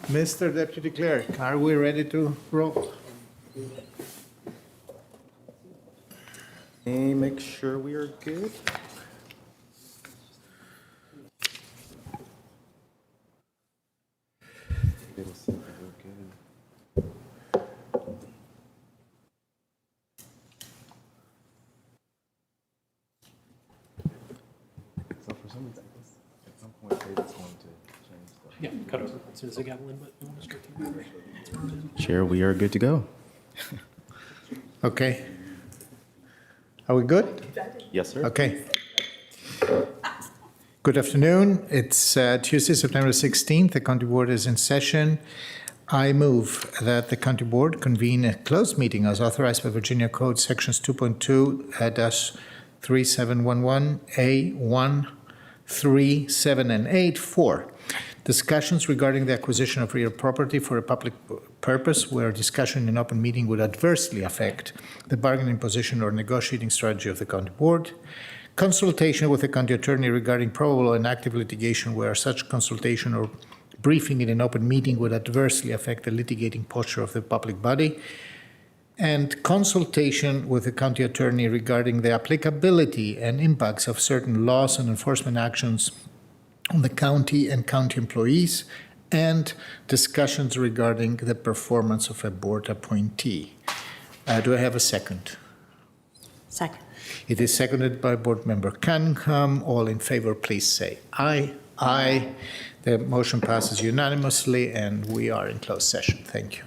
Mr. Deputy Clerk, are we ready to roll? Let me make sure we are good. It'll see if we're good. So for some reason, I guess at some point David's going to change stuff. Yeah, cut over as soon as the gavel in, but you want to start to Chair, we are good to go. Okay. Are we good? Yes, sir. Okay. Good afternoon. It's Tuesday, September 16th. The County Board is in session. I move that the County Board convene a closed meeting as authorized by Virginia Code Sections 2.2-3711A1, 3, 7, and 8 for discussions regarding the acquisition of real property for a public purpose where discussion in open meeting would adversely affect the bargaining position or negotiating strategy of the County Board, consultation with the county attorney regarding probable and active litigation where such consultation or briefing in an open meeting would adversely affect the litigating posture of the public body, and consultation with the county attorney regarding the applicability and impacts of certain laws and enforcement actions on the county and county employees, and discussions regarding the performance of a board appointee. Do I have a second? Second. It is seconded by Board Member Cunningham. All in favor, please say aye. Aye. The motion passes unanimously, and we are in closed session. Thank you.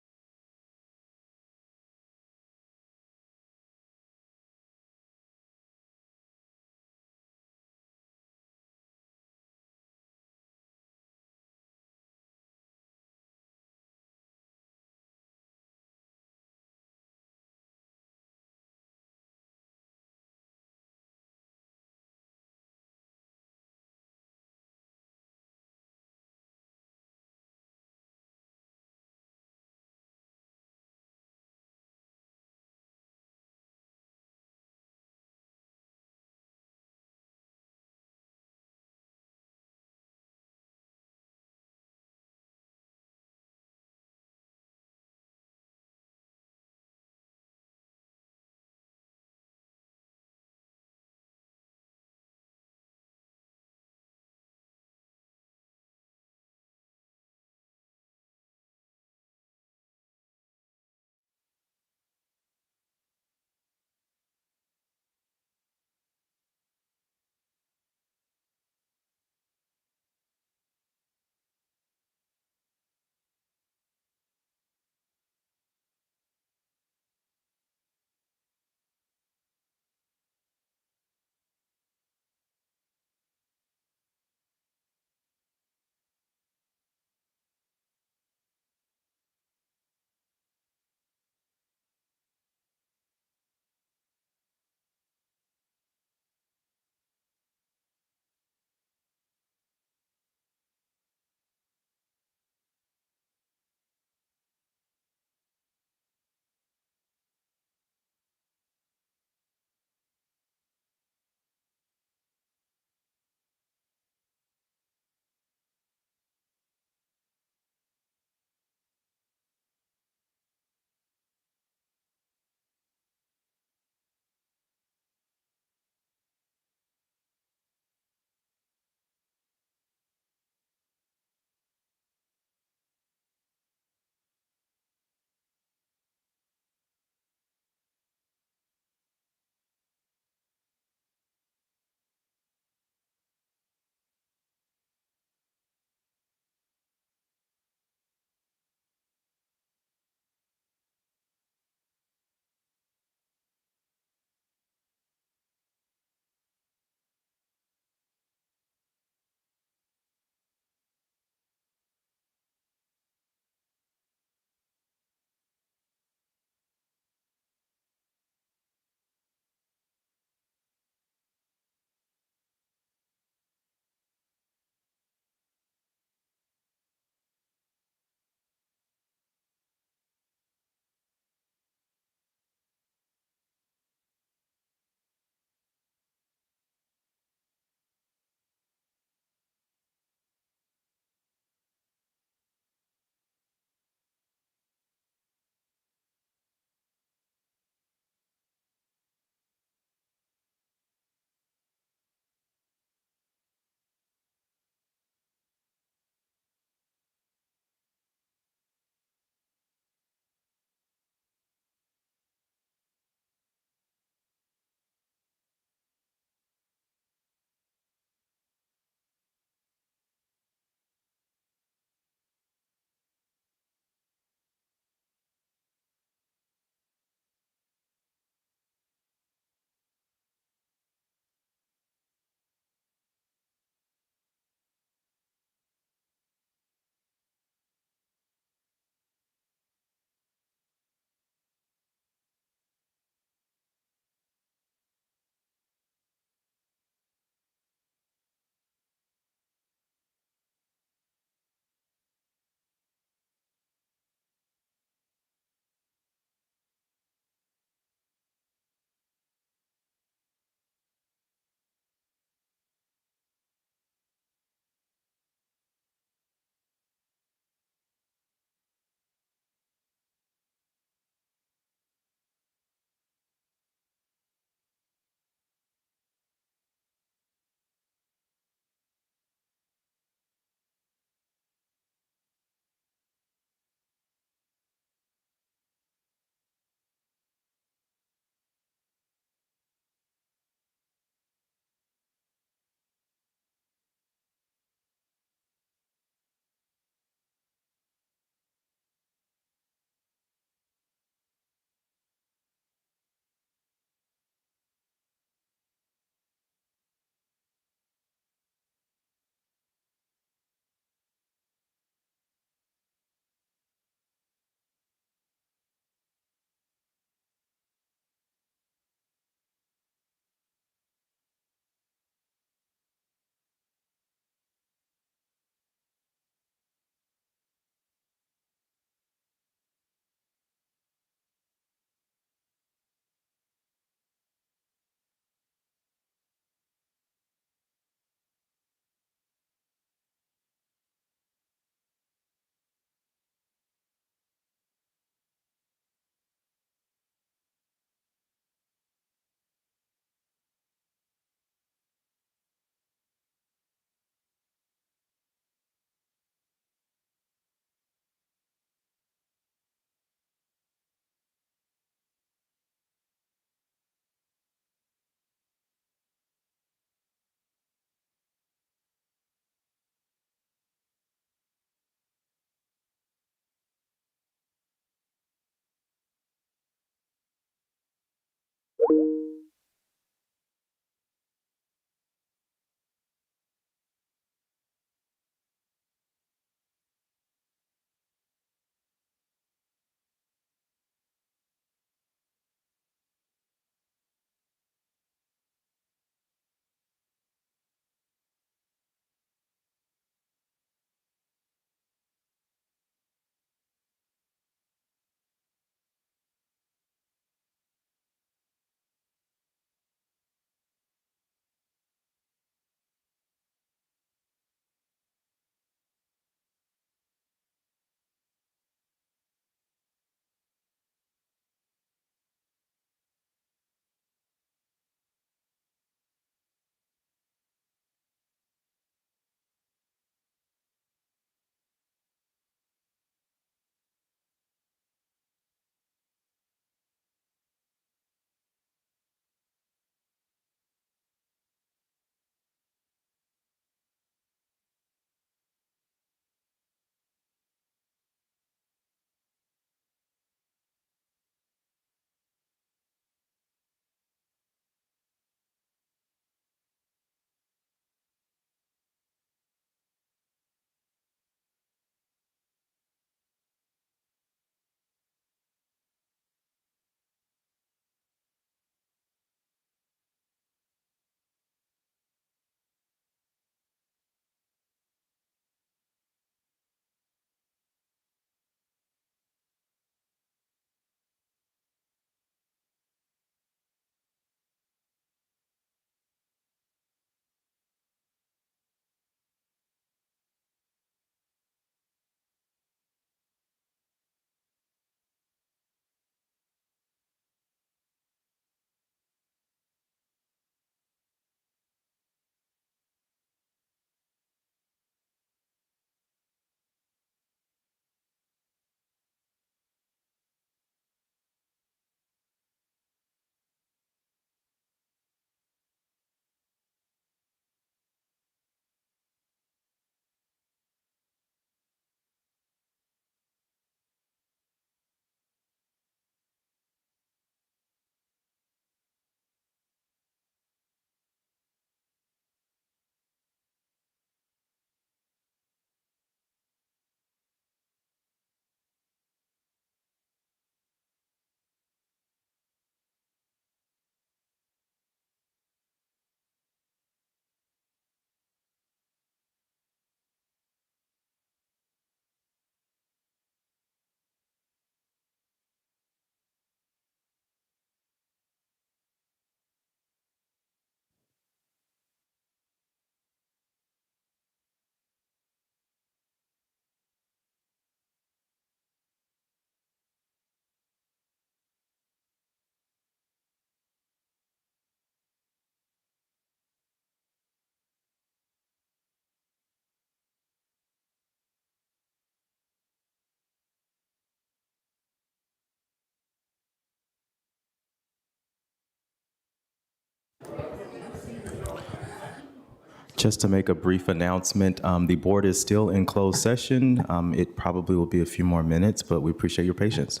Just to make a brief announcement, the board is still in closed session. It probably will be a few more minutes, but we appreciate your patience.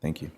Thank you.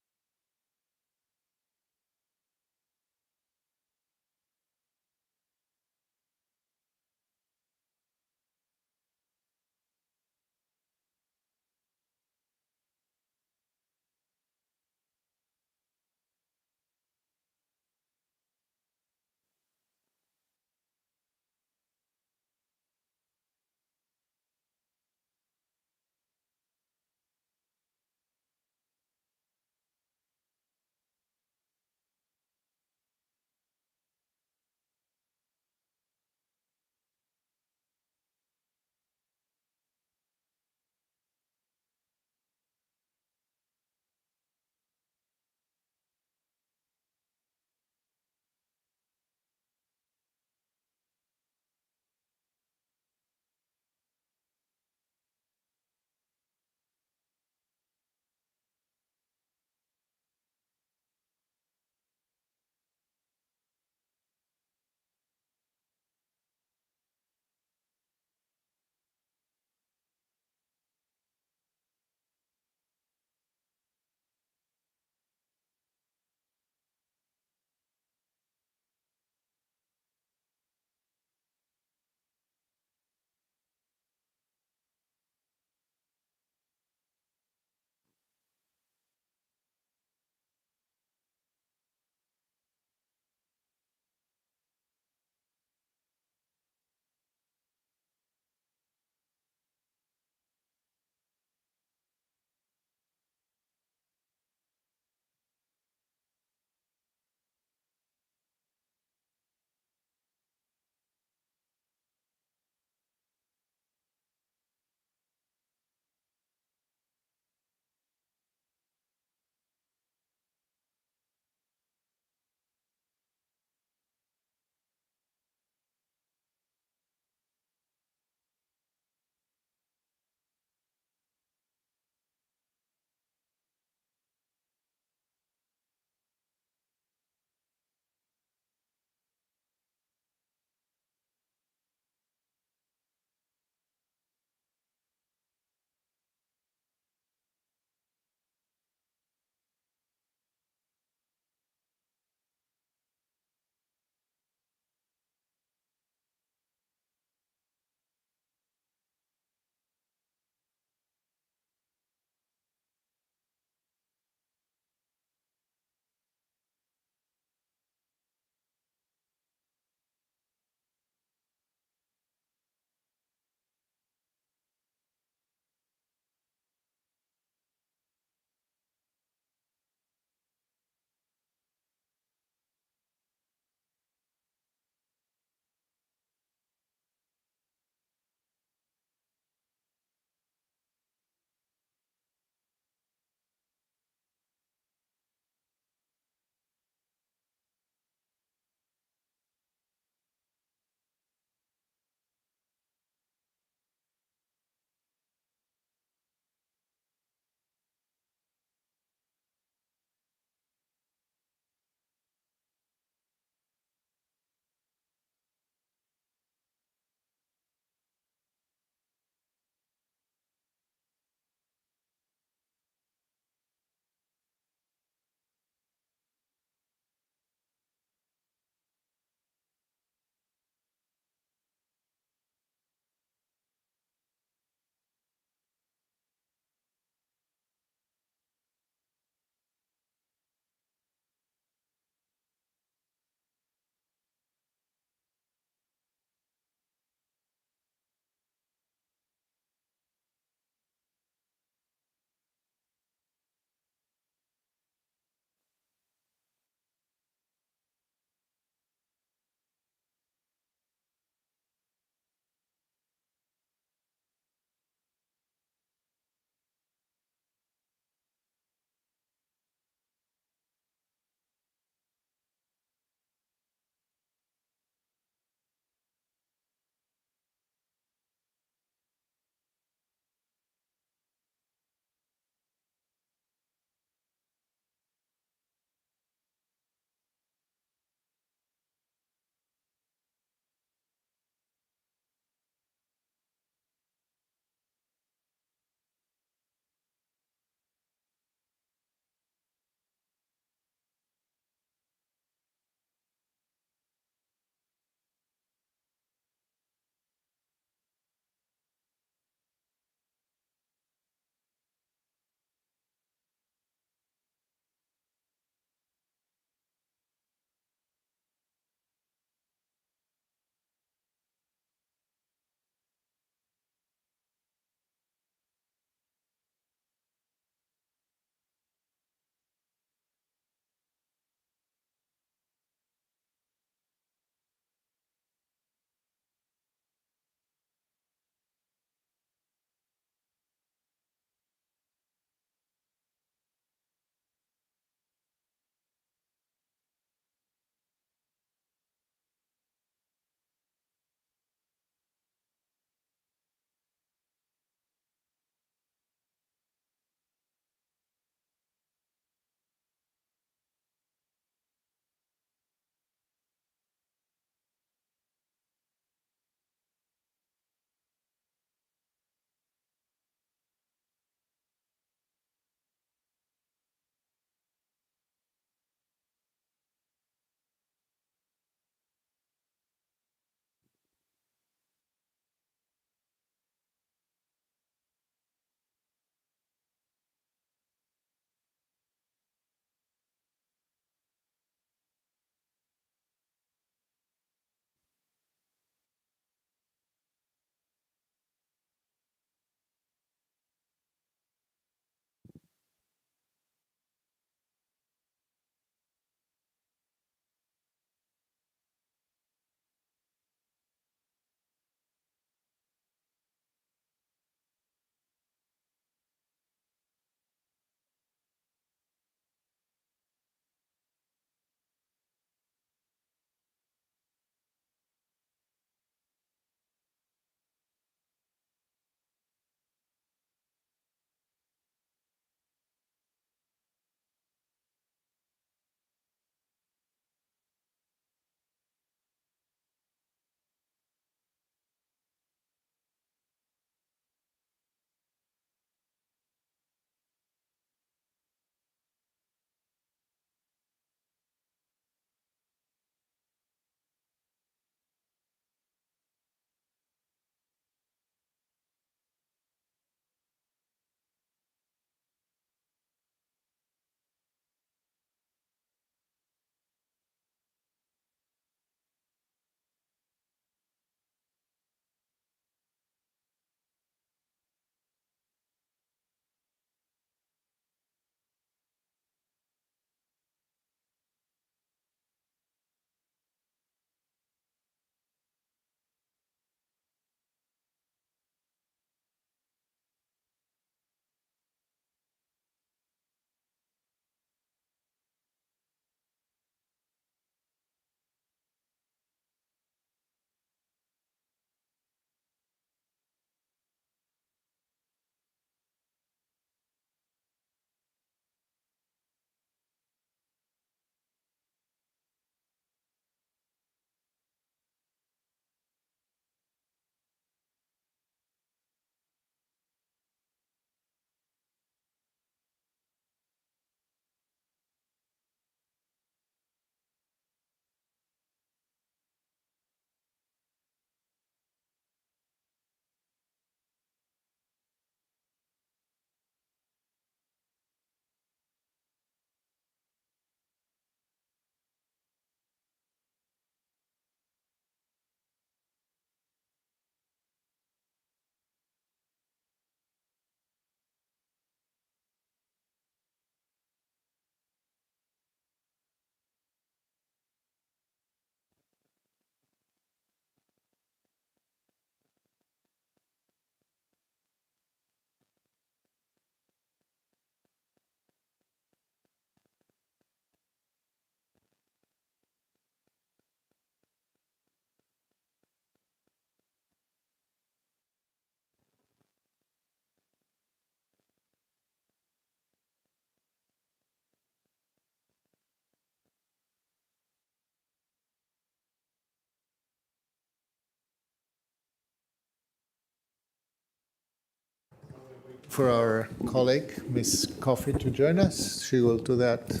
for our colleague, Ms. Coffey, to join us. She will do that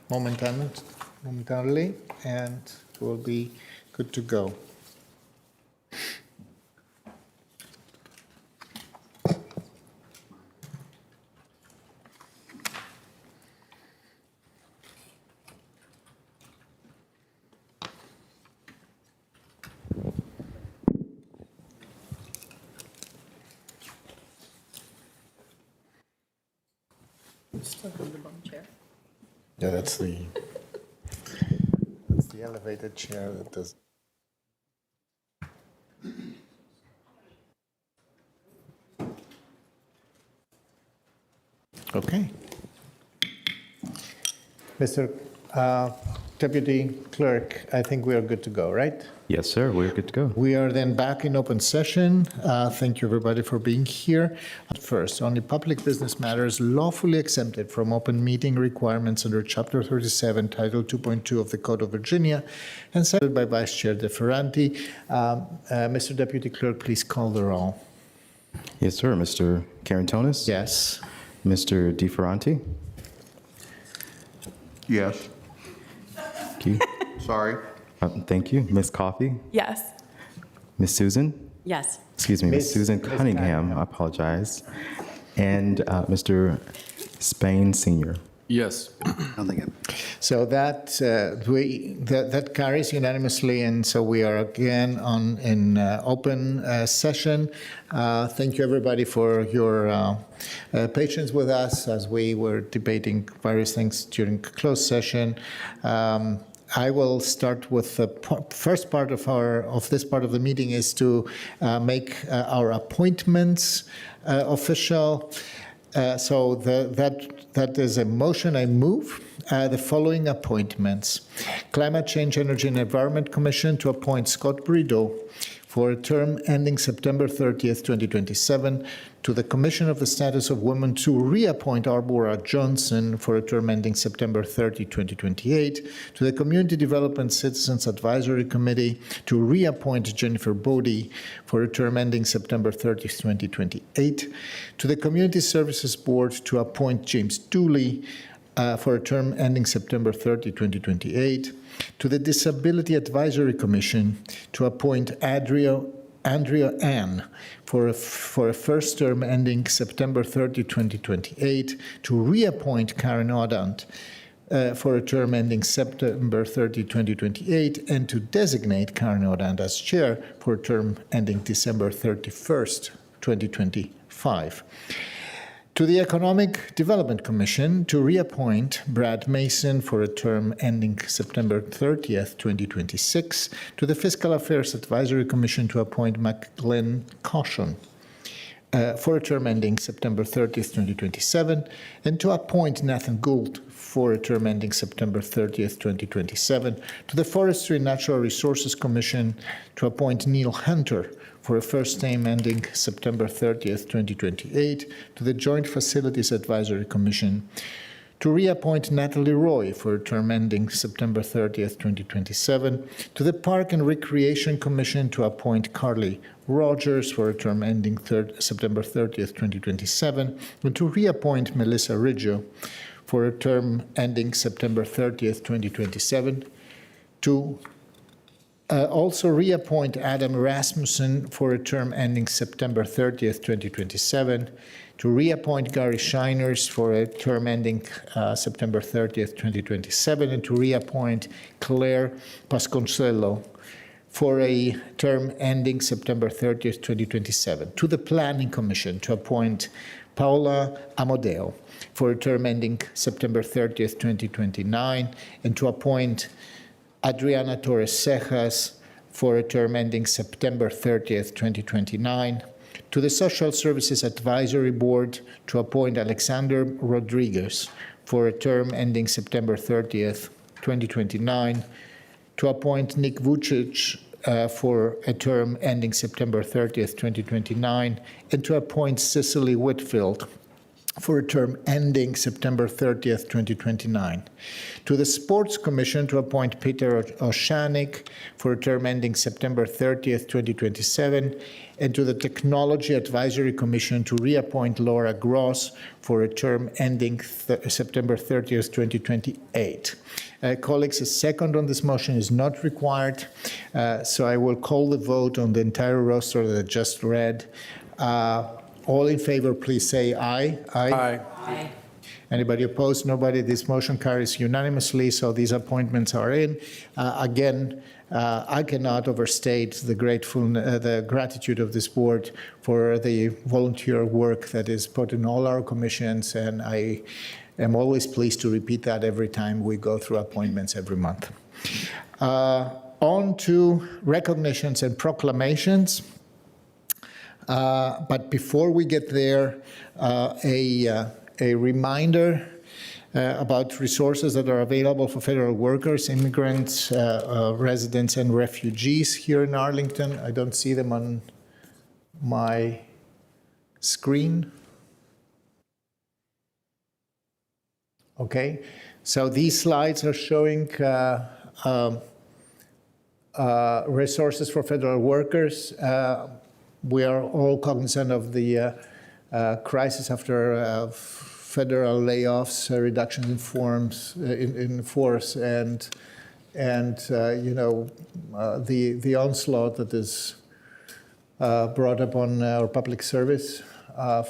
momentarily, and we'll be good to go. Still in the bum chair. Yeah, that's the elevated chair that does. Okay. Mr. Deputy Clerk, I think we are good to go, right? Yes, sir. We're good to go. We are then back in open session. Thank you, everybody, for being here. First, only public business matters lawfully exempted from open meeting requirements under Chapter 37, Title 2.2 of the Code of Virginia, and seconded by Vice Chair De Ferranti. Mr. Deputy Clerk, please call the roll. Yes, sir. Mr. Carantonis? Yes. Mr. DeFerranti? Yes. Thank you. Sorry. Thank you. Ms. Coffey? Yes. Ms. Susan? Yes. Excuse me, Miss- Ms. Susan Miss Cunningham. Cunningham. I apologize. And Mr. Spain Sr. Yes. So that carries unanimously, and so we are again in open session. Thank you, everybody, for your patience with us as we were debating various things during closed session. I will start with the first part of this part of the meeting is to make our appointments official. So that is a motion. I move the following appointments. Climate Change, Energy and Environment Commission to appoint Scott Brideau for a term ending September 30th, 2027, to the Commission of the Status of Women to reappoint Arbora Johnson for a term ending September 30, 2028, to the Community Development Citizens Advisory Committee to reappoint Jennifer Bodie for a term ending September 30, 2028, to the Community Services Board to appoint James Dooley for a term ending September 30, 2028, to the Disability Advisory Commission to appoint Andrea Ann for a first term ending September 30, 2028, to reappoint Karen Odant for a term ending September 30, 2028, and to designate Karen Odant as chair for a term ending December 31st, 2025. To the Economic Development Commission to reappoint Brad Mason for a term ending September 30th, 2026. To the Fiscal Affairs Advisory Commission to appoint McGlenn Caution for a term ending September 30th, 2027. And to appoint Nathan Gould for a term ending September 30th, 2027. To the Forestry and Natural Resources Commission to appoint Neil Hunter for a first term ending September 30th, 2028, to the Joint Facilities Advisory Commission to reappoint Natalie Roy for a term ending September 30th, 2027, to the Park and Recreation Commission to appoint Carly Rogers for a term ending September 30th, 2027, and to reappoint Melissa Riggio for a term ending September 30th, 2027, to also reappoint Adam Rasmussen for a term ending September 30th, 2027, to reappoint Gary Shiners for a term ending September 30th, 2027, and to reappoint Claire Pasconcello for a term ending September 30th, 2027. To the Planning Commission to appoint Paola Amodeo for a term ending September 30th, 2029, and to appoint Adriana Torres Cejas for a term ending September 30th, 2029. To the Social Services Advisory Board to appoint Alexander Rodriguez for a term ending September 30th, 2029. To appoint Nick Vucic for a term ending September 30th, 2029. And to appoint Cicely Whitfield for a term ending September 30th, 2029. To the Sports Commission to appoint Peter Oshanik for a term ending September 30th, 2027, and to the Technology Advisory Commission to reappoint Laura Gross for a term ending September 30th, 2028. Colleagues, a second on this motion is not required, so I will call the vote on the entire roster that I just read. All in favor, please say aye. Aye. Anybody opposed? Nobody. This motion carries unanimously, so these appointments are in. Again, I cannot overstate the gratitude of this board for the volunteer work that is put in all our commissions, and I am always pleased to repeat that every time we go through appointments every month. On to recognitions and proclamations. But before we get there, a reminder about resources that are available for federal workers, immigrants, residents, and refugees here in Arlington. I don't see them on my screen. Okay, so these slides are showing resources for federal workers. We are all cognizant of the crisis after federal layoffs, reductions in force, and you know, the onslaught that is brought upon our public service,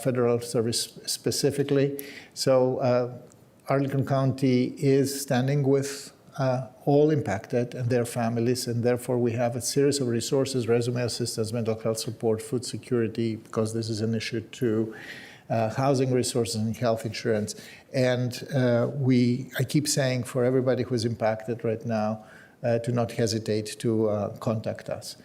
federal service specifically. So Arlington County is standing with all impacted and their families, and therefore we have a series of resources: resume assistance, mental health support, food security, because this is an issue too, housing resources and health insurance. And I keep saying for everybody who's impacted right now to not hesitate to contact us.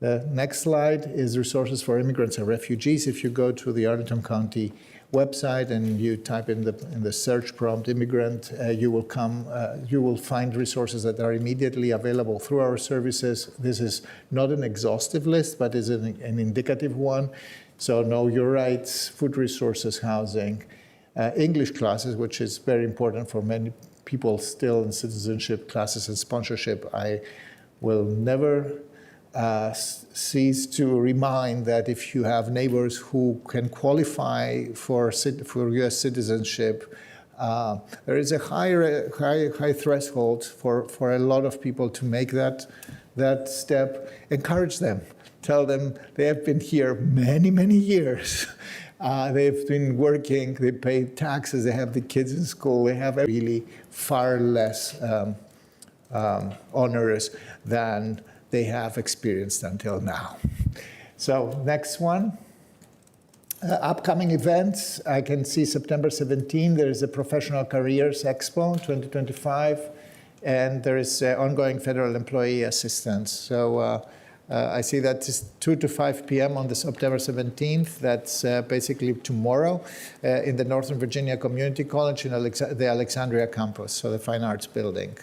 The next slide is resources for immigrants and refugees. If you go to the Arlington County website and you type in the search prompt immigrant, you will find resources that are immediately available through our services. This is not an exhaustive list, but is an indicative one. So know your rights, food resources, housing, English classes, which is very important for many people still in citizenship classes and sponsorship. I will never cease to remind that if you have neighbors who can qualify for U.S. citizenship, there is a high threshold for a lot of people to make that step. Encourage them. Tell them they have been here many, many years. They've been working, they pay taxes, they have the kids in school, they have really far less onerous than they have experienced until now. So next one. Upcoming events, I can see September 17, there is a Professional Careers Expo 2025, and there is ongoing federal employee assistance. So I see that it's 2 to 5 p.m. on the September 17th. That's basically tomorrow in the Northern Virginia Community College in the Alexandria campus, so the Fine Arts Building.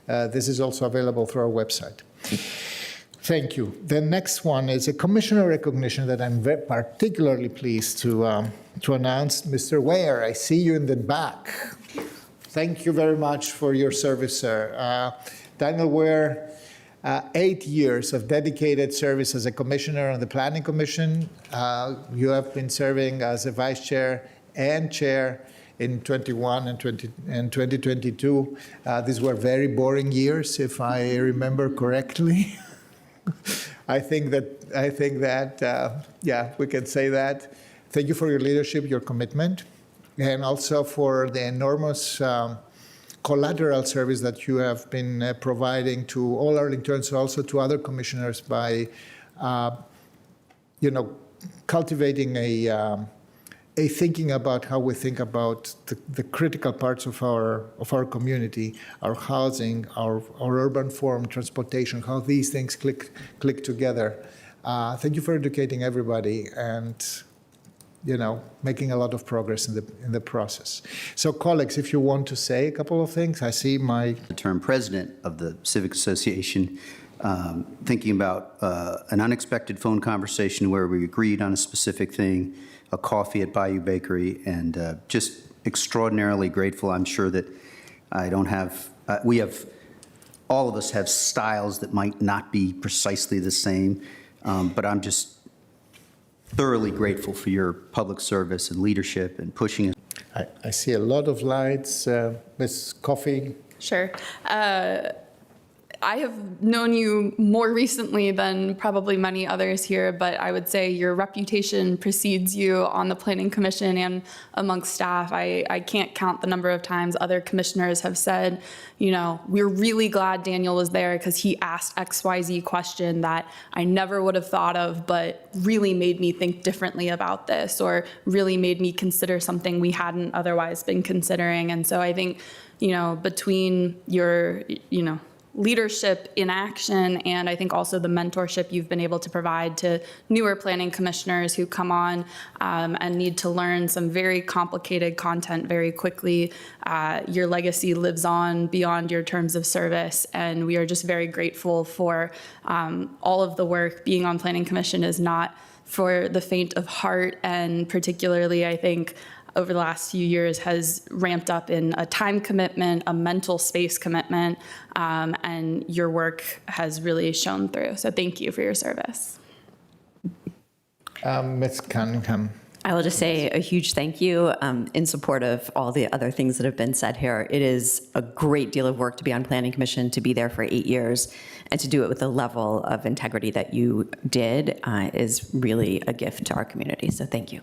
This is also available through our website. Thank you. The next one is a commissioner recognition that I'm particularly pleased to announce. Mr. Ware, I see you in the back. Thank you very much for your service, sir. Daniel Ware, 8 years of dedicated service as a commissioner on the Planning Commission. You have been serving as a vice chair and chair in 21 and 2022. These were very boring years, if I remember correctly. I think that yeah, we can say that. Thank you for your leadership, your commitment, and also for the enormous collateral service that you have been providing to all Arlingtons, also to other commissioners by, cultivating a thinking about how we think about the critical parts of our community, our housing, our urban form, transportation, how these things click together. Thank you for educating everybody and making a lot of progress in the process. So colleagues, if you want to say a couple of things, I see my... The term president of the Civic Association thinking about an unexpected phone conversation where we agreed on a specific thing, a coffee at Bayou Bakery, and just extraordinarily grateful. I'm sure that I don't have, all of us have styles that might not be precisely the same, but I'm just thoroughly grateful for your public service and leadership and pushing us. I see a lot of lights. Ms. Coffey? Sure. I have known you more recently than probably many others here, but I would say your reputation precedes you on the Planning Commission and amongst staff. I can't count the number of times other commissioners have said, you know, we're really glad Daniel was there because he asked XYZ question that I never would have thought of, but really made me think differently about this, or really made me consider something we hadn't otherwise been considering. And so I think, you know, between your, you know, leadership in action, and I think also the mentorship you've been able to provide to newer planning commissioners who come on and need to learn some very complicated content very quickly. Your legacy lives on beyond your terms of service, and we are just very grateful for all of the work. Being on Planning Commission is not for the faint of heart, and particularly I think over the last few years has ramped up in a time commitment, a mental space commitment, and your work has really shown through. So thank you for your service. Ms. Cunningham? I will just say a huge thank you in support of all the other things that have been said here. It is a great deal of work to be on Planning Commission, to be there for 8 years, and to do it with the level of integrity that you did is really a gift to our community. So thank you.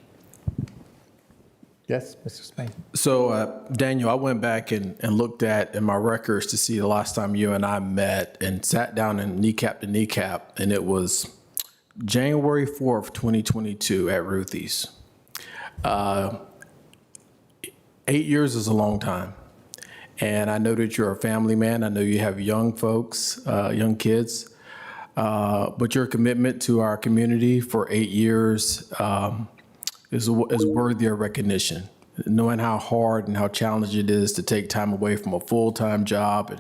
Yes, Mr. Spain. So, Daniel, I went back and looked at in my records to see the last time you and I met and sat down and kneecap to kneecap, and it was January 4th, 2022 at Ruthie's. 8 years is a long time. And I know that you're a family man. I know you have young folks, young kids. But your commitment to our community for 8 years is worthy of recognition. Knowing how hard and how challenging it is to take time away from a full-time job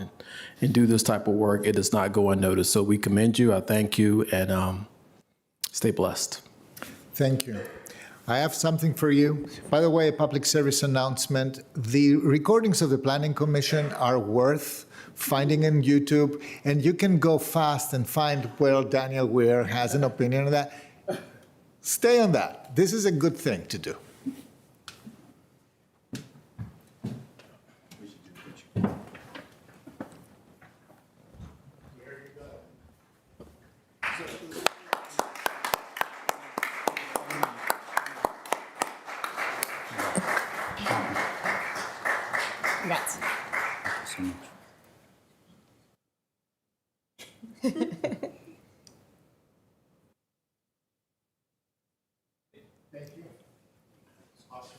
and do this type of work, it does not go unnoticed. So we commend you. I thank you, and stay blessed. Thank you. I have something for you. By the way, a public service announcement. The recordings of the Planning Commission are worth finding on YouTube, and you can go fast and find where Daniel Weir has an opinion on that. Stay on that. This is a good thing to do. Congrats. So much. Thank you. Awesome.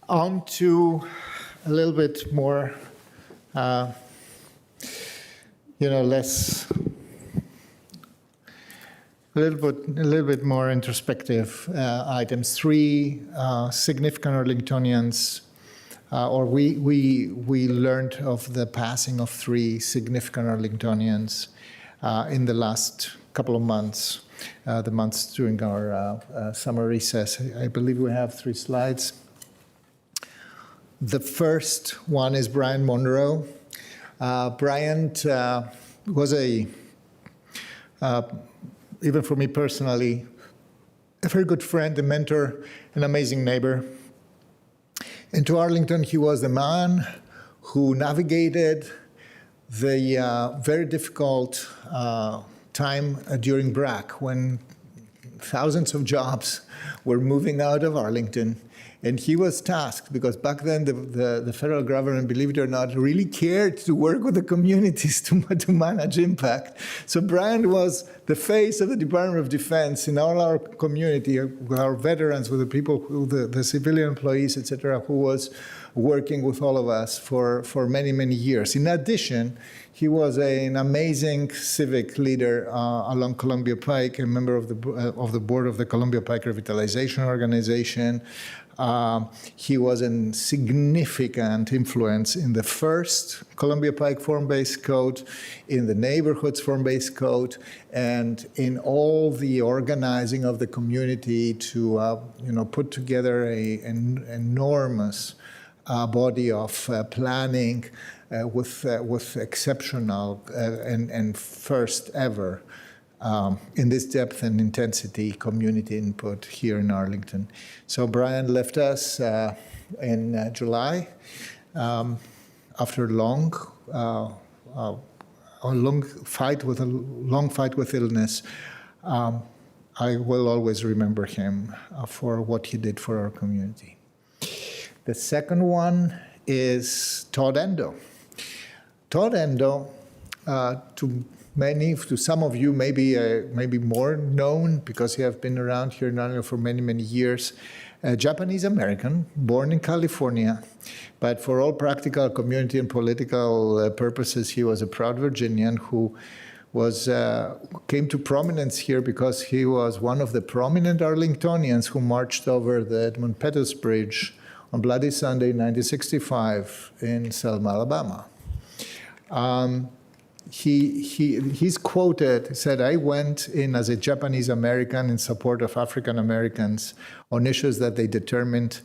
On to a little bit more, less, a little bit more introspective items. 3 significant Arlingtonians, or we learned of the passing of 3 significant Arlingtonians in the last couple of months, the months during our summer recess. I believe we have 3 slides. The first one is Brian Monroe. Brian was even for me personally, a very good friend, a mentor, an amazing neighbor. And to Arlington, he was the man who navigated the very difficult time during BRAC, when thousands of jobs were moving out of Arlington, And he was tasked, because back then the federal government, believe it or not, really cared to work with the communities to manage impact. So Brian was the face of the Department of Defense in all our community, with our veterans, with the people, the civilian employees, et cetera, who was working with all of us for many, many years. In addition, he was an amazing civic leader along Columbia Pike, a member of the board of the Columbia Pike Revitalization Organization. He was a significant influence in the first Columbia Pike Form-Based Code, in the neighborhoods Form-Based Code, and in all the organizing of the community to put together an enormous body of planning with exceptional and first ever in this depth and intensity community input here in Arlington. So Brian left us in July after a long fight with illness. I will always remember him for what he did for our community. The second one is Todd Endo. Todd Endo, to some of you, maybe more known because he has been around here in Arlington for many, many years. Japanese American, born in California, but for all practical community and political purposes, he was a proud Virginian who came to prominence here because he was one of the prominent Arlingtonians who marched over the Edmund Pettus Bridge on Bloody Sunday, 1965, in Selma, Alabama. He's quoted, he said, "I went in as a Japanese American in support of African Americans on issues that they determined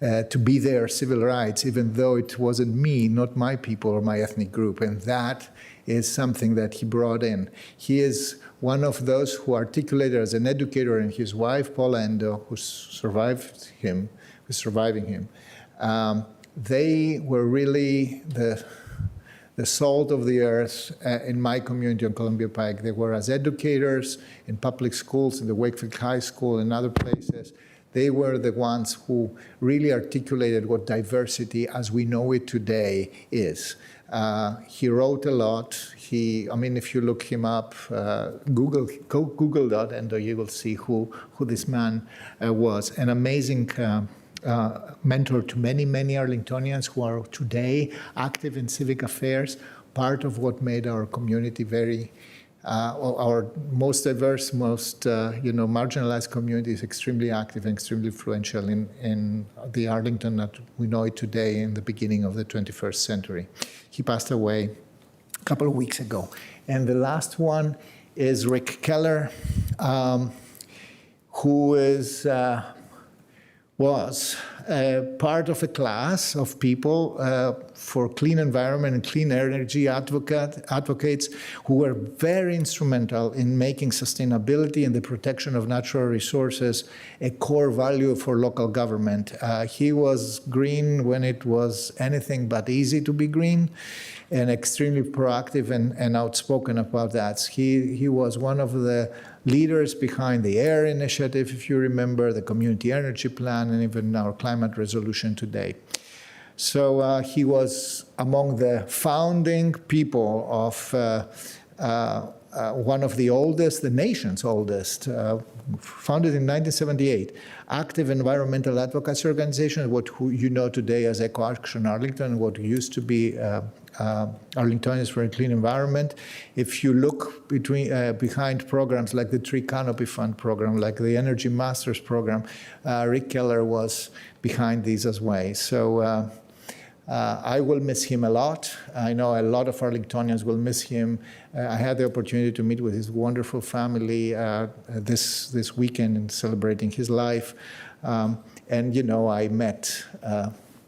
to be their civil rights, even though it wasn't me, not my people or my ethnic group." And that is something that he brought in. He is one of those who articulated as an educator, and his wife, Paula Endo, who's surviving him. They were really the salt of the earth in my community on Columbia Pike. They were as educators in public schools, in the Wakefield High School and other places. They were the ones who really articulated what diversity as we know it today is. He wrote a lot. If you look him up, Google that, and you will see who this man was. An amazing mentor to many, many Arlingtonians who are today active in civic affairs, part of what made our community very, our most diverse, most marginalized community is extremely active and extremely influential in the Arlington that we know it today in the beginning of the 21st century. He passed away a couple of weeks ago. And the last one is Rick Keller, who was part of a class of people for clean environment and clean energy advocates who were very instrumental in making sustainability and the protection of natural resources a core value for local government. He was green when it was anything but easy to be green, and extremely proactive and outspoken about that. He was one of the leaders behind the AIR initiative, if you remember, the Community Energy Plan, and even our climate resolution today. So he was among the founding people of one of the oldest, the nation's oldest, founded in 1978, active environmental advocacy organization, what you know today as Eco Action Arlington, what used to be Arlingtonians for a Clean Environment. If you look behind programs like the Tree Canopy Fund program, like the Energy Masters program, Rick Keller was behind these as well. So I will miss him a lot. I know a lot of Arlingtonians will miss him. I had the opportunity to meet with his wonderful family this weekend in celebrating his life.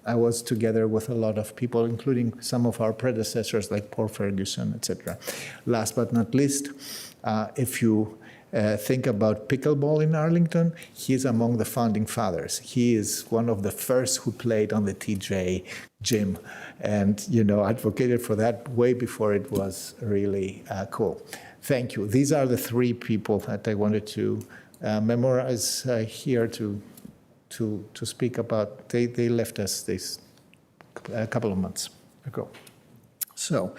I was together with a lot of people, including some of our predecessors like Paul Ferguson, etc. Last but not least, if you think about pickleball in Arlington, he's among the founding fathers. He is one of the first who played on the TJ gym and, advocated for that way before it was really cool. Thank you. These are the three people that I wanted to memorize here to to speak about. They left us this a couple of months ago. So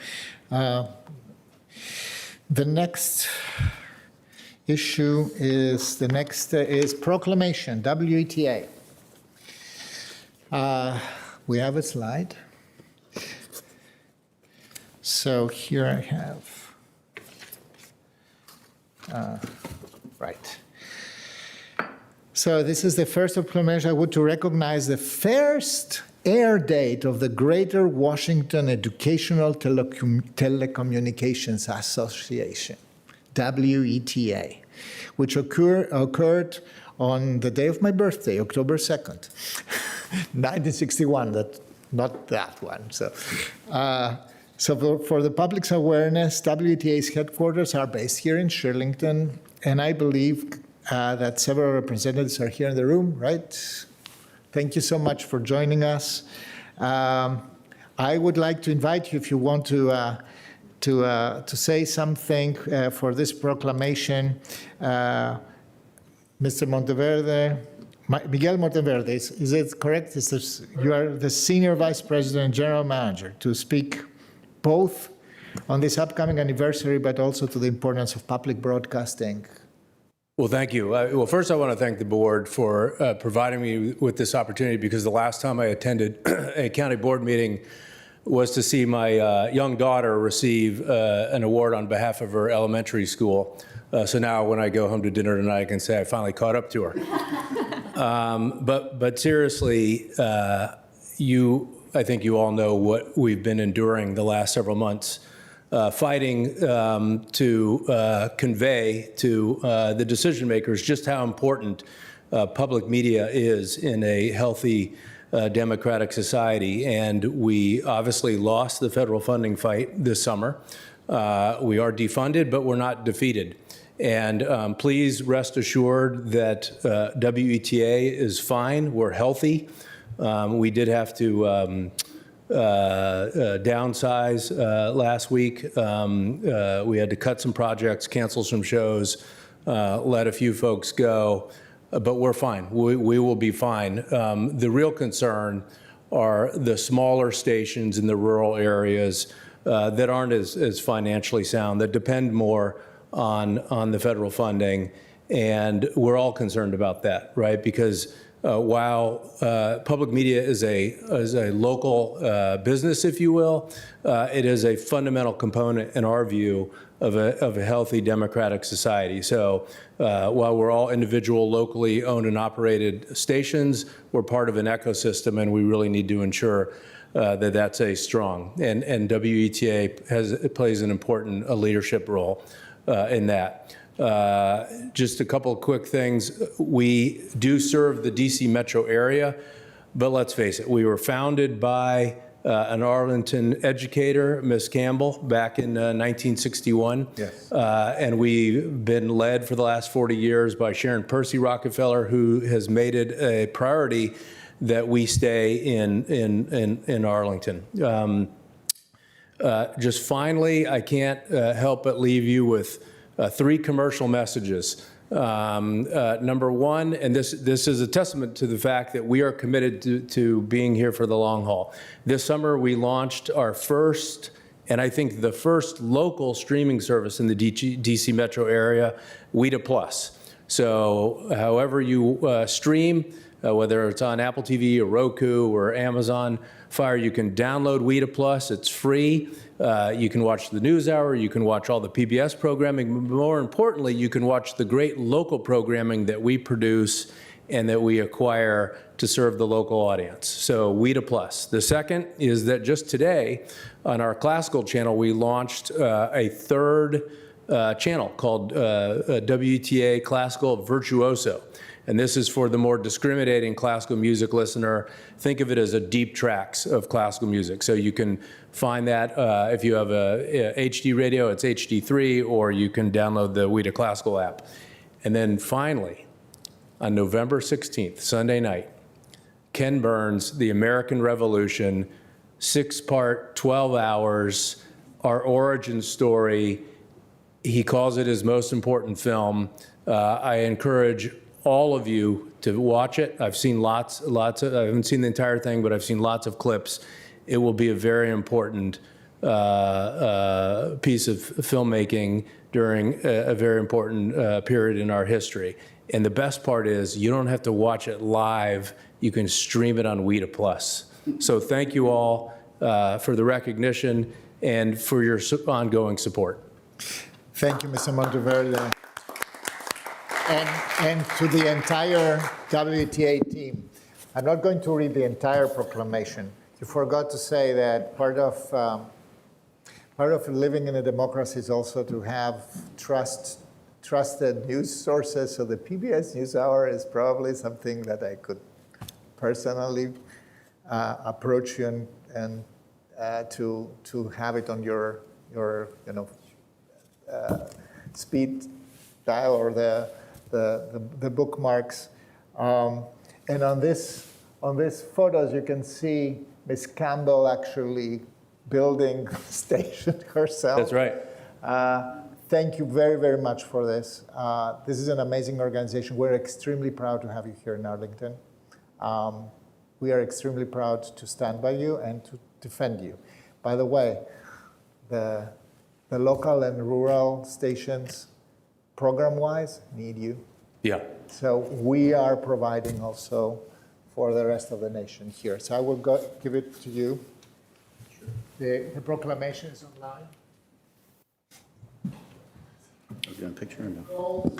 the next issue is is proclamation, WETA. We have a slide. So here I have, right. So this is the first proclamation I would to recognize the first air date of the Greater Washington Educational Telecommunications Association, WETA, which occurred on the day of my birthday, October 2nd, 1961, not that one. So, for the public's awareness, WETA's headquarters are based here in Arlington, and I believe that several representatives are here in the room, right? Thank you so much for joining us. I would like to invite you, if you want to say something for this proclamation. Mr. Monteverde, Miguel Monteverde, is it correct? You are the Senior Vice President and General Manager, to speak both on this upcoming anniversary, but also to the importance of public broadcasting. Well, thank you. Well, first I want to thank the board for providing me with this opportunity, because the last time I attended a county board meeting was to see my young daughter receive an award on behalf of her elementary school. So now when I go home to dinner tonight, I can say I finally caught up to her. But seriously, I think you all know what we've been enduring the last several months, fighting to convey to the decision makers just how important public media is in a healthy democratic society. And we obviously lost the federal funding fight this summer. We are defunded, but we're not defeated. And please rest assured that WETA is fine. We're healthy. We did have to downsize last week. We had to cut some projects, cancel some shows, let a few folks go, but we're fine. We will be fine. The real concern are the smaller stations in the rural areas that aren't as financially sound, that depend more on the federal funding, and we're all concerned about that, right? Because while public media is a local business, if you will, it is a fundamental component, in our view, of a healthy democratic society. So while we're all individual, locally owned and operated stations, we're part of an ecosystem, and we really need to ensure that that's a strong. And WETA plays an important leadership role in that. Just a couple of quick things. We do serve the DC metro area, but let's face it, we were founded by an Arlington educator, Miss Campbell, back in 1961. Yes. And we've been led for the last 40 years by Sharon Percy Rockefeller, who has made it a priority that we stay in Arlington. Just finally, I can't help but leave you with three commercial messages. Number one, and this is a testament to the fact that we are committed to being here for the long haul. This summer, we launched our first, and I think the first local streaming service in the DC metro area, WETA Plus. So however you stream, whether it's on Apple TV or Roku or Amazon Fire, you can download WETA Plus. It's free. You can watch the NewsHour. You can watch all the PBS programming. More importantly, you can watch the great local programming that we produce and that we acquire to serve the local audience. So WETA Plus. The second is that just today on our classical channel, we launched a third channel called WTA Classical Virtuoso. And this is for the more discriminating classical music listener. Think of it as a deep tracks of classical music. So you can find that if you have a HD radio, it's HD3, or you can download the WETA Classical app. And then finally, on November 16th, Sunday night, Ken Burns' The American Revolution, 6-part, 12 hours, our origin story. He calls it his most important film. I encourage all of you to watch it. I've seen lots of, I haven't seen the entire thing, but I've seen lots of clips. It will be a very important piece of filmmaking during a very important period in our history. And the best part is you don't have to watch it live. You can stream it on WITA Plus. So thank you all for the recognition and for your ongoing support. Thank you, Mr. Monteverde. And to the entire WTA team. I'm not going to read the entire proclamation. You forgot to say that part of living in a democracy is also to have trusted news sources. So the PBS NewsHour is probably something that I could personally approach you and to have it on your speed dial or the bookmarks. And on this photos, you can see Ms. Campbell actually building the station herself. That's right. Thank you very, very much for this. This is an amazing organization. We're extremely proud to have you here in Arlington. We are extremely proud to stand by you and to defend you. By the way, the local and rural stations, program-wise, need you. Yeah. So we are providing also for the rest of the nation here. So I will give it to you. The proclamation is online. Are we doing a picture or no?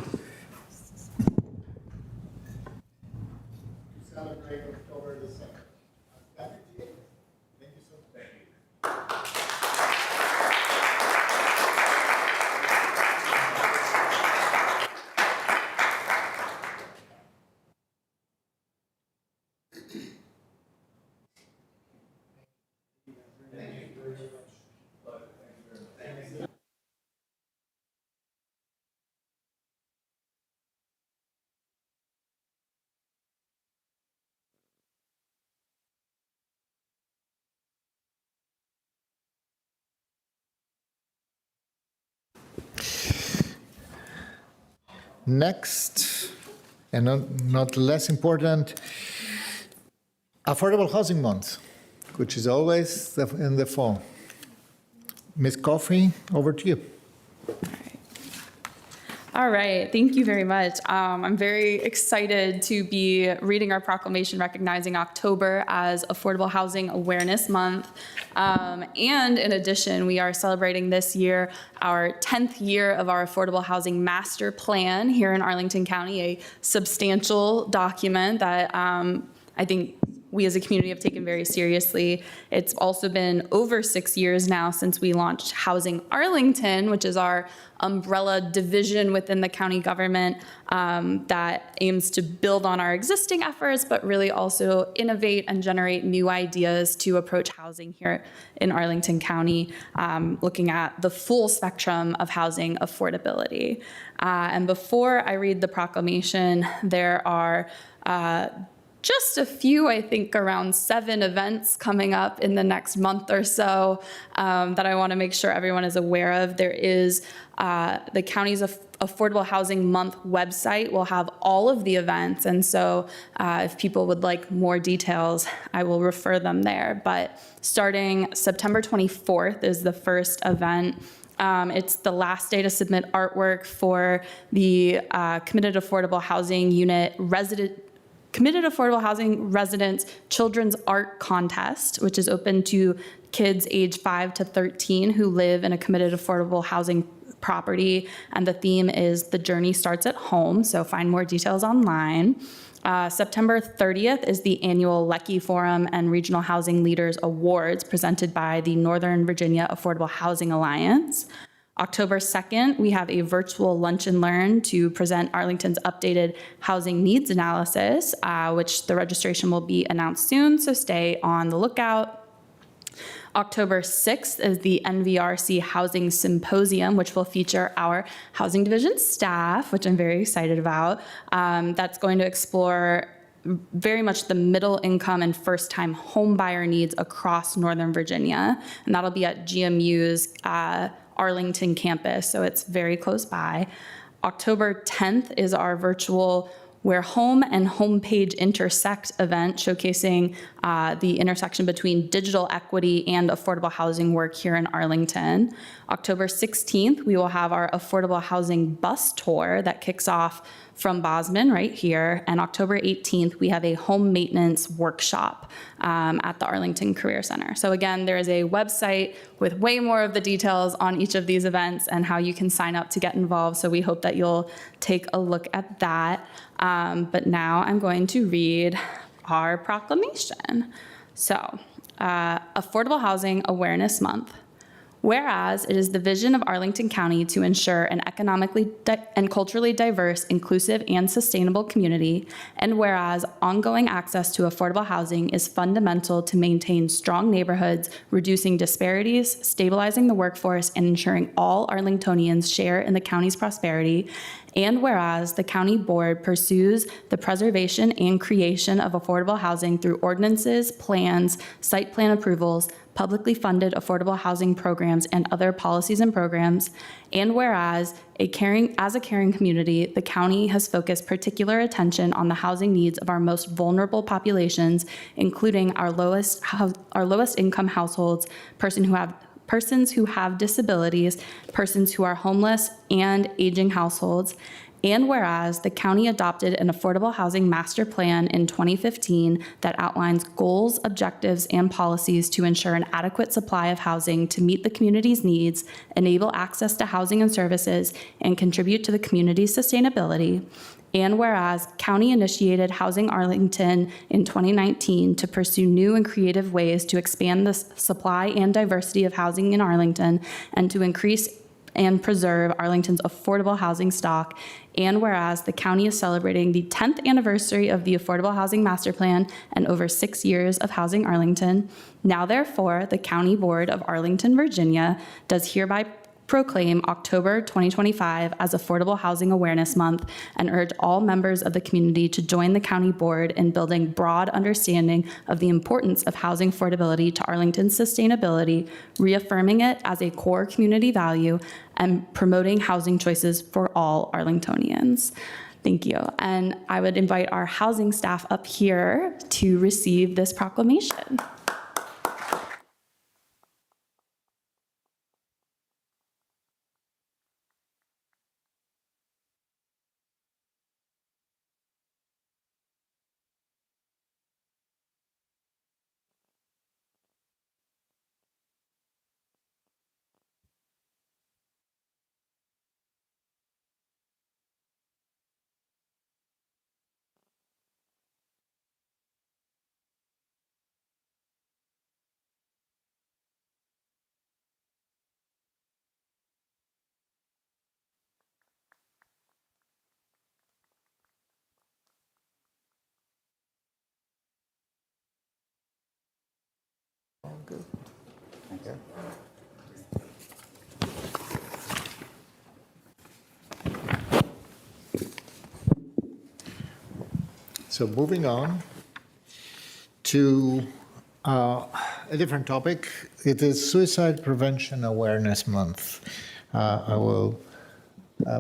To celebrate October the 2nd. Thank you so much. Thank you. Next, and not less important, Affordable Housing Month, which is always in the fall. Ms. Coffey, over to you. All right, thank you very much. I'm very excited to be reading our proclamation recognizing October as Affordable Housing Awareness Month. And in addition, we are celebrating this year our 10th year of our Affordable Housing Master Plan here in Arlington County, a substantial document that I think we as a community have taken very seriously. It's also been over 6 years now since we launched Housing Arlington, which is our umbrella division within the county government that aims to build on our existing efforts, but really also innovate and generate new ideas to approach housing here in Arlington County, looking at the full spectrum of housing affordability. And before I read the proclamation, there are just a few, I think around 7 events coming up in the next month or so that I want to make sure everyone is aware of. There is the county's Affordable Housing Month website will have all of the events. And so if people would like more details, I will refer them there. But starting September 24th is the first event. It's the last day to submit artwork for the Committed Affordable Housing Unit Committed Affordable Housing Residents Children's Art Contest, which is open to kids age 5 to 13 who live in a committed affordable housing property. And the theme is The Journey Starts at Home, so find more details online. September 30th is the annual Leckie Forum and Regional Housing Leaders Awards presented by the Northern Virginia Affordable Housing Alliance. October 2nd, we have a virtual lunch and learn to present Arlington's updated housing needs analysis, which the registration will be announced soon, so stay on the lookout. October 6th is the NVRC Housing Symposium, which will feature our Housing Division staff, which I'm very excited about. That's going to explore very much the middle income and first time home buyer needs across Northern Virginia. And that'll be at GMU's Arlington campus, so it's very close by. October 10th is our virtual Where Home and Homepage Intersect event showcasing the intersection between digital equity and affordable housing work here in Arlington. October 16th, we will have our affordable housing bus tour that kicks off from Bosman right here. And October 18th, we have a home maintenance workshop at the Arlington Career Center. So again, there is a website with way more of the details on each of these events and how you can sign up to get involved. So we hope that you'll take a look at that. But now I'm going to read our proclamation. So, Affordable Housing Awareness Month. Whereas it is the vision of Arlington County to ensure an economically and culturally diverse, inclusive, and sustainable community, and whereas ongoing access to affordable housing is fundamental to maintain strong neighborhoods, reducing disparities, stabilizing the workforce, and ensuring all Arlingtonians share in the county's prosperity, and whereas the county board pursues the preservation and creation of affordable housing through ordinances, plans, site plan approvals, publicly funded affordable housing programs, and other policies and programs. And whereas as a caring community, the county has focused particular attention on the housing needs of our most vulnerable populations, including our lowest income households, persons who have disabilities, persons who are homeless, and aging households. And whereas the county adopted an affordable housing master plan in 2015 that outlines goals, objectives, and policies to ensure an adequate supply of housing to meet the community's needs, enable access to housing and services, and contribute to the community's sustainability. And whereas County initiated Housing Arlington in 2019 to pursue new and creative ways to expand the supply and diversity of housing in Arlington and to increase and preserve Arlington's affordable housing stock. And whereas the county is celebrating the 10th anniversary of the Affordable Housing Master Plan and over 6 years of Housing Arlington, now therefore the County Board of Arlington, Virginia does hereby proclaim October 2025 as Affordable Housing Awareness Month and urge all members of the community to join the county board in building broad understanding of the importance of housing affordability to Arlington's sustainability, reaffirming it as a core community value, and promoting housing choices for all Arlingtonians. Thank you. And I would invite our housing staff up here to receive this proclamation. So moving on to a different topic. It is Suicide Prevention Awareness Month. I will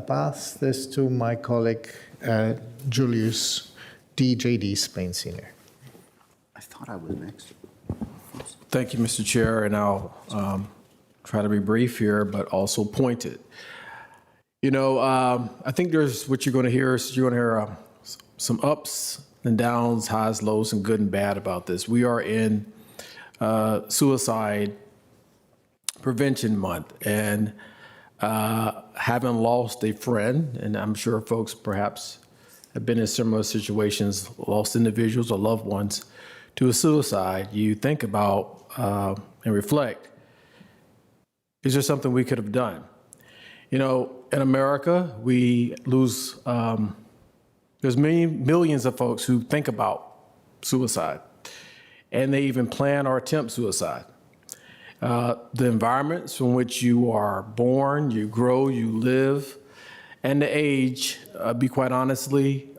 pass this to my colleague, Julius D.J.D. Spain Sr. I thought I was next. Thank you, Mr. Chair, and I'll try to be brief here, but also pointed. You know, I think there's what you're going to hear is you're going to hear some ups and downs, highs, lows, and good and bad about this. We are in Suicide Prevention Month, and having lost a friend, and I'm sure folks perhaps have been in similar situations, lost individuals or loved ones to a suicide, you think about and reflect, is there something we could have done? You know, in America, we lose, there's millions of folks who think about suicide, and they even plan or attempt suicide. The environments from which you are born, you grow, you live, and the age, be quite honestly,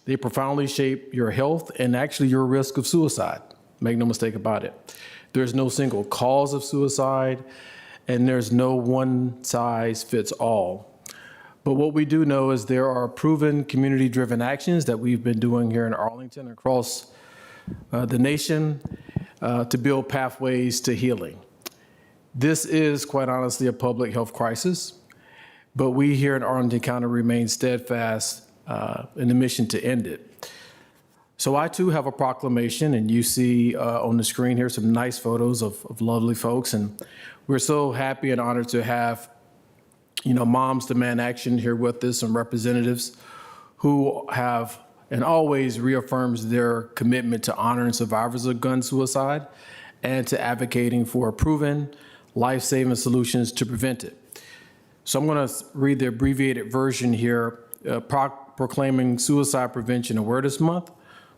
they profoundly shape your health and actually your risk of suicide. Make no mistake about it. There's no single cause of suicide, and there's no one size fits all. But what we do know is there are proven community-driven actions that we've been doing here in Arlington across the nation to build pathways to healing. This is, quite honestly, a public health crisis, but we here in Arlington County remain steadfast in the mission to end it. So I too have a proclamation, and you see on the screen here some nice photos of lovely folks, and we're so happy and honored to have, Moms Demand Action here with us, some representatives who have and always reaffirms their commitment to honoring survivors of gun suicide and to advocating for proven life-saving solutions to prevent it. So I'm going to read the abbreviated version here, proclaiming Suicide Prevention Awareness Month.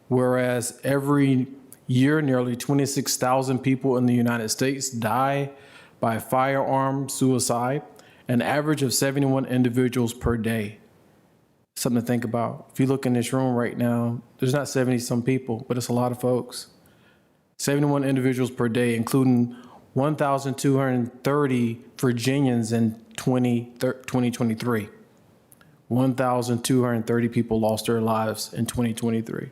Whereas every year, nearly 26,000 people in the United States die by firearm suicide, an average of 71 individuals per day. Something to think about. If you look in this room right now, there's not 70-some people, but it's a lot of folks. 71 individuals per day, including 1,230 Virginians in 2023. 1,230 people lost their lives in 2023.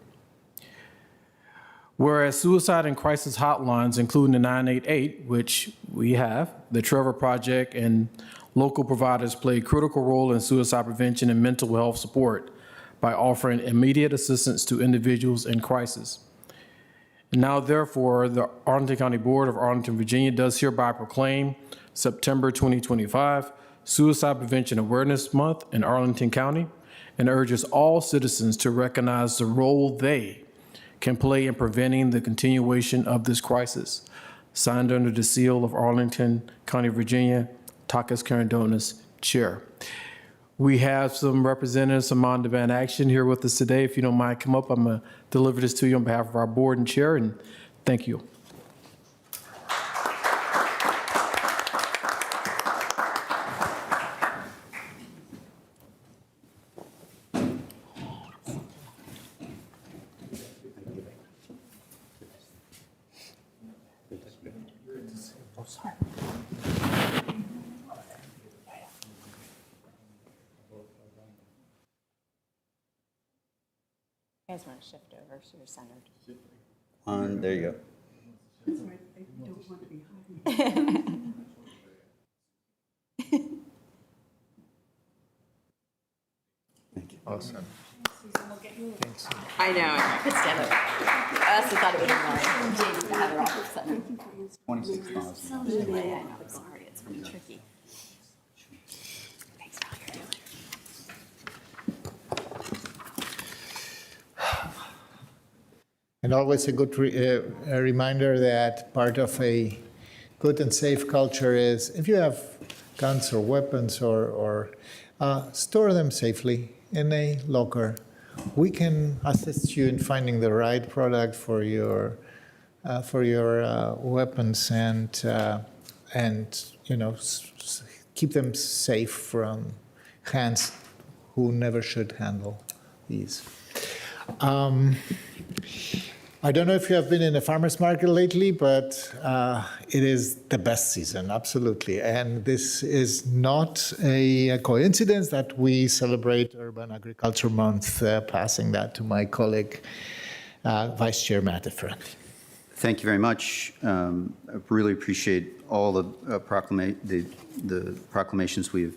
Whereas suicide and crisis hotlines, including the 988, which we have, the Trevor Project, and local providers play a critical role in suicide prevention and mental health support by offering immediate assistance to individuals in crisis. And now, therefore, the Arlington County Board of Arlington, Virginia does hereby proclaim September 2025 Suicide Prevention Awareness Month in Arlington County and urges all citizens to recognize the role they can play in preventing the continuation of this crisis. Signed under the seal of Arlington County, Virginia, Takis Karandonis, Chair. We have some representatives from On Demand Action here with us today. If you don't mind, come up. I'm going to deliver this to you on behalf of our board and chair, and thank you. You guys want to shift over so you're centered. There you go. Awesome. I know, I could stand up. I also thought it would be more to have her all centered. 26,000. Yeah, I know, sorry, it's really tricky. Thanks for all you're doing. And always a good a reminder that part of a good and safe culture is if you have guns or weapons or store them safely in a locker. We can assist you in finding the right product for your weapons and keep them safe from hands who never should handle these. I don't know if you have been in a farmer's market lately, but it is the best season, absolutely. And this is not a coincidence that we celebrate Urban Agriculture Month, passing that to my colleague, Vice Chair Matteford. Thank you very much. I really appreciate all the proclamations we've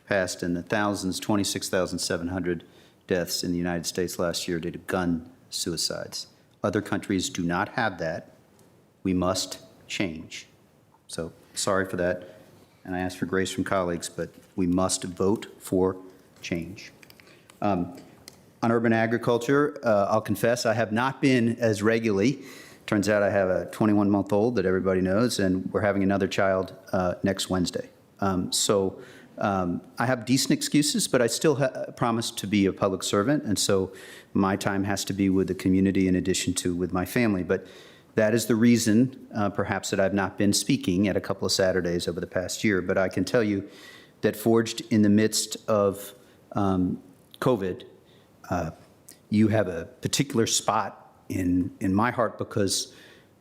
passed and the thousands, 26,700 deaths in the United States last year due to gun suicides. Other countries do not have that. We must change. So sorry for that, and I ask for grace from colleagues, but we must vote for change. On urban agriculture, I'll confess I have not been as regularly. Turns out I have a 21-month-old that everybody knows, and we're having another child next Wednesday. I have decent excuses, but I still promise to be a public servant, and so my time has to be with the community in addition to with my family. But that is the reason, perhaps, that I've not been speaking at a couple of Saturdays over the past year. But I can tell you that forged in the midst of COVID, you have a particular spot in my heart because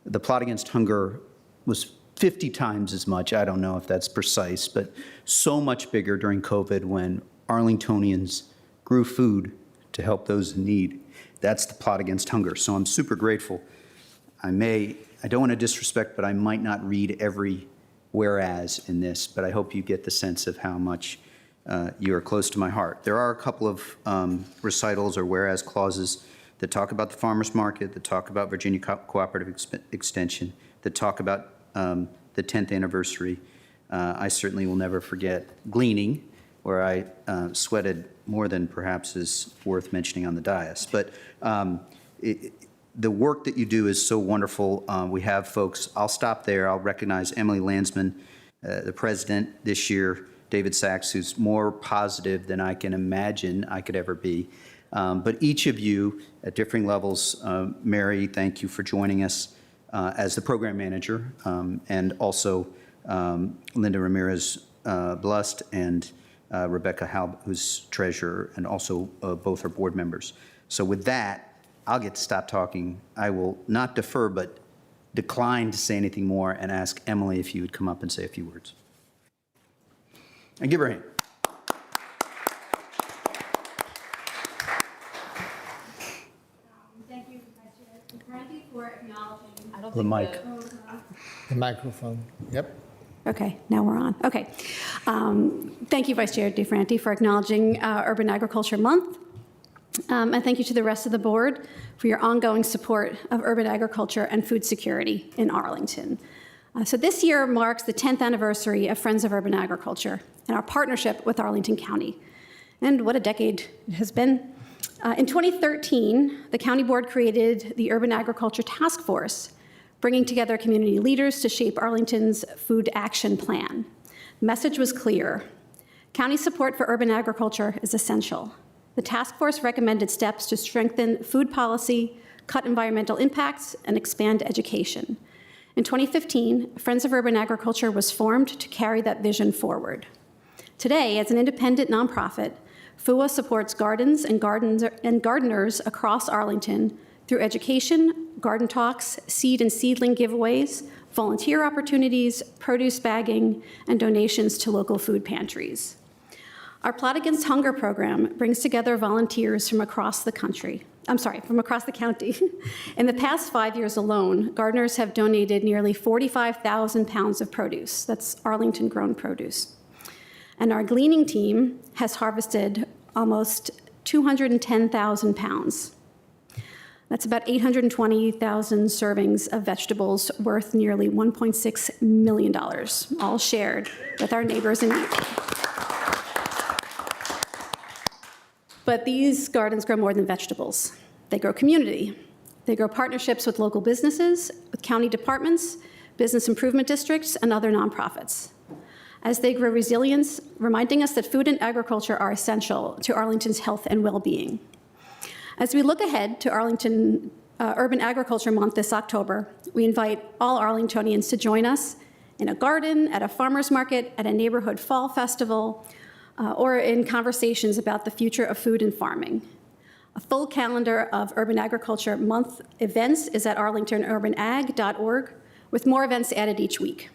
the plot against hunger was 50 times as much. I don't know if that's precise, but so much bigger during COVID when Arlingtonians grew food to help those in need. That's the plot against hunger. So I'm super grateful. I don't want to disrespect, but I might not read every whereas in this, but I hope you get the sense of how much you are close to my heart. There are a couple of recitals or whereas clauses that talk about the farmers market, that talk about Virginia Cooperative Extension, that talk about the 10th anniversary. I certainly will never forget gleaning, where I sweated more than perhaps is worth mentioning on the dais. But the work that you do is so wonderful. We have folks, I'll stop there. I'll recognize Emily Landsman, the president this year, David Sachs, who's more positive than I can imagine I could ever be. But each of you at differing levels, Mary, thank you for joining us as the program manager, and also Linda Ramirez Blust and Rebecca Halb, who's treasurer, and also both are board members. So with that, I'll get to stop talking. I will not defer, but decline to say anything more and ask Emily if you would come up and say a few words. And give her a hand. Thank you, Vice Chair Frankie, for acknowledging. The mic. The microphone. Yep. Okay, now we're on. Okay. Thank you, Vice Chair DeFranti, for acknowledging Urban Agriculture Month. And thank you to the rest of the board for your ongoing support of urban agriculture and food security in Arlington. So this year marks the 10th anniversary of Friends of Urban Agriculture and our partnership with Arlington County. And what a decade it has been. In 2013, the county board created the Urban Agriculture Task Force, bringing together community leaders to shape Arlington's food action plan. The message was clear. County support for urban agriculture is essential. The task force recommended steps to strengthen food policy, cut environmental impacts, and expand education. In 2015, Friends of Urban Agriculture was formed to carry that vision forward. Today, as an independent nonprofit, FUA supports gardens and gardeners across Arlington through education, garden talks, seed and seedling giveaways, volunteer opportunities, produce bagging, and donations to local food pantries. Our Plot Against Hunger program brings together volunteers from across the county. In the past 5 years alone, gardeners have donated nearly 45,000 pounds of produce. That's Arlington-grown produce. And our gleaning team has harvested almost 210,000 pounds. That's about 820,000 servings of vegetables worth nearly $1.6 million, all shared with our neighbors in need. But these gardens grow more than vegetables. They grow community. They grow partnerships with local businesses, with county departments, business improvement districts, and other nonprofits. As they grow resilience, reminding us that food and agriculture are essential to Arlington's health and well-being. As we look ahead to Arlington Urban Agriculture Month this October, we invite all Arlingtonians to join us in a garden, at a farmer's market, at a neighborhood fall festival, or in conversations about the future of food and farming. A full calendar of Urban Agriculture Month events is at arlingtonurbanag.org, with more events added each week.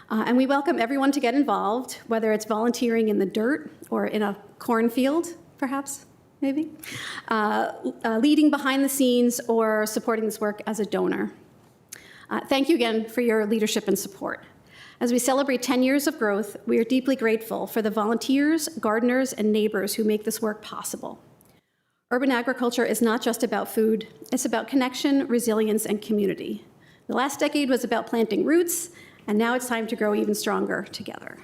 And we welcome everyone to get involved, whether it's volunteering in the dirt or in a cornfield, perhaps, maybe, leading behind the scenes or supporting this work as a donor. Thank you again for your leadership and support. As we celebrate 10 years of growth, we are deeply grateful for the volunteers, gardeners, and neighbors who make this work possible. Urban agriculture is not just about food, it's about connection, resilience, and community. The last decade was about planting roots, and now it's time to grow even stronger together.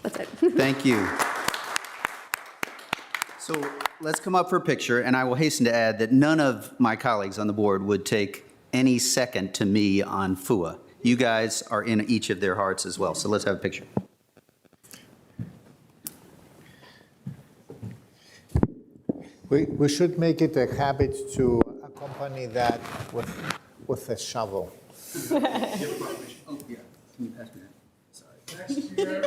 That's it. Thank you. So let's come up for a picture, and I will hasten to add that none of my colleagues on the board would take any second to me on FUA. You guys are in each of their hearts as well, so let's have a picture. We should make it a habit to accompany that with a shovel. Oh, yeah. Can you pass me that? Next year,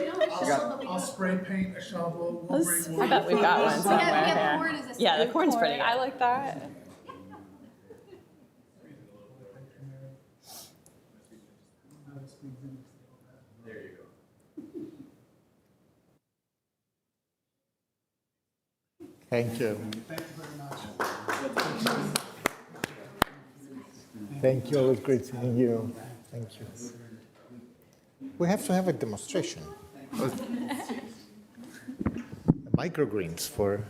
I'll spray paint a shovel. We'll bring one. I bet we've got one somewhere. have corn as a Yeah, the corn's pretty good. I like that. Thank you. Thank you. It was great seeing you. Thank you. We have to have a demonstration. Microgreens for.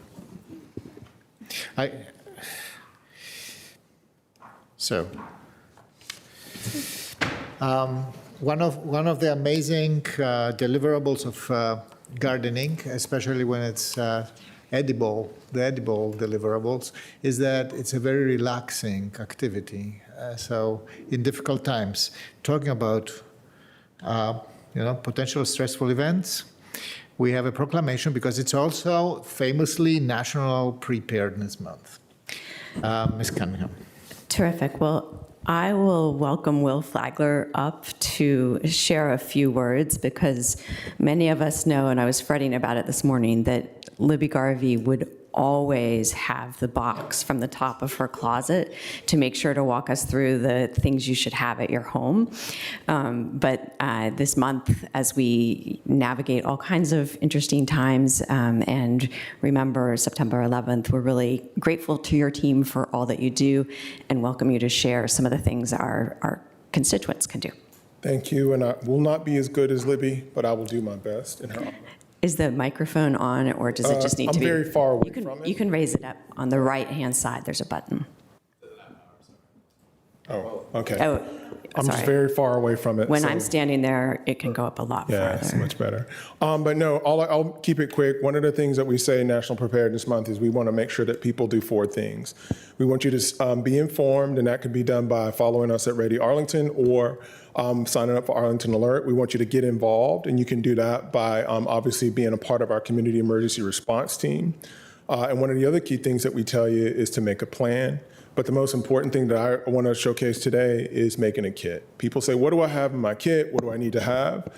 One of the amazing deliverables of gardening, especially when it's edible, the edible deliverables, is that it's a very relaxing activity. So in difficult times, talking about potential stressful events, we have a proclamation because it's also famously National Preparedness Month. Ms. Cunningham. Terrific. Well, I will welcome Will Flagler up to share a few words because many of us know, and I was fretting about it this morning, that Libby Garvey would always have the box from the top of her closet to make sure to walk us through the things you should have at your home. But this month, as we navigate all kinds of interesting times and remember September 11th, we're really grateful to your team for all that you do and welcome you to share some of the things our constituents can do. Thank you, and I will not be as good as Libby, but I will do my best in her honor. Is the microphone on, or does it just need to be? I'm very far away from it. You can raise it up on the right-hand side. There's a button. Oh, okay. Oh, I'm just sorry. very far away from it. When so- I'm standing there, it can go up a lot Yeah, it's farther. much better. But no, I'll keep it quick. One of the things that we say in National Preparedness Month is we want to make sure that people do 4 things. We want you to be informed, and that can be done by following us at Radio Arlington or signing up for Arlington Alert. We want you to get involved, and you can do that by obviously being a part of our community emergency response team. And one of the other key things that we tell you is to make a plan. But the most important thing that I want to showcase today is making a kit. People say, what do I have in my kit? What do I need to have?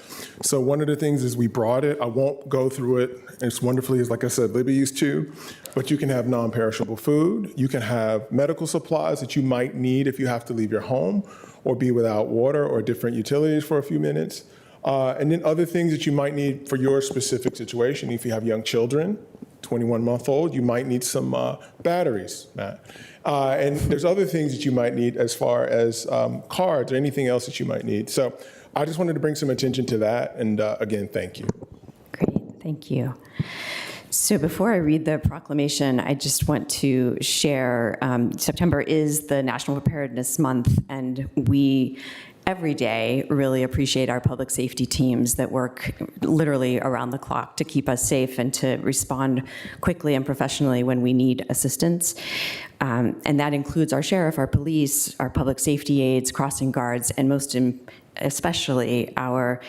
So one of the things is we brought it. I won't go through it as wonderfully as, like I said, Libby used to, but you can have non-perishable food. You can have medical supplies that you might need if you have to leave your home or be without water or different utilities for a few minutes. And then other things that you might need for your specific situation. If you have young children, 21-month-old, you might need some batteries, Matt. And there's other things that you might need as far as cards or anything else that you might need. So I just wanted to bring some attention to that. And again, thank you. Great, thank you. So before I read the proclamation, I just want to share, September is the National Preparedness Month, and we every day really appreciate our public safety teams that work literally around the clock to keep us safe and to respond quickly and professionally when we need assistance. And that includes our sheriff, our police, our public safety aides, crossing guards, and especially our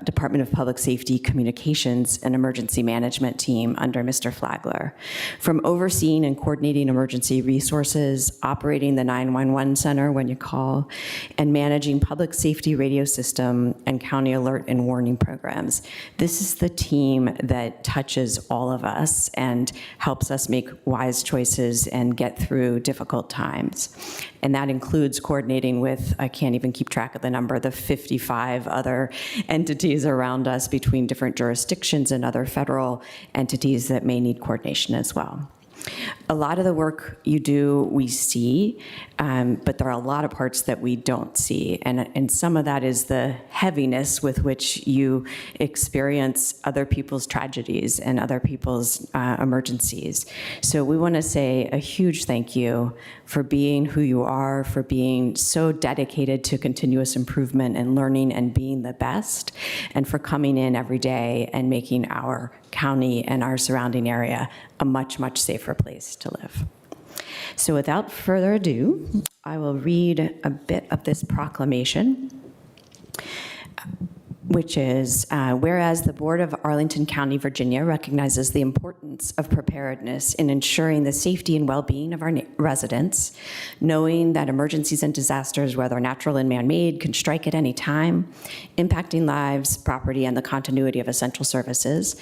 Department of Public Safety Communications and Emergency Management team under Mr. Flagler. From overseeing and coordinating emergency resources, operating the 911 center when you call, and managing public safety radio system and county alert and warning programs. This is the team that touches all of us and helps us make wise choices and get through difficult times. And that includes coordinating with, I can't even keep track of the number, the 55 other entities around us between different jurisdictions and other federal entities that may need coordination as well. A lot of the work you do, we see, but there are a lot of parts that we don't see. And some of that is the heaviness with which you experience other people's tragedies and other people's emergencies. So we want to say a huge thank you for being who you are, for being so dedicated to continuous improvement and learning and being the best, and for coming in every day and making our county and our surrounding area a much, much safer place to live. So without further ado, I will read a bit of this proclamation, which is, whereas the Board of Arlington County, Virginia recognizes the importance of preparedness in ensuring the safety and well-being of our residents, knowing that emergencies and disasters, whether natural and man-made, can strike at any time, impacting lives, property, and the continuity of essential services.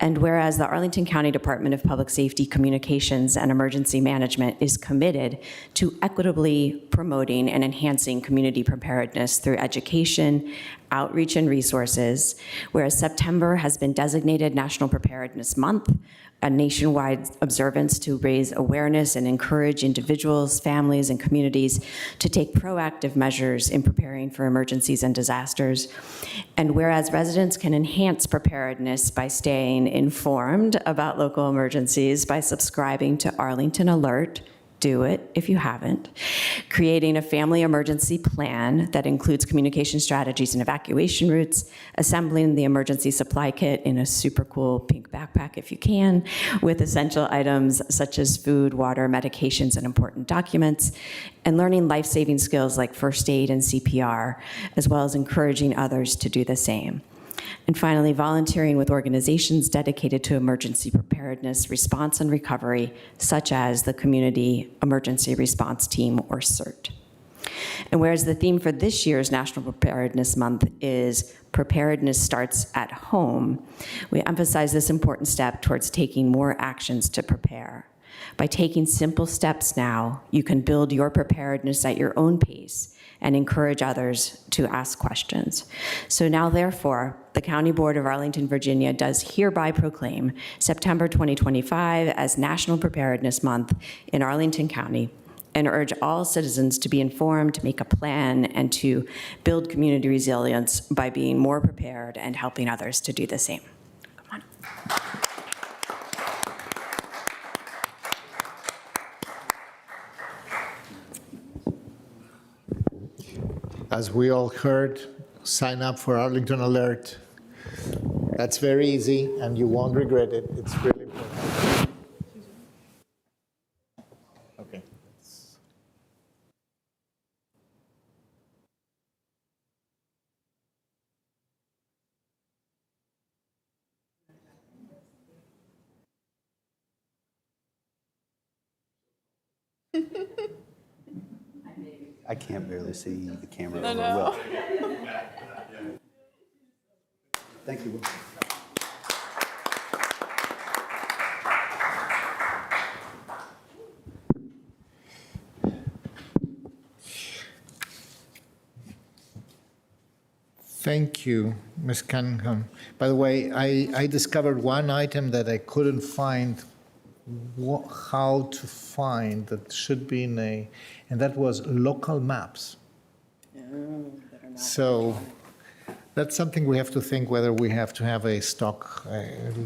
And whereas the Arlington County Department of Public Safety, Communications, and Emergency Management is committed to equitably promoting and enhancing community preparedness through education, outreach, and resources, whereas September has been designated National Preparedness Month, a nationwide observance to raise awareness and encourage individuals, families, and communities to take proactive measures in preparing for emergencies and disasters. And whereas residents can enhance preparedness by staying informed about local emergencies by subscribing to Arlington Alert, do it if you haven't. Creating a family emergency plan that includes communication strategies and evacuation routes, assembling the emergency supply kit in a super cool pink backpack if you can, with essential items such as food, water, medications, and important documents, and learning life-saving skills like first aid and CPR, as well as encouraging others to do the same. And finally, volunteering with organizations dedicated to emergency preparedness, response, and recovery, such as the Community Emergency Response Team, or CERT. And whereas the theme for this year's National Preparedness Month is Preparedness Starts at Home, we emphasize this important step towards taking more actions to prepare. By taking simple steps now, you can build your preparedness at your own pace and encourage others to ask questions. So now, therefore, the County Board of Arlington, Virginia does hereby proclaim September 2025 as National Preparedness Month in Arlington County, and urge all citizens to be informed, to make a plan, and to build community resilience by being more prepared and helping others to do the same. Come on. As we all heard, sign up for Arlington Alert. That's very easy, and you won't regret it. It's really important. Okay. I can't barely see the camera over well. Thank you, Will. Thank you, Ms. Cunningham. By the way, I discovered one item that I couldn't find how to find that should be in a, and that was local maps. So that's something we have to think whether we have to have a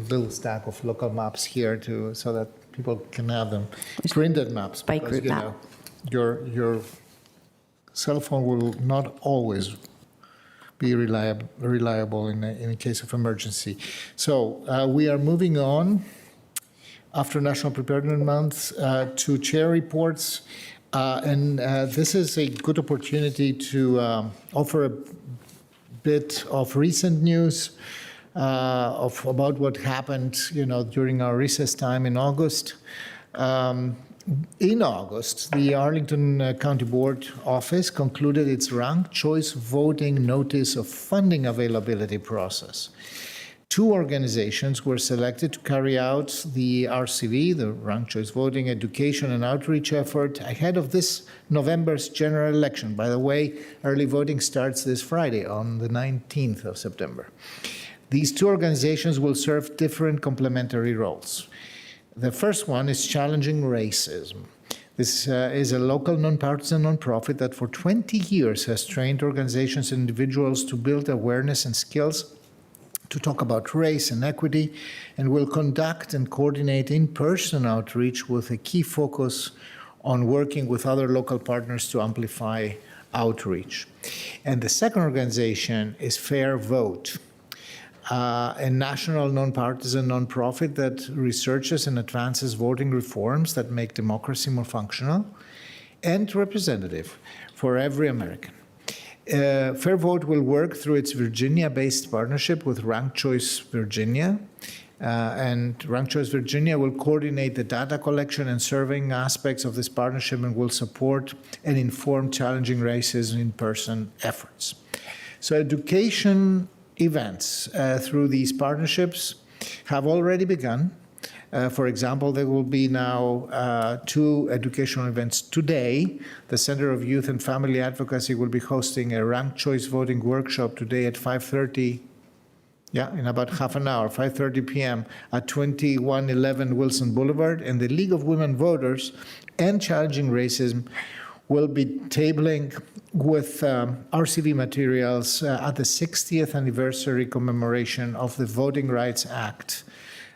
little stack of local maps here so that people can have them. Printed maps. Bike because, route map. Your cell phone will not always be reliable in a case of emergency. So we are moving on after National Preparedness Month to chair reports. And this is a good opportunity to offer a bit of recent news about what happened, during our recess time in August. In August, the Arlington County Board Office concluded its ranked choice voting notice of funding availability process. 2 organizations were selected to carry out the RCV, the Ranked Choice Voting Education and Outreach effort, ahead of this November's general election. By the way, early voting starts this Friday on the 19th of September. These 2 organizations will serve different complementary roles. The first one is Challenging Racism. This is a local nonpartisan nonprofit that for 20 years has trained organizations and individuals to build awareness and skills to talk about race and equity, and will conduct and coordinate in-person outreach with a key focus on working with other local partners to amplify outreach. And the second organization is Fair Vote, a national nonpartisan nonprofit that researches and advances voting reforms that make democracy more functional and representative for every American. Fair Vote will work through its Virginia-based partnership with Ranked Choice Virginia, and Ranked Choice Virginia will coordinate the data collection and surveying aspects of this partnership and will support and inform Challenging Racism in-person efforts. So education events through these partnerships have already begun. For example, there will be now 2 educational events today. The Center of Youth and Family Advocacy will be hosting a ranked choice voting workshop today at 5:30 Yeah, in about half an hour, 5:30 p.m. at 2111 Wilson Boulevard. And the League of Women Voters and Challenging Racism will be tabling with RCV materials at the 60th anniversary commemoration of the Voting Rights Act,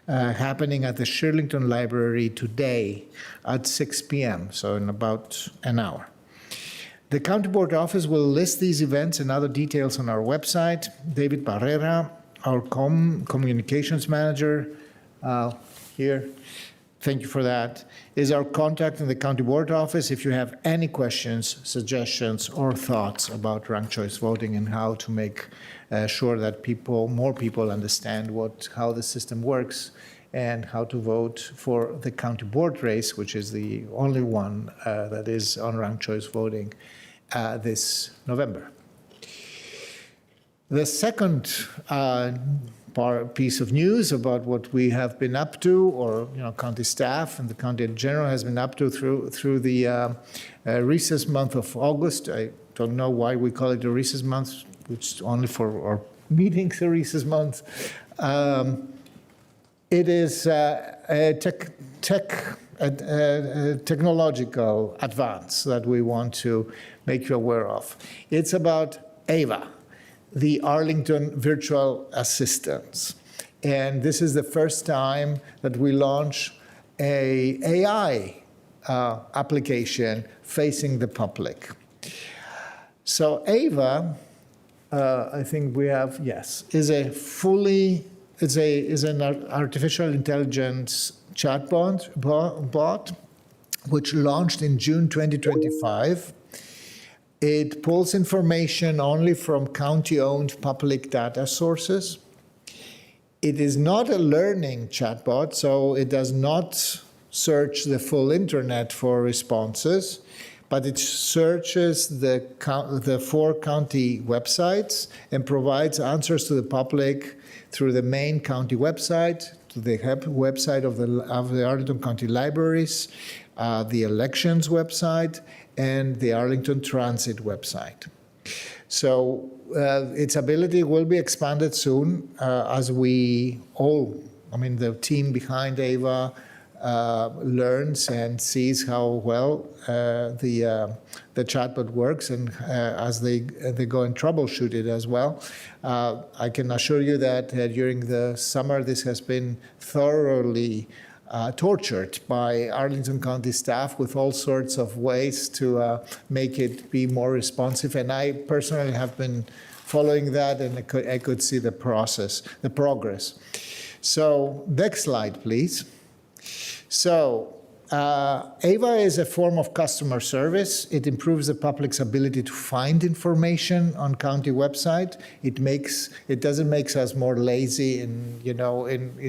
happening at the Shirlington Library today at 6 p.m., so in about an hour. The County Board Office will list these events and other details on our website. David Barrera, our communications manager here, thank you for that, is our contact in the County Board Office if you have any questions, suggestions, or thoughts about ranked choice voting and how to make sure that more people understand how the system works and how to vote for the county board race, which is the only one that is on ranked choice voting this November. The second piece of news about what we have been up to, or county staff and the county in general has been up to through the recess month of August. I don't know why we call it a recess month, which is only for our meetings a recess month. It is a technological advance that we want to make you aware of. It's about AVA, the Arlington Virtual Assistants. And this is the first time that we launch an AI application facing the public. So AVA, I think we have, yes, is an artificial intelligence chatbot which launched in June 2025. It pulls information only from county-owned public data sources. It is not a learning chatbot, so it does not search the full internet for responses, but it searches the 4 county websites and provides answers to the public through the main county website, to the website of the Arlington County Libraries, the elections website, and the Arlington Transit website. So its ability will be expanded soon as we all, the team behind AVA learns and sees how well the chatbot works, and as they go and troubleshoot it as well. I can assure you that during the summer this has been thoroughly tortured by Arlington County staff with all sorts of ways to make it be more responsive. And I personally have been following that, and I could see the progress. So next slide, please. So AVA is a form of customer service. It improves the public's ability to find information on county website. It doesn't make us more lazy in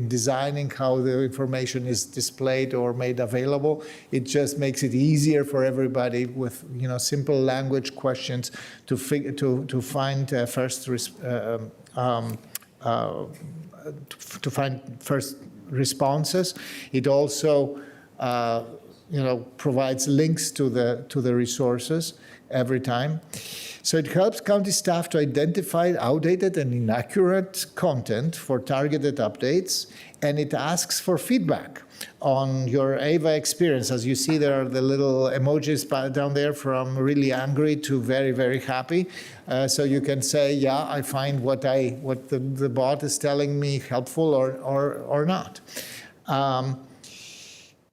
designing how the information is displayed or made available. It just makes it easier for everybody with simple language questions to find first responses. It also provides links to the resources every time. So it helps county staff to identify outdated and inaccurate content for targeted updates, and it asks for feedback on your AVA experience. As you see, there are the little emojis down there from really angry to very, very happy. So you can say, yeah, I find what the bot is telling me helpful or not.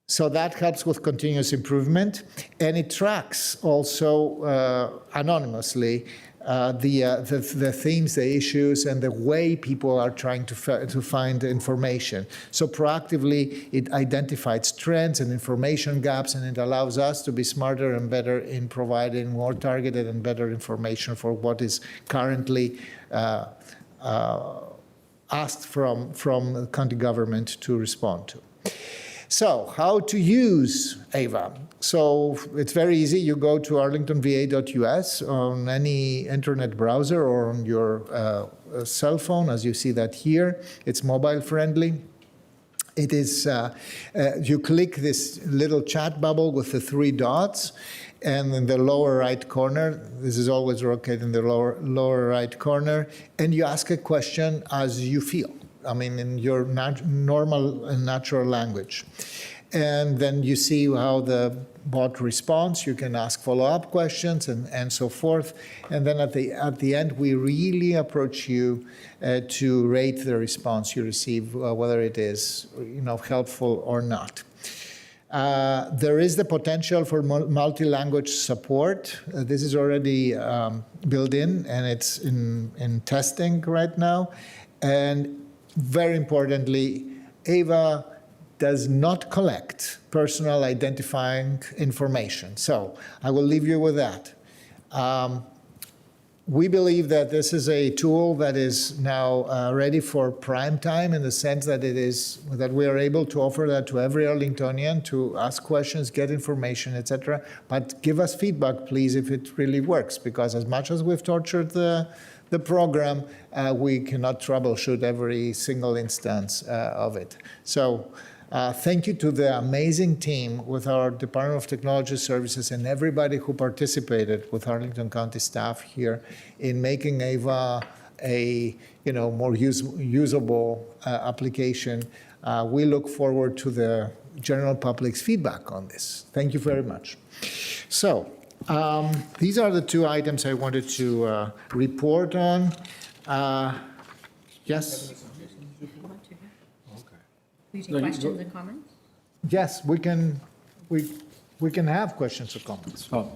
So that helps with continuous improvement, and it tracks also anonymously the themes, the issues, and the way people are trying to find information. So proactively, it identifies trends and information gaps, and it allows us to be smarter and better in providing more targeted and better information for what is currently asked from the county government to respond to. So how to use AVA? So it's very easy. You go to arlingtonva.us on any internet browser or on your cell phone, as you see that here. It's mobile friendly. It is, you click this little chat bubble with the 3 dots, And in the lower right corner, this is always located in the lower right corner, and you ask a question as you feel. I mean, in your normal and natural language. And then you see how the bot responds. You can ask follow-up questions and so forth. And then at the end, we really approach you to rate the response you receive, whether it is helpful or not. There is the potential for multi-language support. This is already built in, and it's in testing right now. And very importantly, AVA does not collect personal identifying information. So I will leave you with that. We believe that this is a tool that is now ready for prime time in the sense that that we are able to offer that to every Arlingtonian to ask questions, get information, etc. But give us feedback, please, if it really works, because as much as we've tortured the program, we cannot troubleshoot every single instance of it. So thank you to the amazing team with our Department of Technology Services and everybody who participated with Arlington County staff here in making AVA a more usable application. We look forward to the general public's feedback on this. Thank you very much. So these are the two items I wanted to report on. Yes? Will you take questions and comments? Yes, we can have questions or comments. Oh.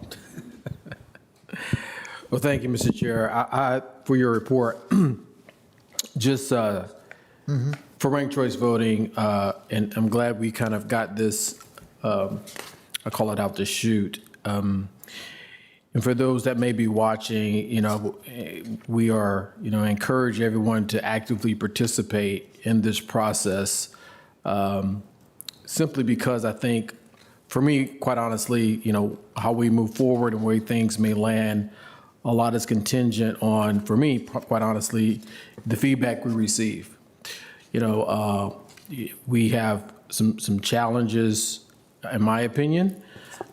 Well, thank you, Mr. Chair. I for your report. Just for ranked choice voting, and I'm glad we kind of got this, I call it out the chute. And for those that may be watching, we are, encourage everyone to actively participate in this process. Simply because I think, for me, quite honestly, how we move forward and where things may land, a lot is contingent on, for me, quite honestly, the feedback we receive. We have some challenges, in my opinion,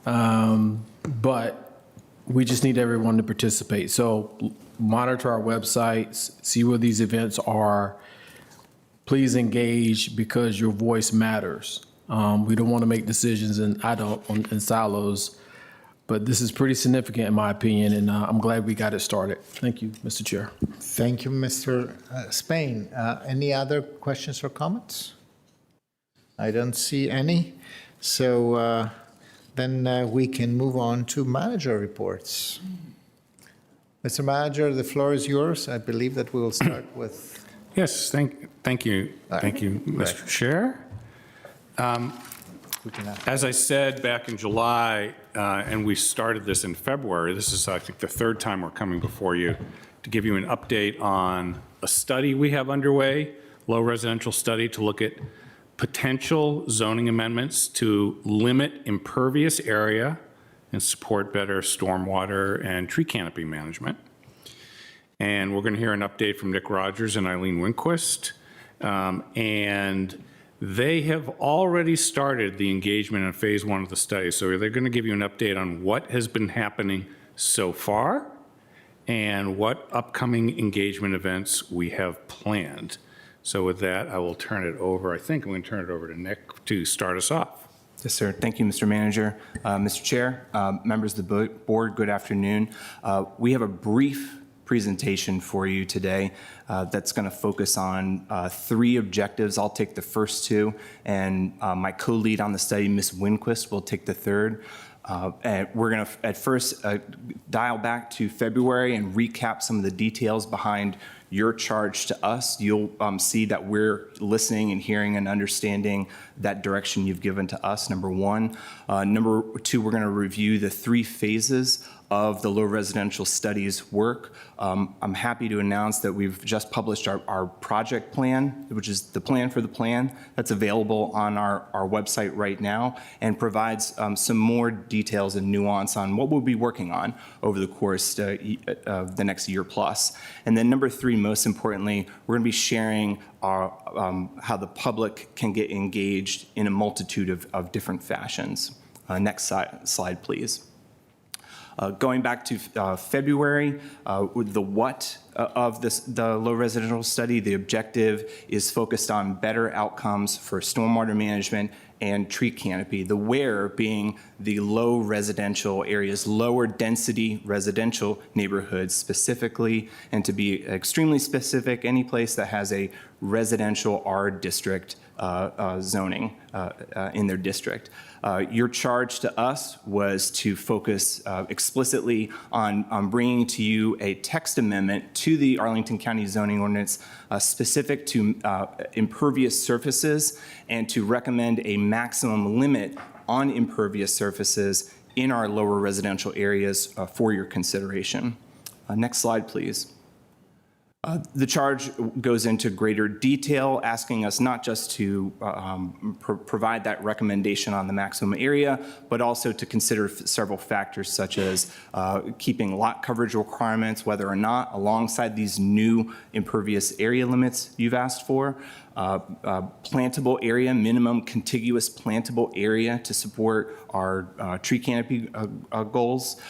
but we just need everyone to participate. So monitor our websites, see where these events are. Please engage because your voice matters. We don't want to make decisions, and I don't, in silos, but this is pretty significant in my opinion, and I'm glad we got it started. Thank you, Mr. Chair. Thank you, Mr. Spain. Any other questions or comments? I don't see any. So then we can move on to manager reports. Mr. Manager, the floor is yours. I believe that we will start with. Yes, thank you, Mr. Chair. As I said back in July, and we started this in February, this is, I think, the third time we're coming before you to give you an update on a study we have underway, low residential study to look at potential zoning amendments to limit impervious area and support better stormwater and tree canopy management. And we're going to hear an update from Nick Rogers and Eileen Winquist. And they have already started the engagement in phase one of the study. So they're going to give you an update on what has been happening so far and what upcoming engagement events we have planned. So with that, I will turn it over. I think I'm going to turn it over to Nick to start us off. Yes, sir. Thank you, Mr. Manager. Mr. Chair, members of the board, good afternoon. We have a brief presentation for you today that's going to focus on 3 objectives. I'll take the first 2, and my co-lead on the study, Ms. Winquist, will take the third. And we're going to, at first, dial back to February and recap some of the details behind your charge to us. You'll see that we're listening and hearing and understanding that direction you've given to us, number 1. Number 2, we're going to review the 3 phases of the low residential studies work. I'm happy to announce that we've just published our project plan, which is the plan for the plan that's available on our website right now and provides some more details and nuance on what we'll be working on over the course of the next year plus. And then number 3, most importantly, we're going to be sharing how the public can get engaged in a multitude of different fashions. Next slide, please. Going back to February, with the what of the low residential study, the objective is focused on better outcomes for stormwater management and tree canopy. The where being the low residential areas, lower density residential neighborhoods specifically, and to be extremely specific, any place that has a residential R district zoning in their district. Your charge to us was to focus explicitly on bringing to you a text amendment to the Arlington County zoning ordinance specific to impervious surfaces and to recommend a maximum limit on impervious surfaces in our lower residential areas for your consideration. Next slide, please. The charge goes into greater detail, asking us not just to provide that recommendation on the maximum area, but also to consider several factors such as keeping lot coverage requirements, whether or not alongside these new impervious area limits you've asked for, plantable area, minimum contiguous plantable area to support our tree canopy goals.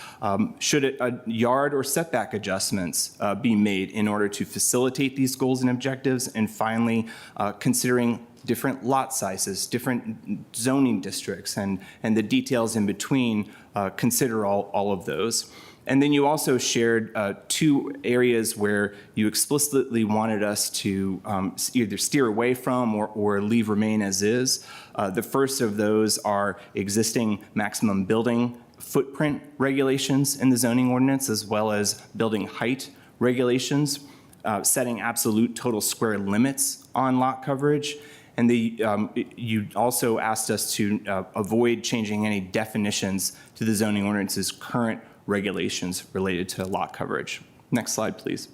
Should a yard or setback adjustments be made in order to facilitate these goals and objectives? And finally, considering different lot sizes, different zoning districts, and the details in between, consider all of those. And then you also shared two areas where you explicitly wanted us to either steer away from or leave remain as is. The first of those are existing maximum building footprint regulations in the zoning ordinance, as well as building height regulations, setting absolute total square limits on lot coverage. And you also asked us to avoid changing any definitions to the zoning ordinance's current regulations related to lot coverage. Next slide, please.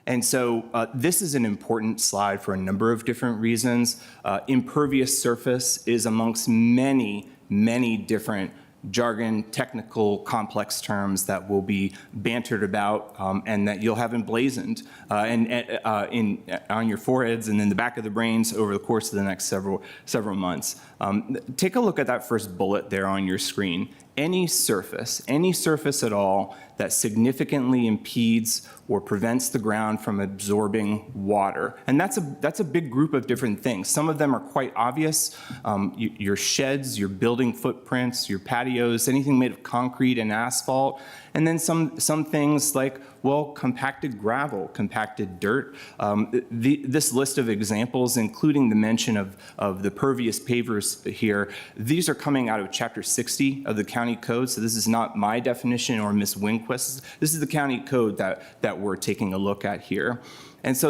And so this is an important slide for a number of different reasons. Impervious surface is amongst many, many different jargon, technical, complex terms that will be bantered about and that you'll have emblazoned on your foreheads and in the back of the brains over the course of the next several months. Take a look at that first bullet there on your screen. Any surface at all that significantly impedes or prevents the ground from absorbing water. And that's a big group of different things. Some of them are quite obvious. Your sheds, your building footprints, your patios, anything made of concrete and asphalt. And then some things like, well, compacted gravel, compacted dirt. This list of examples, including the mention of the pervious pavers here, these are coming out of Chapter 60 of the County Code. So this is not my definition or Ms. Winquist's. This is the County Code that we're taking a look at here. And so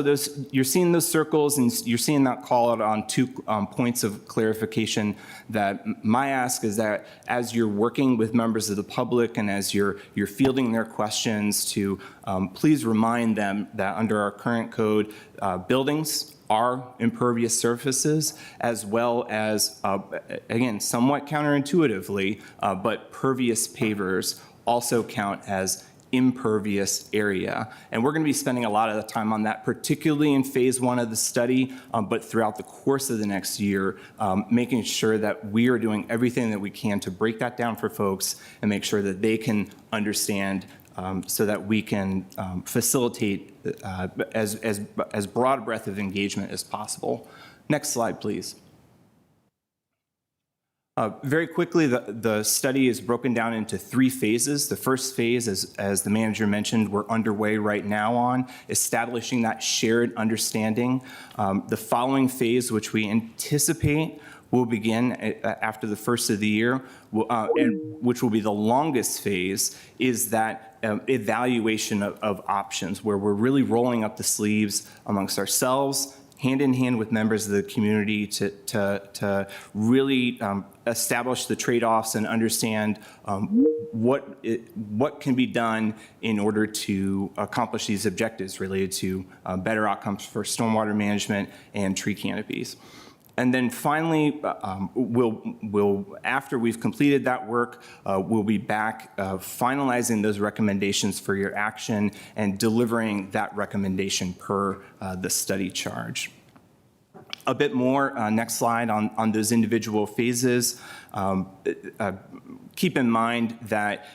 you're seeing those circles, and you're seeing that call out on 2 points of clarification. That my ask is that as you're working with members of the public and as you're fielding their questions, to please remind them that under our current code, buildings are impervious surfaces, as well as, again, somewhat counterintuitively, but pervious pavers also count as impervious area. And we're going to be spending a lot of the time on that, particularly in phase 1 of the study, but throughout the course of the next year, making sure that we are doing everything that we can to break that down for folks and make sure that they can understand so that we can facilitate as broad a breadth of engagement as possible. Next slide, please. Very quickly, the study is broken down into 3 phases. The first phase, as the manager mentioned, we're underway right now on establishing that shared understanding. The following phase, which we anticipate will begin after the first of the year, and which will be the longest phase, is that evaluation of options, where we're really rolling up the sleeves amongst ourselves, hand in hand with members of the community to really establish the trade-offs and understand what can be done in order to accomplish these objectives related to better outcomes for stormwater management and tree canopies. And then finally, after we've completed that work, we'll be back finalizing those recommendations for your action and delivering that recommendation per the study charge. A bit more, next slide, on those individual phases. Keep in mind that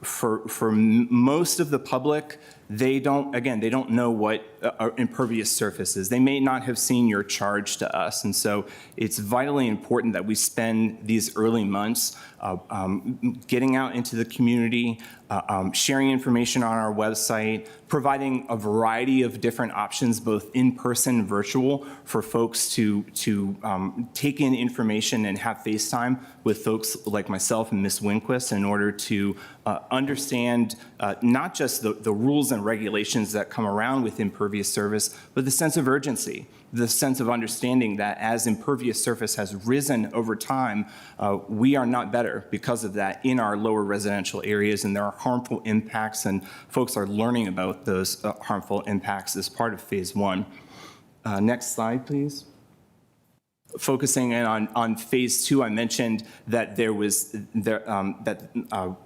for most of the public, they don't know what impervious surface is. They may not have seen your charge to us. And so it's vitally important that we spend these early months getting out into the community, sharing information on our website, providing a variety of different options, both in person and virtual, for folks to take in information and have FaceTime with folks like myself and Ms. Winquist in order to understand not just the rules and regulations that come around with impervious surface, but the sense of urgency, the sense of understanding that as impervious surface has risen over time, we are not better because of that in our lower residential areas, and there are harmful impacts, and folks are learning about those harmful impacts as part of phase one. Next slide, please. Focusing in on phase two, I mentioned that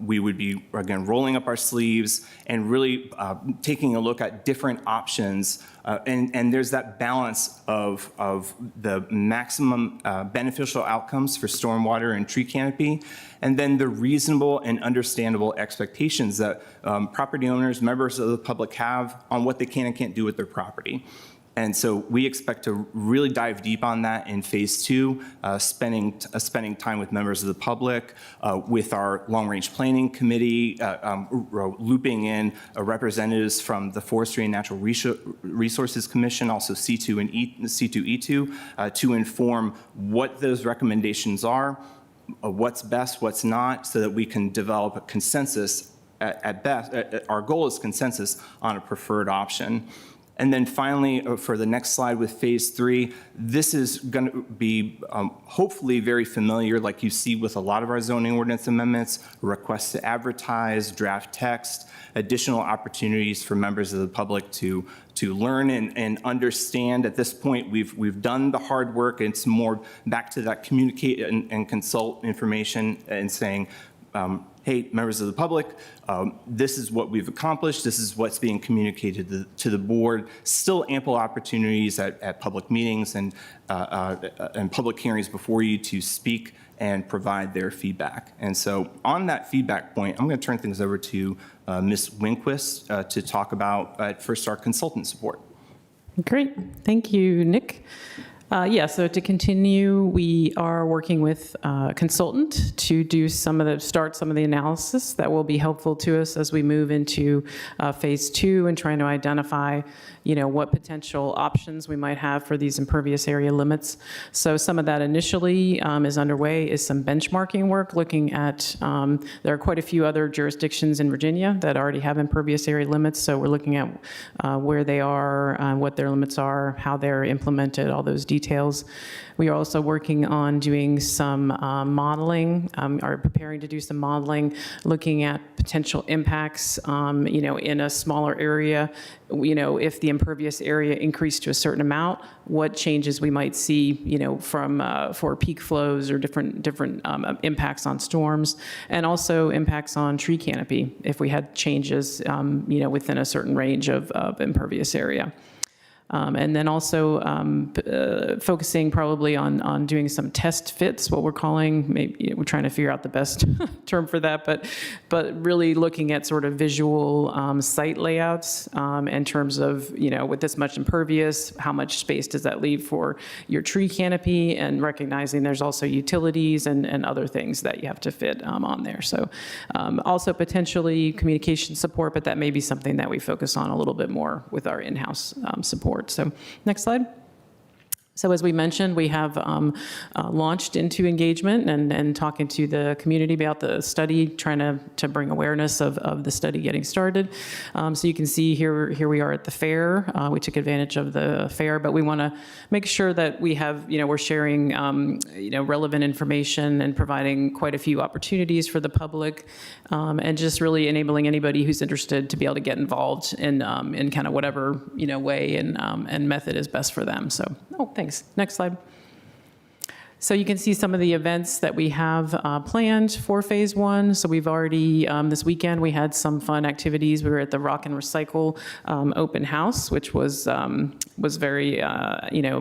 we would be, again, rolling up our sleeves and really taking a look at different options. And there's that balance of the maximum beneficial outcomes for stormwater and tree canopy, and then the reasonable and understandable expectations that property owners, members of the public have on what they can and can't do with their property. And so we expect to really dive deep on that in phase two, spending time with members of the public, with our long-range planning committee, looping in representatives from the Forestry and Natural Resources Commission, also C2 and C2E2, to inform what those recommendations are, what's best, what's not, so that we can develop a consensus. At best, our goal is consensus on a preferred option. And then finally, for the next slide with phase three, this is going to be hopefully very familiar, like you see with a lot of our zoning ordinance amendments: requests to advertise, draft text, additional opportunities for members of the public to learn and understand. At this point, we've done the hard work. It's more back to that communicate and consult information and saying, hey, members of the public, this is what we've accomplished. This is what's being communicated to the board. Still ample opportunities at public meetings and public hearings before you to speak and provide their feedback. And so on that feedback point, I'm going to turn things over to Ms. Winquist to talk about first our consultant support. Great. Thank you, Nick. So to continue, we are working with a consultant to start some of the analysis that will be helpful to us as we move into phase two and trying to identify, what potential options we might have for these impervious area limits. So some of that initially is underway, is some benchmarking work looking at, there are quite a few other jurisdictions in Virginia that already have impervious area limits. So we're looking at where they are, what their limits are, how they're implemented, all those details. We are also working on doing some modeling, or preparing to do some modeling, looking at potential impacts, in a smaller area. If the impervious area increased to a certain amount, what changes we might see, for peak flows or different impacts on storms, and also impacts on tree canopy if we had changes, within a certain range of impervious area. And then also focusing probably on doing some test fits, what we're calling. Maybe we're trying to figure out the best term for that, but really looking at sort of visual site layouts in terms of, with this much impervious, how much space does that leave for your tree canopy, and recognizing there's also utilities and other things that you have to fit on there. So also potentially communication support, but that may be something that we focus on a little bit more with our in-house support. So next slide. So as we mentioned, we have launched into engagement and talking to the community about the study, trying to bring awareness of the study getting started. So you can see here we are at the fair. We took advantage of the fair, but we want to make sure that we have, we're sharing, relevant information and providing quite a few opportunities for the public, and just really enabling anybody who's interested to be able to get involved in kind of whatever, way and method is best for them. So, thanks. Next slide. So you can see some of the events that we have planned for Phase 1. So we've already, this weekend, we had some fun activities. We were at the Rock and Recycle open house, which was very,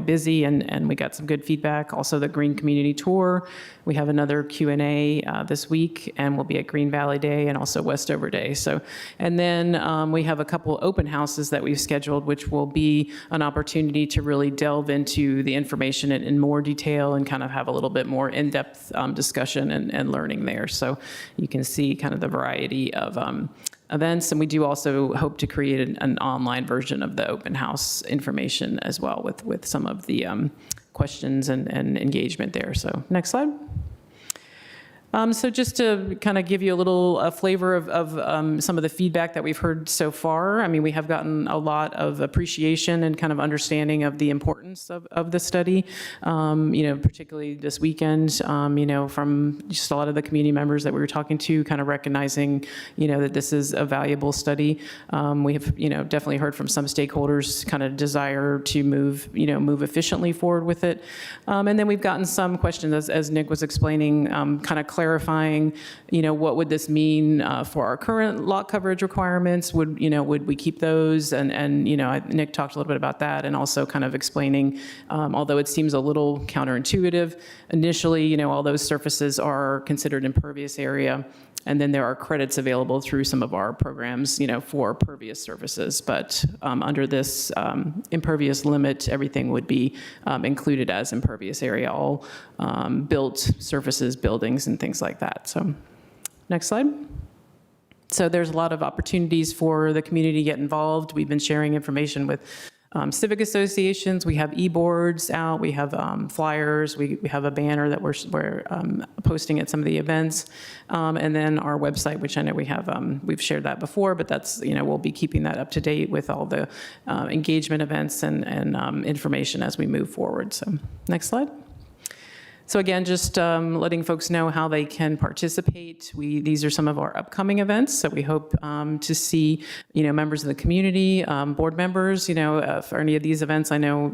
busy, and we got some good feedback. Also, the Green Community Tour. We have another Q&A this week, and we'll be at Green Valley Day and also Westover Day. So, and then we have a couple open houses that we've scheduled, which will be an opportunity to really delve into the information in more detail and kind of have a little bit more in-depth discussion and learning there. So you can see kind of the variety of events, and we do also hope to create an online version of the open house information as well with some of the questions and engagement there. So next slide. So just to kind of give you a little flavor of some of the feedback that we've heard so far, I mean, we have gotten a lot of appreciation and kind of understanding of the importance of the study, particularly this weekend, from just a lot of the community members that we were talking to, kind of recognizing, that this is a valuable study. We have, definitely heard from some stakeholders kind of desire to move efficiently forward with it. And then we've gotten some questions, as Nick was explaining, kind of clarifying, what would this mean for our current lot coverage requirements? Would we keep those? And Nick talked a little bit about that, and also kind of explaining, although it seems a little counterintuitive, initially, all those surfaces are considered impervious area. And then there are credits available through some of our programs, for pervious surfaces. But under this impervious limit, everything would be included as impervious area, all built surfaces, buildings, and things like that. So next slide. So there's a lot of opportunities for the community to get involved. We've been sharing information with civic associations. We have e-boards out. We have flyers. We have a banner that we're posting at some of the events, and then our website, which I know we've shared that before, but that's we'll be keeping that up to date with all the engagement events and information as we move forward. So next slide. So again, just letting folks know how they can participate. These are some of our upcoming events, so we hope to see members of the community, board members. For any of these events, I know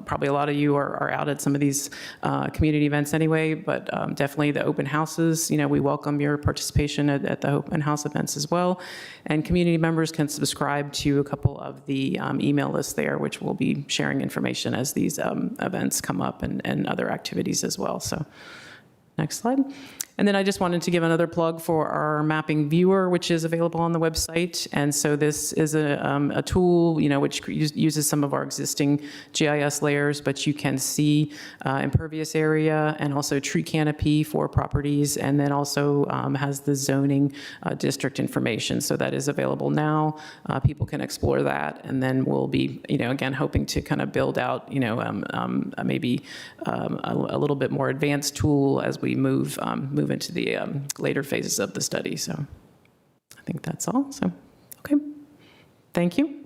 probably a lot of you are out at some of these community events anyway, but definitely the open houses. We welcome your participation at the open house events as well, and community members can subscribe to a couple of the email lists there, which will be sharing information as these events come up and other activities as well. So next slide. And then I just wanted to give another plug for our mapping viewer, which is available on the website. And so this is a tool, which uses some of our existing GIS layers, but you can see impervious area and also tree canopy for properties, and then also has the zoning district information. So that is available now. People can explore that, and then we'll be, again, hoping to kind of build out, maybe a little bit more advanced tool as we move into the later phases of the study. So I think that's all. So, okay. Thank you.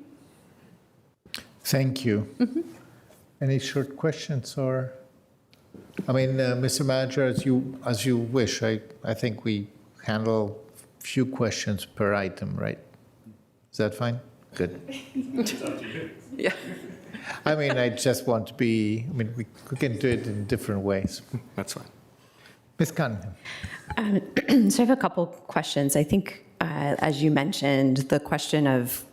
Thank you. Mm-hmm. Any short questions or? I mean, Mr. Manager, as you wish. I think we handle a few questions per item, right? Is that fine? Good. It's up to you. Yeah. I mean, I just want to be, we can do it in different ways. That's fine. Ms. Cunningham. So I have a couple questions. I think, as you mentioned, the question of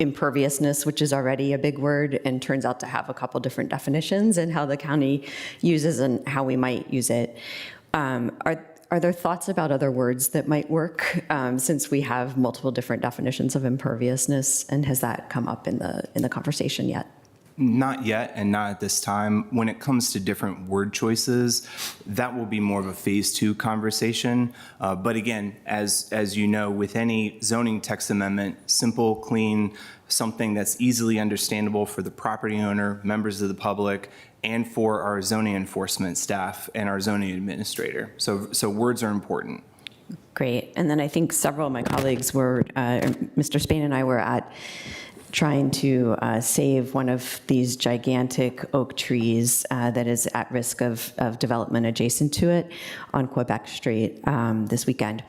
imperviousness, which is already a big word and turns out to have a couple different definitions, and how the county uses and how we might use it. Are there thoughts about other words that might work, since we have multiple different definitions of imperviousness, and has that come up in the conversation yet? Not yet, and not at this time. When it comes to different word choices, that will be more of a phase 2 conversation. But again, as you know, with any zoning text amendment, simple, clean, something that's easily understandable for the property owner, members of the public, and for our zoning enforcement staff and our zoning administrator. So words are important. Great. And then I think several of my colleagues were, Mr. Spain and I were at trying to save one of these gigantic oak trees that is at risk of development adjacent to it on Quebec Street this weekend.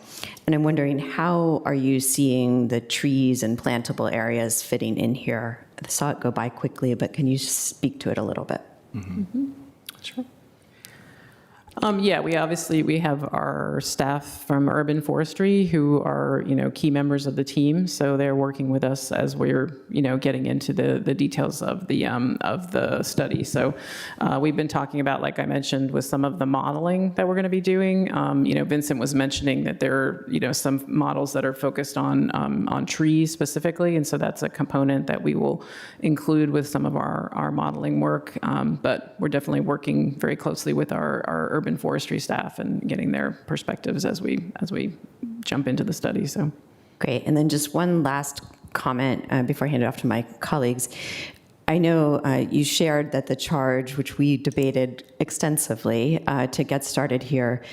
And I'm wondering, how are you seeing the trees and plantable areas fitting in here? I saw it go by quickly, but can you speak to it a little bit? Mm-hmm. Sure. Yeah, we have our staff from urban forestry who are, key members of the team. So they're working with us as we're, getting into the details of the study. So we've been talking about, like I mentioned, with some of the modeling that we're going to be doing. Vincent was mentioning that there are, some models that are focused on trees specifically, and so that's a component that we will include with some of our modeling work. But we're definitely working very closely with our urban forestry staff and getting their perspectives as we jump into the study. So great. And then just one last comment before I hand it off to my colleagues. I know you shared that the charge, which we debated extensively to get started here,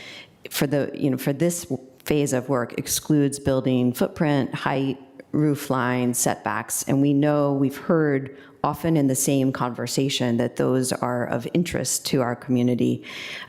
for this phase of work excludes building footprint, height, roof line, setbacks, and we've heard often in the same conversation that those are of interest to our community.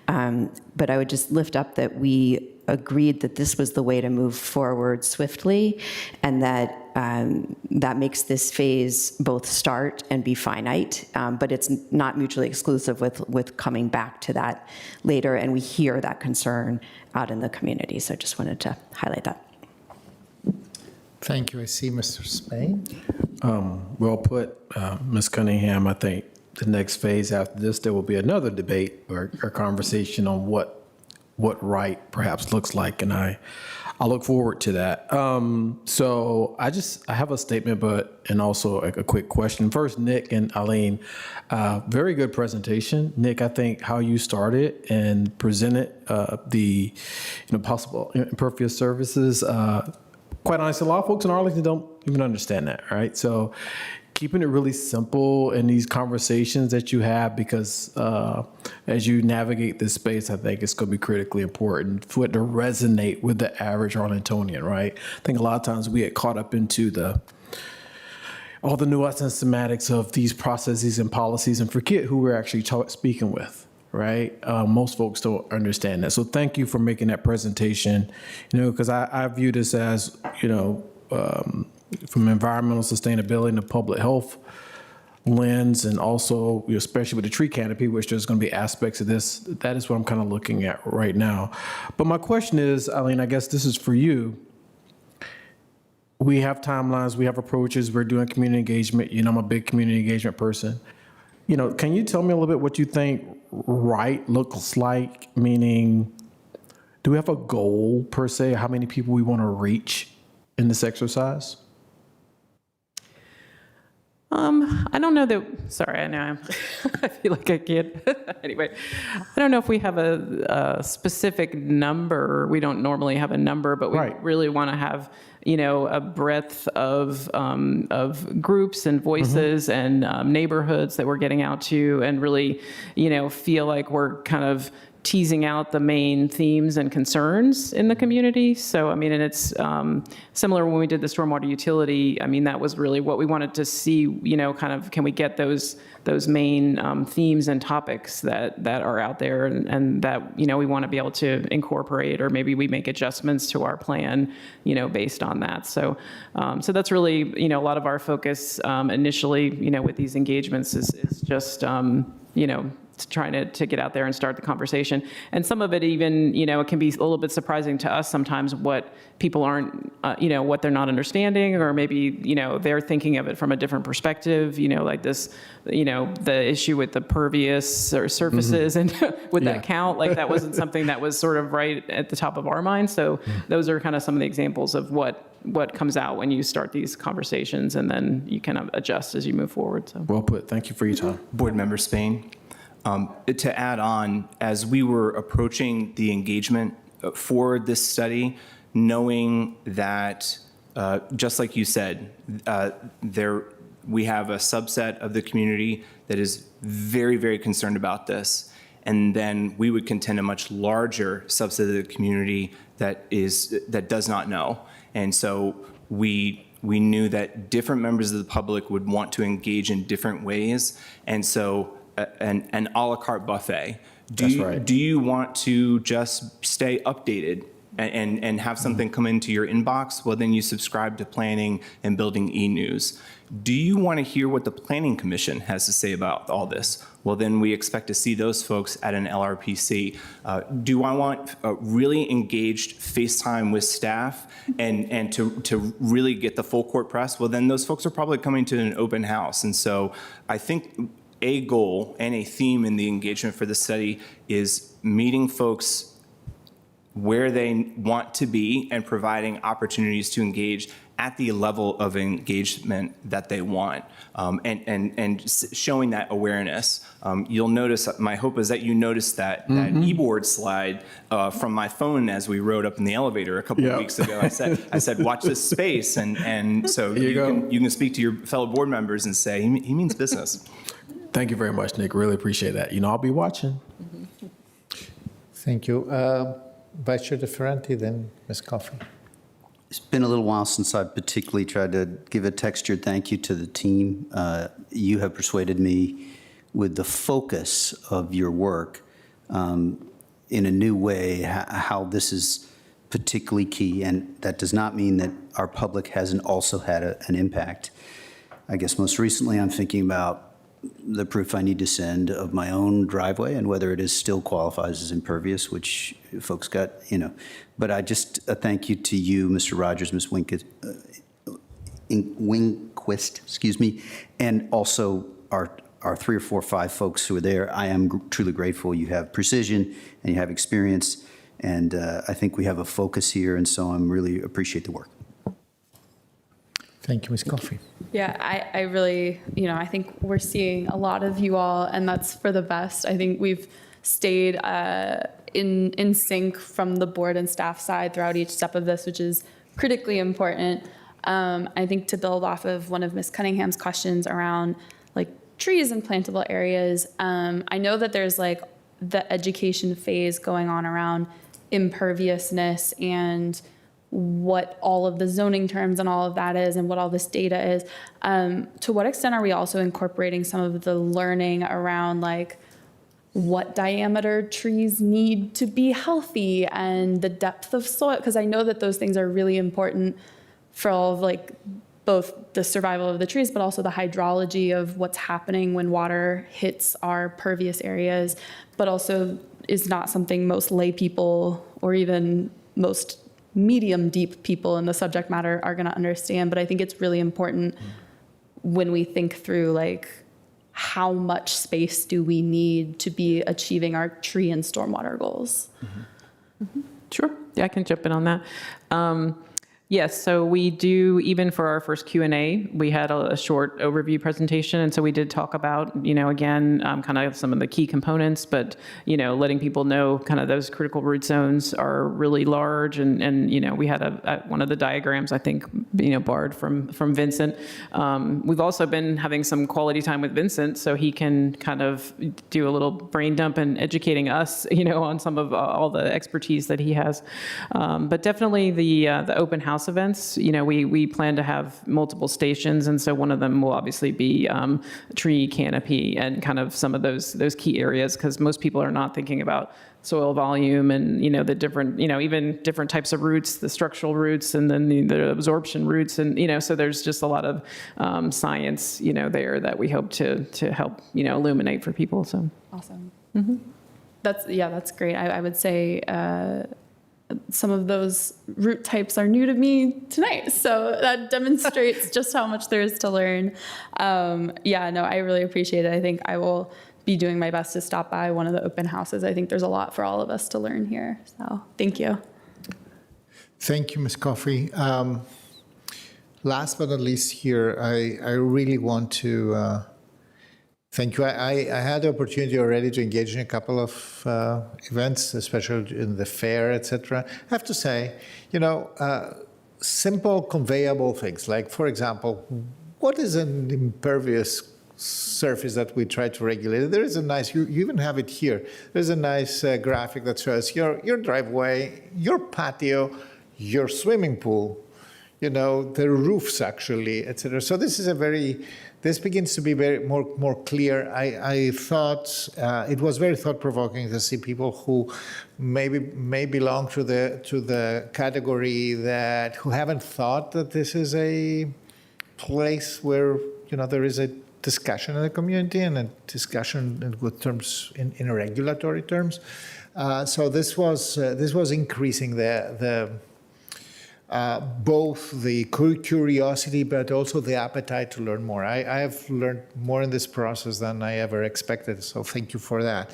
But I would just lift up that we agreed that this was the way to move forward swiftly, and that that makes this phase both start and be finite, but it's not mutually exclusive with coming back to that later, and we hear that concern out in the community. So I just wanted to highlight that. Thank you. I see Mr. Spain. Well put, Ms. Cunningham. I think the next phase after this, there will be another debate or conversation on what right perhaps looks like, and I look forward to that. So I have a statement, and also a quick question. First, Nick and Eileen, very good presentation. Nick, I think how you started and presented the possible impervious services. Quite honestly, a lot of folks in Arlington don't even understand that, right? So keeping it really simple in these conversations that you have, because as you navigate this space, I think it's going to be critically important for it to resonate with the average Arlingtonian, right? I think a lot of times we get caught up into all the nuance and semantics of these processes and policies and forget who we're actually speaking with. Right? Most folks don't understand that. So thank you for making that presentation, because I view this as, from environmental sustainability and the public health lens, and also, especially with the tree canopy, which there's going to be aspects of this, that is what I'm kind of looking at right now. But my question is, Eileen, I guess this is for you. We have timelines, we have approaches, we're doing community engagement. I'm a big community engagement person. Can you tell me a little bit what you think right looks like? Meaning, do we have a goal per se, how many people we want to reach in this exercise? I don't know that, sorry, I know I feel like a kid. Anyway, I don't know if we have a specific number. We don't normally have a number, but we really want to have, a breadth of groups and voices and neighborhoods that we're getting out to, and really, feel like we're kind of teasing out the main themes and concerns in the community. So, and it's similar when we did the stormwater utility. That was really what we wanted to see, kind of, can we get those main themes and topics that are out there, and that, we want to be able to incorporate, or maybe we make adjustments to our plan, based on that. So, so that's really, a lot of our focus initially, with these engagements is just, trying to get out there and start the conversation. And some of it even, it can be a little bit surprising to us sometimes what people aren't, what they're not understanding, or maybe, they're thinking of it from a different perspective, like this, the issue with the pervious or surfaces and would that count? Like that wasn't something that was sort of right at the top of our mind. So those are kind of some of the examples of what comes out when you start these conversations, and then you kind of adjust as you move forward. So well put. Thank you for your time. Board Member Spain. To add on, as we were approaching the engagement for this study, knowing that, just like you said, we have a subset of the community that is very, very concerned about this, and then we would contend a much larger subset of the community that does not know. And so we knew that different members of the public would want to engage in different ways, and so an a la carte buffet. Do you want to just stay updated and have something come into your inbox, well, then you subscribe to Planning and Building e-News. Do you want to hear what the Planning Commission has to say about all this? Well, then we expect to see those folks at an LRPC. Do I want really engaged FaceTime with staff and to really get the full court press? Well, then those folks are probably coming to an open house. And so I think a goal and a theme in the engagement for the study is meeting folks where they want to be and providing opportunities to engage at the level of engagement that they want, and showing that awareness. You'll notice, my hope is that you noticed that e-board slide from my phone as we rode up in the elevator a couple of weeks ago. I said, watch this space, and so you can speak to your fellow board members and say, he means business. Thank you very much, Nick. Really appreciate that. I'll be watching. Thank you. Vice Chair DeFerranti, then Ms. Coffey. It's been a little while since I've particularly tried to give a textured thank you to the team. You have persuaded me with the focus of your work in a new way, how this is particularly key. And that does not mean that our public hasn't also had an impact. I guess most recently I'm thinking about the proof I need to send of my own driveway and whether it still qualifies as impervious, which folks got, But I just thank you to you, Mr. Rogers, Ms. Wingquist, excuse me, and also our 3 or 4 or 5 folks who are there. I am truly grateful. You have precision and you have experience, and I think we have a focus here, and so I'm really appreciate the work. Thank you, Ms. Coffey. Yeah, I really, I think we're seeing a lot of you all, and that's for the best. I think we've stayed in sync from the board and staff side throughout each step of this, which is critically important. I think to build off of one of Ms. Cunningham's questions around trees and plantable areas, I know that there's the education phase going on around imperviousness and what all of the zoning terms and all of that is and what all this data is. To what extent are we also incorporating some of the learning around what diameter trees need to be healthy and the depth of soil? Because I know that those things are really important for all of both the survival of the trees, but also the hydrology of what's happening when water hits our pervious areas, but also is not something most lay people or even most medium deep people in the subject matter are going to understand. But I think it's really important when we think through how much space do we need to be achieving our tree and stormwater goals. Sure. Yeah, I can jump in on that. Yes, so we do, even for our first Q&A, we had a short overview presentation. And so we did talk about, again, kind of some of the key components, but, letting people know kind of those critical root zones are really large. And we had one of the diagrams, I think, borrowed from Vincent. We've also been having some quality time with Vincent, so he can kind of do a little brain dump and educating us, on some of all the expertise that he has. But definitely the open house events, we plan to have multiple stations, and so one of them will obviously be tree canopy and kind of some of those key areas, because most people are not thinking about soil volume and the different even different types of roots, the structural roots and then the absorption roots, and so there's just a lot of science there that we hope to help illuminate for people. So awesome. That's great. I would say some of those root types are new to me tonight, so that demonstrates just how much there is to learn. I really appreciate it. I think I will be doing my best to stop by one of the open houses. I think there's a lot for all of us to learn here, so thank you. Thank you, Ms. Coffey. Last but not least here, I really want to thank you. I had the opportunity already to engage in a couple of events, especially in the fair, etc. I have to say, simple conveyable things, like, for example, what is an impervious surface that we try to regulate? There is a nice, you even have it here, there's a nice graphic that shows your driveway, your patio, your swimming pool, the roofs actually, et cetera. So this begins to be more clear. I thought it was very thought-provoking to see people who may belong to the category who haven't thought that this is a place where there is a discussion in the community and a discussion in good terms, in regulatory terms. So this was increasing both the curiosity, but also the appetite to learn more. I have learned more in this process than I ever expected, so thank you for that.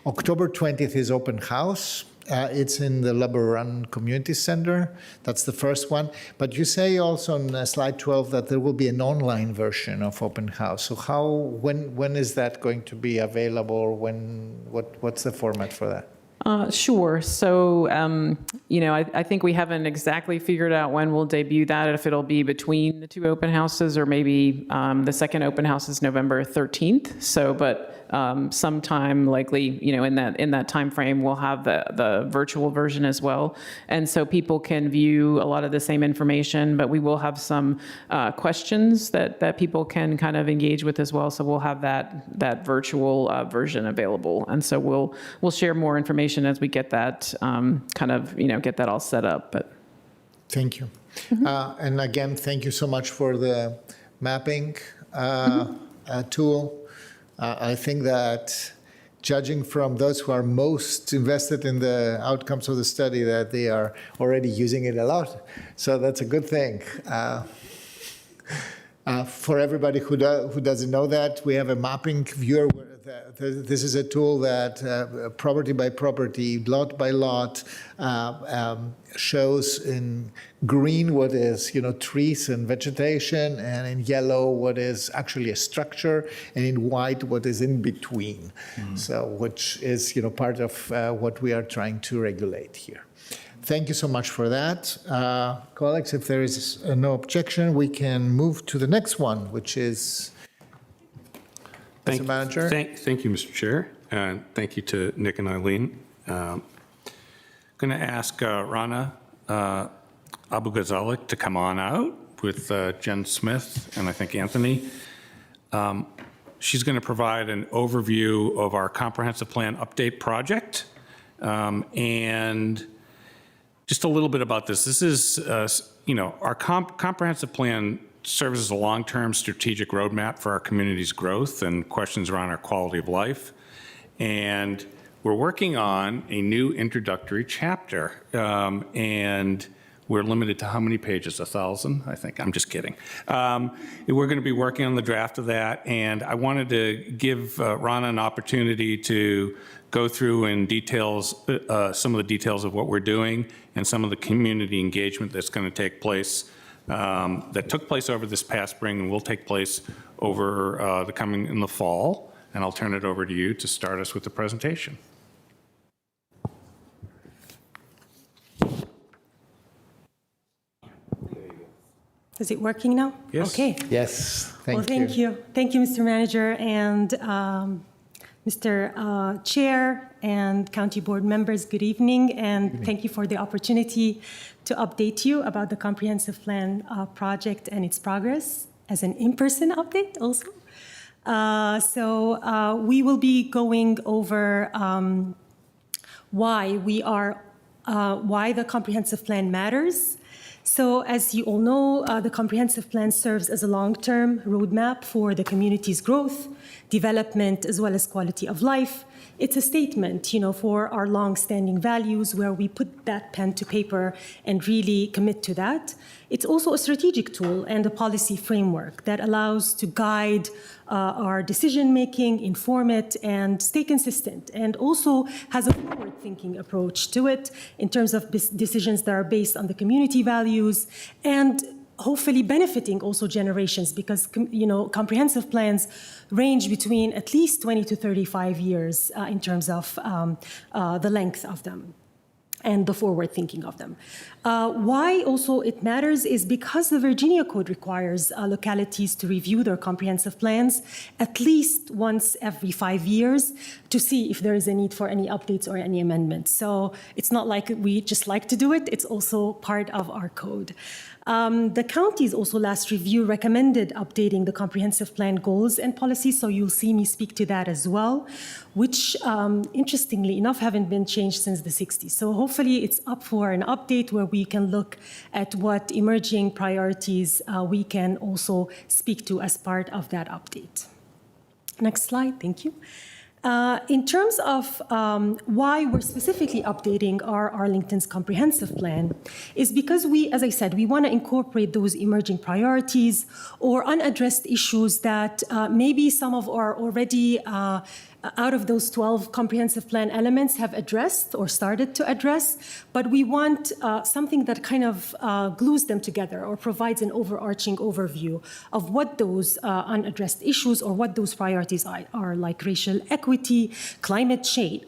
October 20th is open house. It's in the Lebanon Community Center. That's the first one. But you say also on slide 12 that there will be an online version of open house. So when is that going to be available? What's the format for that? Sure. So, I think we haven't exactly figured out when we'll debut that, if it'll be between the two open houses or maybe the second open house is November 13th. So, but sometime likely, in that time frame, we'll have the virtual version as well. And so people can view a lot of the same information, but we will have some questions that people can kind of engage with as well. So we'll have that virtual version available. And so we'll share more information as we get that get that all set up. But thank you. And again, thank you so much for the mapping tool. I think that judging from those who are most invested in the outcomes of the study, that they are already using it a lot. So that's a good thing. For everybody who doesn't know that, we have a mapping viewer. This is a tool that property by property, lot by lot, shows in green what is trees and vegetation, and in yellow what is actually a structure, and in white what is in between. So which is part of what we are trying to regulate here. Thank you so much for that. Colleagues, if there is no objection, we can move to the next one, which is Mr. Manager. Thank you, Mr. Chair, and thank you to Nick and Eileen. I'm going to ask Rana Abu-Ghazalik to come on out with Jen Smith and I think Anthony. She's going to provide an overview of our comprehensive plan update project and just a little bit about this. This is, our comprehensive plan serves as a long-term strategic roadmap for our community's growth and questions around our quality of life. And we're working on a new introductory chapter. And we're limited to how many pages? 1,000, I think. I'm just kidding. We're going to be working on the draft of that. And I wanted to give Rana an opportunity to go through in details, some of the details of what we're doing and some of the community engagement that's going to take place, that took place over this past spring and will take place over in the fall. And I'll turn it over to you to start us with the presentation. Is it working now? Yes. Okay. Yes, thank you. Well, thank you. Thank you, Mr. Manager and Mr. Chair and County Board members. Good evening, and thank you for the opportunity to update you about the Comprehensive Plan project and its progress as an in-person update also. So we will be going over why the Comprehensive Plan matters. So as you all know, the Comprehensive Plan serves as a long-term roadmap for the community's growth, development, as well as quality of life. It's a statement, for our long-standing values where we put that pen to paper and really commit to that. It's also a strategic tool and a policy framework that allows to guide our decision-making, inform it, and stay consistent, and also has a forward-thinking approach to it in terms of decisions that are based on the community values and hopefully benefiting also generations, because comprehensive plans range between at least 20 to 35 years in terms of the length of them and the forward thinking of them. Why also it matters is because the Virginia Code requires localities to review their comprehensive plans at least once every 5 years to see if there is a need for any updates or any amendments. So it's not like we just like to do it, it's also part of our code. The county's also last review recommended updating the comprehensive plan goals and policies, so you'll see me speak to that as well, which interestingly enough haven't been changed since the 60s. So hopefully it's up for an update where we can look at what emerging priorities we can also speak to as part of that update. Next slide, thank you. In terms of why we're specifically updating our Arlington's comprehensive plan is because we, as I said, we want to incorporate those emerging priorities or unaddressed issues that maybe some of our already out of those 12 comprehensive plan elements have addressed or started to address, but we want something that kind of glues them together or provides an overarching overview of what those unaddressed issues or what those priorities are, like racial equity, climate change,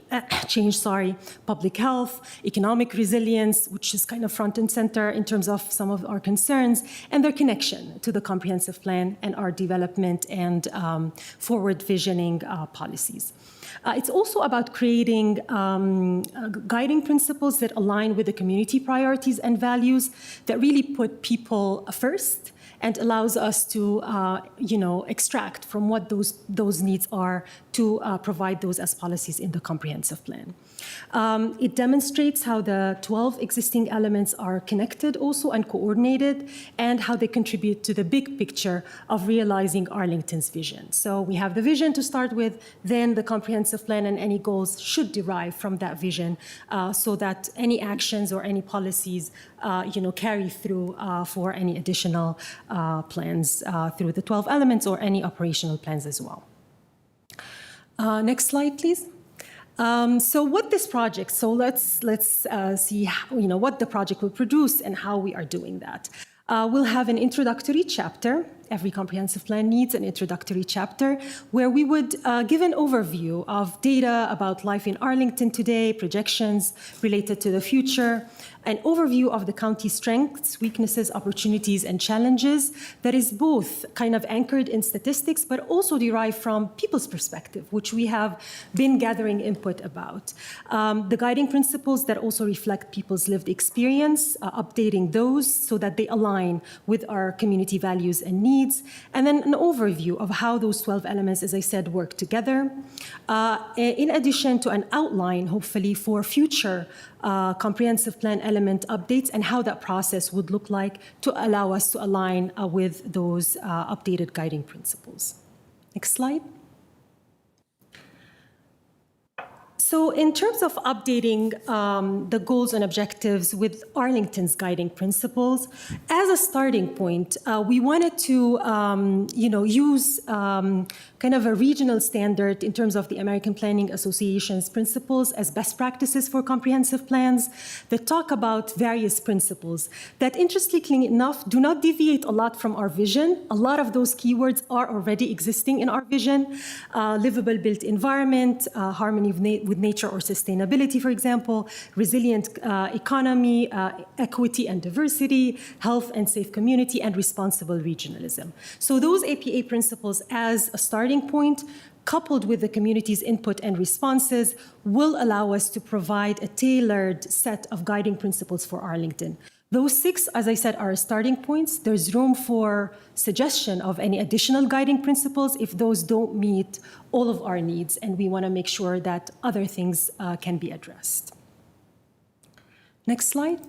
public health, economic resilience, which is kind of front and center in terms of some of our concerns, and their connection to the comprehensive plan and our development and forward visioning policies. It's also about creating guiding principles that align with the community priorities and values that really put people first and allows us to, extract from what those needs are to provide those as policies in the comprehensive plan. It demonstrates how the 12 existing elements are connected also and coordinated, and how they contribute to the big picture of realizing Arlington's vision. So we have the vision to start with, then the comprehensive plan and any goals should derive from that vision, so that any actions or any policies carry through for any additional plans through the 12 elements or any operational plans as well. Next slide, please. So what this project, so let's see how, what the project will produce and how we are doing that. We'll have an introductory chapter. Every comprehensive plan needs an introductory chapter where we would give an overview of data about life in Arlington today, projections related to the future, an overview of the county's strengths, weaknesses, opportunities, and challenges that is both kind of anchored in statistics, but also derived from people's perspective, which we have been gathering input about. The guiding principles that also reflect people's lived experience, updating those so that they align with our community values and needs, and then an overview of how those 12 elements, as I said, work together, in addition to an outline, hopefully, for future comprehensive plan element updates and how that process would look like to allow us to align with those updated guiding principles. Next slide. So in terms of updating the goals and objectives with Arlington's guiding principles, as a starting point, we wanted to use kind of a regional standard in terms of the American Planning Association's principles as best practices for comprehensive plans that talk about various principles that, interestingly enough, do not deviate a lot from our vision. A lot of those keywords are already existing in our vision. Livable built environment, harmony with nature or sustainability, for example, resilient economy, equity and diversity, health and safe community, and responsible regionalism. So those APA principles as a starting point, coupled with the community's input and responses, will allow us to provide a tailored set of guiding principles for Arlington. Those 6, as I said, are starting points. There's room for suggestion of any additional guiding principles if those don't meet all of our needs, and we want to make sure that other things can be addressed. Next slide.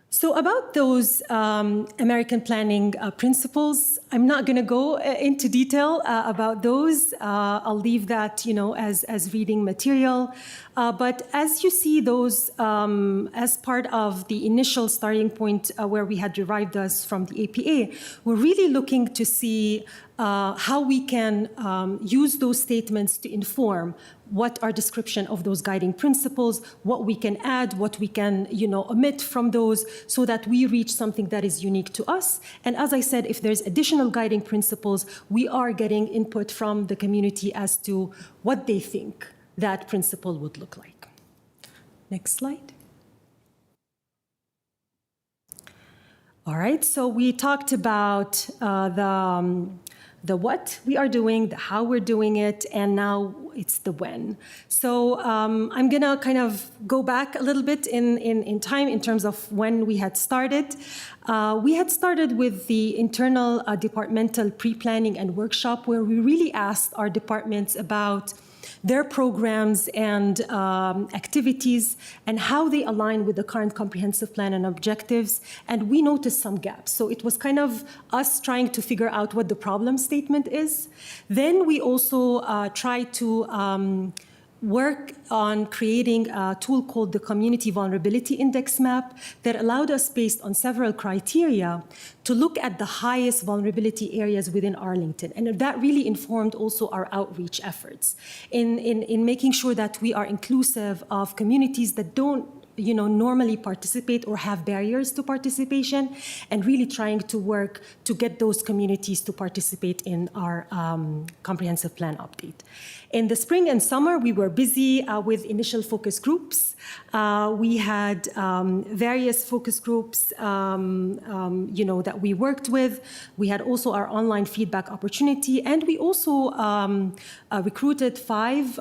So about those American planning principles, I'm not going to go into detail about those. I'll leave that, as reading material. But as you see those as part of the initial starting point where we had derived us from the APA, we're really looking to see how we can use those statements to inform what our description of those guiding principles, what we can add, what we can, omit from those, so that we reach something that is unique to us. And as I said, if there's additional guiding principles, we are getting input from the community as to what they think that principle would look like. Next slide. All right, so we talked about the what we are doing, the how we're doing it, and now it's the when. So I'm gonna kind of go back a little bit in time in terms of when we had started. We had started with the internal departmental pre-planning and workshop where we really asked our departments about their programs and activities and how they align with the current comprehensive plan and objectives. And we noticed some gaps. So it was kind of us trying to figure out what the problem statement is. Then we also tried to work on creating a tool called the Community Vulnerability Index Map that allowed us, based on several criteria, to look at the highest vulnerability areas within Arlington. And that really informed also our outreach efforts in making sure that we are inclusive of communities that don't normally participate or have barriers to participation, and really trying to work to get those communities to participate in our comprehensive plan update. In the spring and summer, we were busy with initial focus groups. We had various focus groups, that we worked with. We had also our online feedback opportunity, and we also recruited 5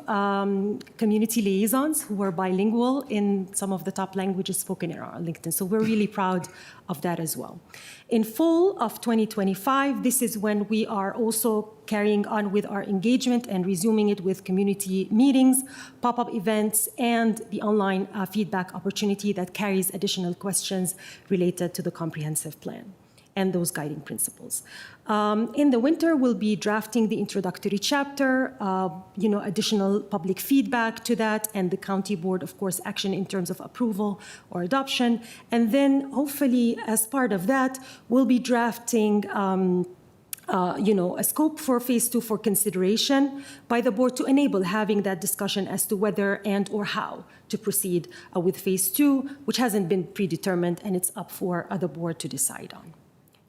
community liaisons who were bilingual in some of the top languages spoken in Arlington. So we're really proud of that as well. In fall of 2025, this is when we are also carrying on with our engagement and resuming it with community meetings, pop-up events, and the online feedback opportunity that carries additional questions related to the comprehensive plan and those guiding principles. In the winter, we'll be drafting the introductory chapter, additional public feedback to that, and the county board, of course, action in terms of approval or adoption. And then hopefully, as part of that, we'll be drafting a scope for phase 2 for consideration by the board to enable having that discussion as to whether and or how to proceed with phase 2, which hasn't been predetermined, and it's up for the board to decide on.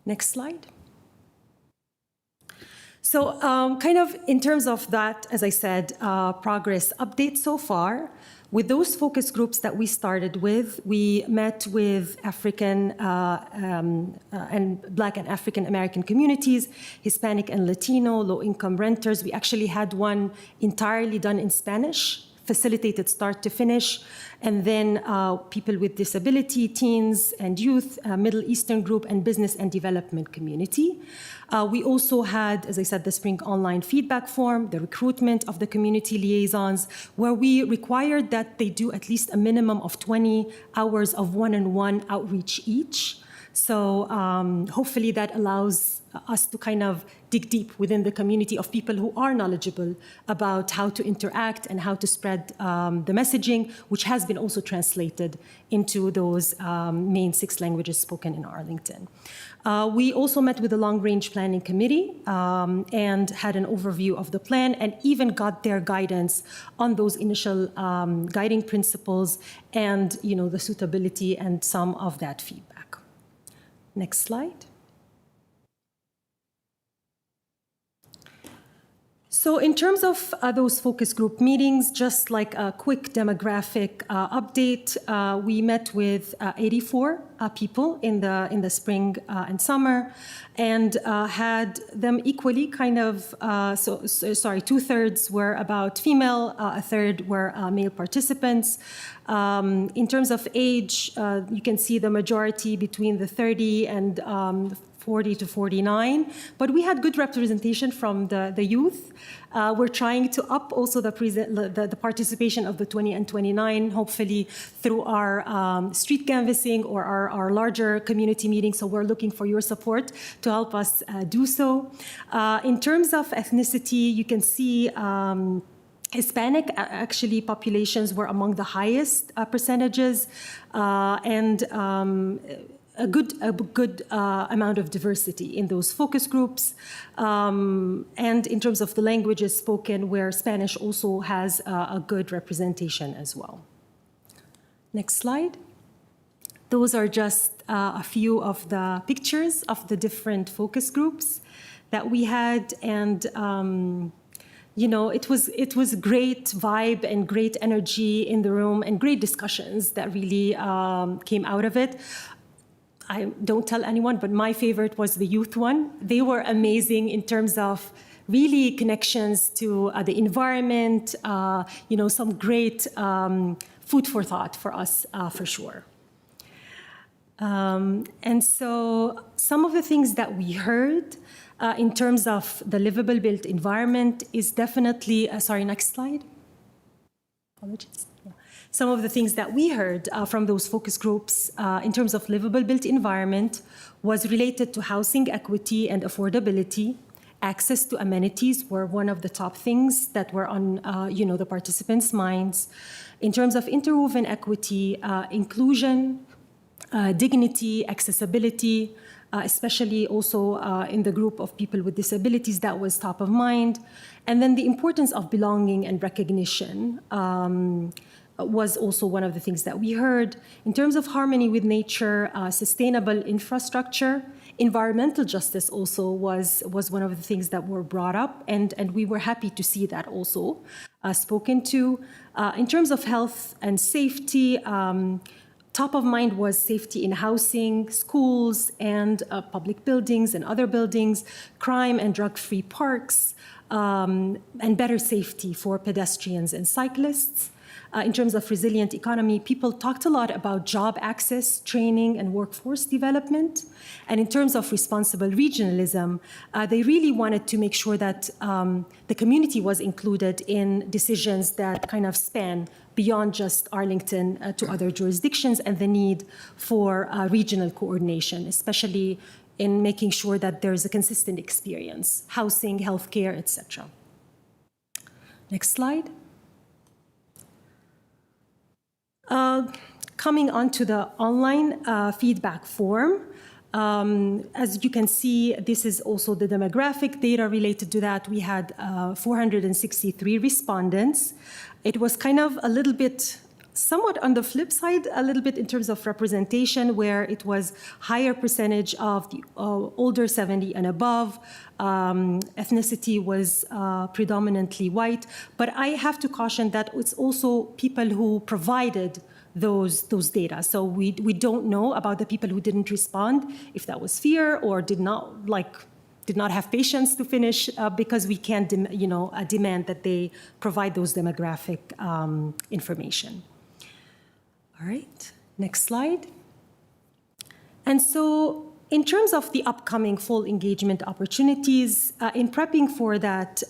Next slide. So kind of in terms of that, as I said, progress update so far. With those focus groups that we started with, we met with African and Black and African American communities, Hispanic and Latino, low-income renters. We actually had one entirely done in Spanish, facilitated start to finish, and then people with disability, teens and youth, Middle Eastern group, and business and development community. We also had, as I said, the spring online feedback form, the recruitment of the community liaisons, where we required that they do at least a minimum of 20 hours of one-on-one outreach each. So hopefully that allows us to kind of dig deep within the community of people who are knowledgeable about how to interact and how to spread the messaging, which has been also translated into those main 6 languages spoken in Arlington. We also met with the Long-Range Planning Committee and had an overview of the plan, and even got their guidance on those initial guiding principles and the suitability and some of that feedback. Next slide. So in terms of those focus group meetings, just like a quick demographic update, we met with 84 people in the spring and summer, and had them equally kind of, 2/3 were about female, a third were male participants. In terms of age, you can see the majority between the 30 and 40 to 49, but we had good representation from the youth. We're trying to up also the participation of the 20 and 29, hopefully through our street canvassing or our larger community meetings. So we're looking for your support to help us do so. In terms of ethnicity, you can see Hispanic actually populations were among the highest percentages, and a good amount of diversity in those focus groups. And in terms of the languages spoken, where Spanish also has a good representation as well. Next slide. Those are just a few of the pictures of the different focus groups that we had, and it was great vibe and great energy in the room and great discussions that really came out of it. I don't tell anyone, but my favorite was the youth one. They were amazing in terms of really connections to the environment, some great food for thought for us, for sure. And so some of the things that we heard in terms of the livable built environment is definitely, sorry, next slide. Apologies. Yeah. Some of the things that we heard from those focus groups in terms of livable built environment was related to housing equity and affordability. Access to amenities were one of the top things that were on the participants' minds. In terms of interwoven equity, inclusion, dignity, accessibility, especially also in the group of people with disabilities, that was top of mind. And then the importance of belonging and recognition was also one of the things that we heard. In terms of harmony with nature, sustainable infrastructure, environmental justice also was one of the things that were brought up, and we were happy to see that also spoken to. In terms of health and safety, top of mind was safety in housing, schools, and public buildings and other buildings, crime and drug-free parks, and better safety for pedestrians and cyclists. In terms of resilient economy, people talked a lot about job access, training, and workforce development. And in terms of responsible regionalism, they really wanted to make sure that the community was included in decisions that kind of span beyond just Arlington to other jurisdictions, and the need for regional coordination, especially in making sure that there's a consistent experience, housing, healthcare, etc. Next slide. Coming on to the online feedback form, as you can see, this is also the demographic data related to that. We had 463 respondents. It was kind of a little bit, somewhat on the flip side, a little bit in terms of representation, where it was higher percentage of the older 70 and above. Ethnicity was predominantly white, but I have to caution that it's also people who provided those data. So we don't know about the people who didn't respond, if that was fear or did not have patience to finish, because we can't demand that they provide those demographic information. All right, next slide. And so in terms of the upcoming full engagement opportunities, in prepping for that,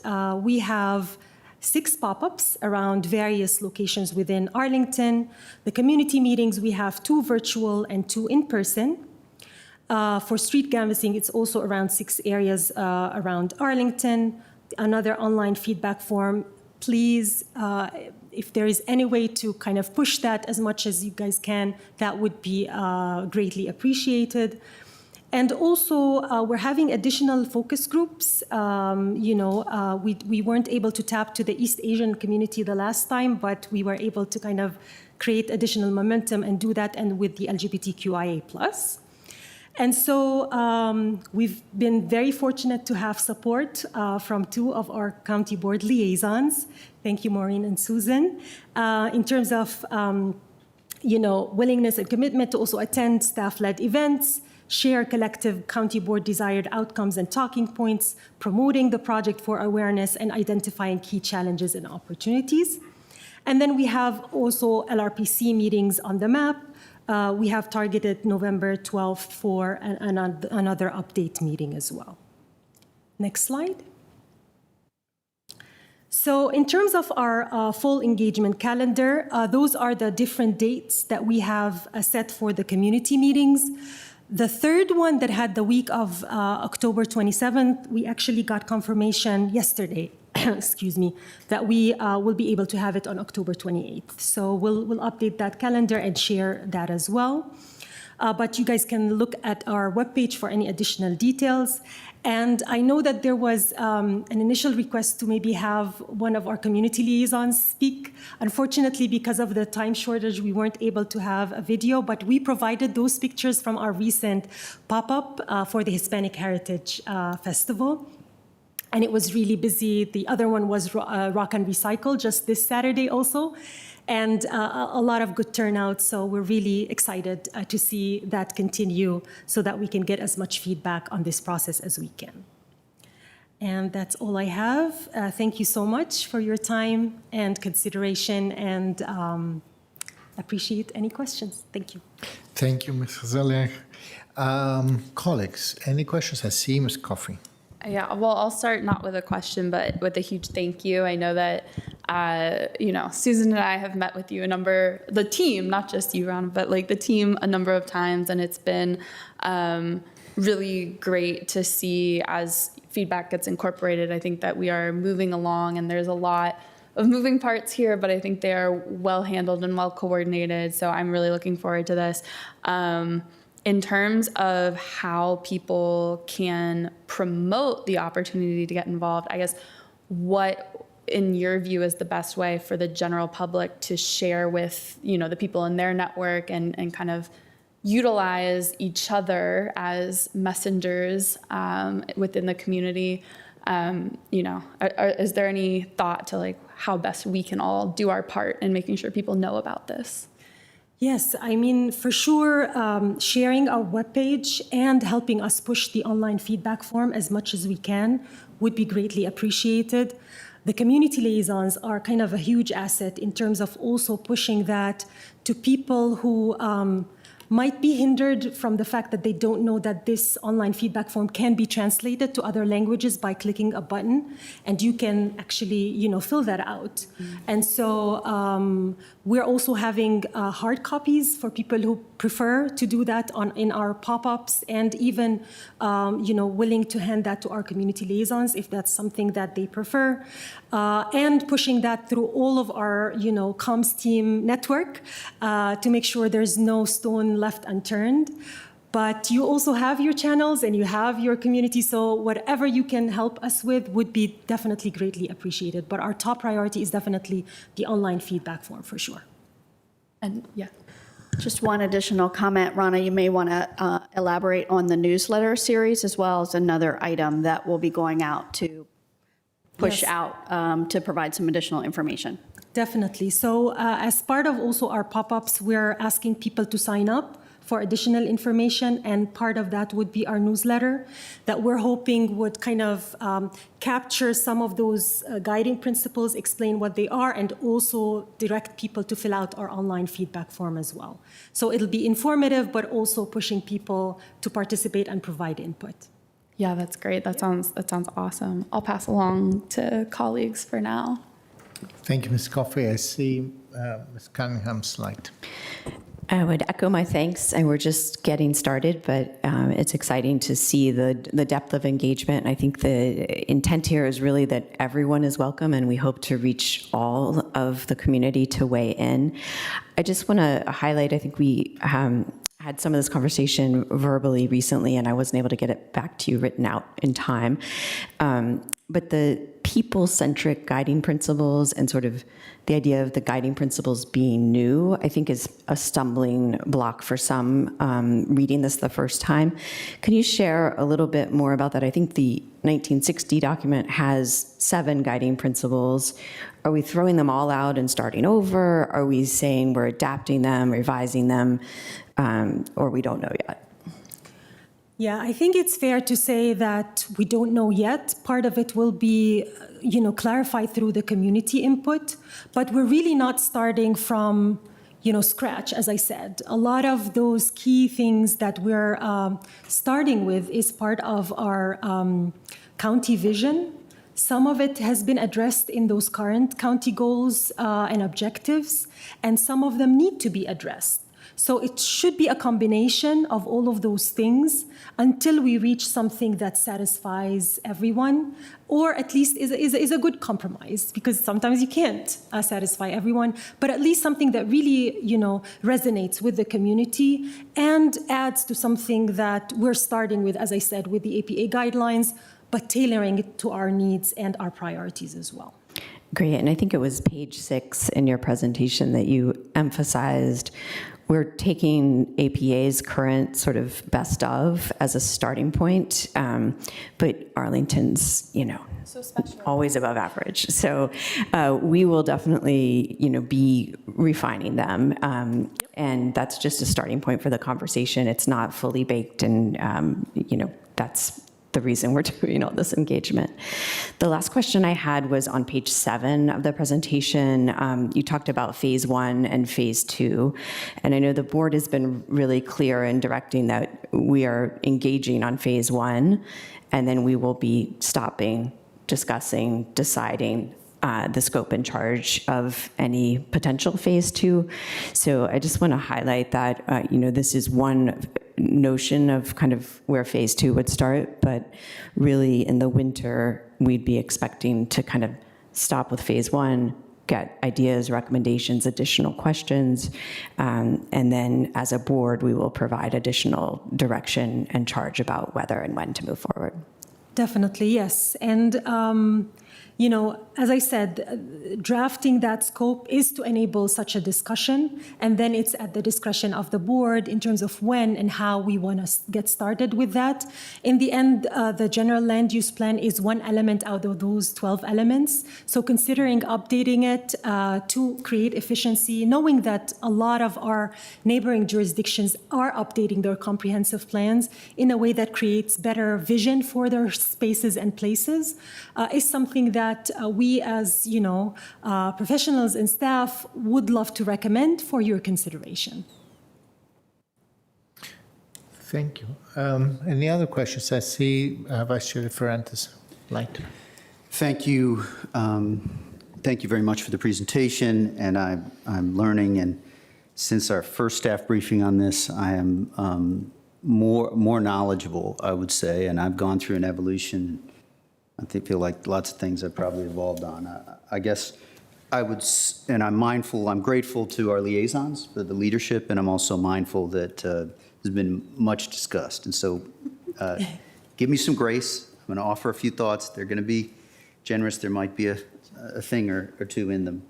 we have 6 pop-ups around various locations within Arlington. The community meetings, we have 2 virtual and 2 in-person. For street canvassing, it's also around 6 areas around Arlington. Another online feedback form. Please, if there is any way to kind of push that as much as you guys can, that would be greatly appreciated. And also, we're having additional focus groups. We weren't able to tap to the East Asian community the last time, but we were able to kind of create additional momentum and do that, and with the LGBTQIA+. And so we've been very fortunate to have support from 2 of our county board liaisons. Thank you, Maureen and Susan, in terms of willingness and commitment to also attend staff-led events, share collective county board desired outcomes and talking points, promoting the project for awareness, and identifying key challenges and opportunities. And then we have also LRPC meetings on the map. We have targeted November 12th for another update meeting as well. Next slide. So in terms of our full engagement calendar, those are the different dates that we have set for the community meetings. The third one that had the week of October 27th, we actually got confirmation yesterday, excuse me, that we will be able to have it on October 28th. So we'll update that calendar and share that as well. But you guys can look at our webpage for any additional details. And I know that there was an initial request to maybe have one of our community liaisons speak. Unfortunately, because of the time shortage, we weren't able to have a video, but we provided those pictures from our recent pop-up for the Hispanic Heritage Festival. and it was really busy. The other one was Rock and Recycle just this Saturday also, and a lot of good turnout. So we're really excited to see that continue so that we can get as much feedback on this process as we can. And that's all I have. Thank you so much for your time and consideration, and appreciate any questions. Thank you. Thank you, Ms. Zaleh. Colleagues, any questions? I see Ms. Coffey. Yeah, well, I'll start not with a question, but with a huge thank you. I know that, Susan and I have met with you the team, not just you, Ron, but like the team a number of times, and it's been really great to see as feedback gets incorporated. I think that we are moving along, and there's a lot of moving parts here, but I think they are well handled and well coordinated. So I'm really looking forward to this. In terms of how people can promote the opportunity to get involved, I guess what, in your view, is the best way for the general public to share with, the people in their network and kind of utilize each other as messengers within the community? Is there any thought to like how best we can all do our part in making sure people know about this? Yes, I mean, for sure, sharing our webpage and helping us push the online feedback form as much as we can would be greatly appreciated. The community liaisons are kind of a huge asset in terms of also pushing that to people who might be hindered from the fact that they don't know that this online feedback form can be translated to other languages by clicking a button, and you can actually, fill that out. And so we're also having hard copies for people who prefer to do that in our pop-ups, and even, willing to hand that to our community liaisons if that's something that they prefer, and pushing that through all of our, comms team network to make sure there's no stone left unturned. But you also have your channels and you have your community, so whatever you can help us with would be definitely greatly appreciated. But our top priority is definitely the online feedback form for sure. And yeah. Just one additional comment, Rana, you may want to elaborate on the newsletter series as well as another item that will be going out to push out to provide some additional information. Definitely. So as part of also our pop-ups, we're asking people to sign up for additional information, and part of that would be our newsletter that we're hoping would kind of capture some of those guiding principles, explain what they are, and also direct people to fill out our online feedback form as well. So it'll be informative, but also pushing people to participate and provide input. Yeah, that's great. That sounds awesome. I'll pass along to colleagues for now. Thank you, Ms. Coffey. I see Ms. Cunningham's light. I would echo my thanks, and we're just getting started, but it's exciting to see the depth of engagement. I think the intent here is really that everyone is welcome, and we hope to reach all of the community to weigh in. I just want to highlight, I think we had some of this conversation verbally recently, and I wasn't able to get it back to you written out in time. But the people-centric guiding principles and sort of the idea of the guiding principles being new, I think is a stumbling block for some reading this the first time. Can you share a little bit more about that? I think the 1960 document has 7 guiding principles. Are we throwing them all out and starting over? Are we saying we're adapting them, revising them, or we don't know yet? Yeah, I think it's fair to say that we don't know yet. Part of it will be, clarified through the community input, but we're really not starting from, scratch, as I said. A lot of those key things that we're starting with is part of our county vision. Some of it has been addressed in those current county goals and objectives, and some of them need to be addressed. So it should be a combination of all of those things until we reach something that satisfies everyone, or at least is a good compromise, because sometimes you can't satisfy everyone, but at least something that really, resonates with the community and adds to something that we're starting with, as I said, with the APA guidelines, but tailoring it to our needs and our priorities as well. Great, and I think it was page 6 in your presentation that you emphasized we're taking APA's current sort of best of as a starting point, but Arlington's, So special. always above average. So we will definitely, be refining them. And that's just a starting point for the conversation. It's not fully baked, and, that's the reason we're doing all this engagement. The last question I had was on page 7 of the presentation. You talked about phase 1 and phase 2. And I know the board has been really clear in directing that we are engaging on phase 1, and then we will be stopping, discussing, deciding the scope and charge of any potential phase 2. So I just want to highlight that, this is one notion of kind of where phase 2 would start, but really in the winter, we'd be expecting to kind of stop with phase 1, get ideas, recommendations, additional questions, and then as a board, we will provide additional direction and charge about whether and when to move forward. Definitely, yes. And, as I said, drafting that scope is to enable such a discussion, and then it's at the discretion of the board in terms of when and how we want to get started with that. In the end, the general land use plan is one element out of those 12 elements. So considering updating it to create efficiency, knowing that a lot of our neighboring jurisdictions are updating their comprehensive plans in a way that creates better vision for their spaces and places, is something that we as professionals and staff would love to recommend for your consideration. Thank you. Any other questions? I see Vice Chair Ferrantes. Light. Thank you. Thank you very much for the presentation, and I'm learning, and since our first staff briefing on this, I am more knowledgeable, I would say, and I've gone through an evolution. I feel like lots of things I've probably evolved on. I guess I would, and I'm grateful to our liaisons for the leadership, and I'm also mindful that there's been much discussed. And so give me some grace. I'm going to offer a few thoughts. They're going to be generous. There might be a thing or two in them.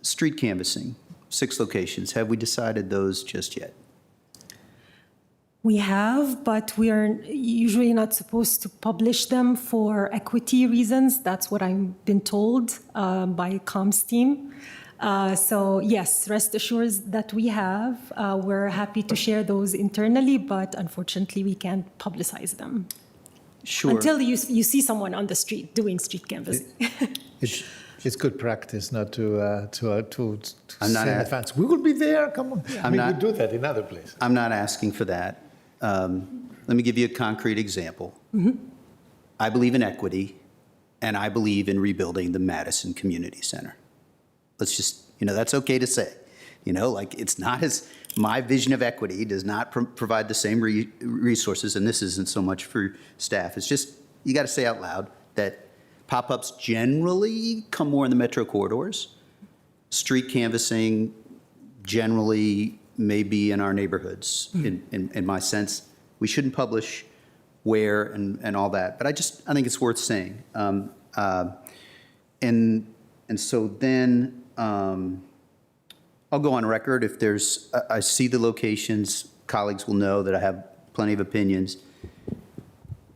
Street canvassing, 6 locations. Have we decided those just yet? We have, but we are usually not supposed to publish them for equity reasons. That's what I've been told by comms team. So yes, rest assured that we have. We're happy to share those internally, but unfortunately we can't publicize them. Sure. Until you see someone on the street doing street canvassing. It's good practice not to I'm not say in advance, we will be there, come on. I'm not- we do that in other places. I'm not asking for that. Let me give you a concrete example. I believe in equity, and I believe in rebuilding the Madison Community Center. Let's just, that's okay to say. It's not as, my vision of equity does not provide the same resources, and this isn't so much for staff. It's just, you got to say out loud that pop-ups generally come more in the metro corridors. Street canvassing generally may be in our neighborhoods, in my sense. We shouldn't publish where and all that, but I think it's worth saying. And so then I'll go on record if I see the locations, colleagues will know that I have plenty of opinions.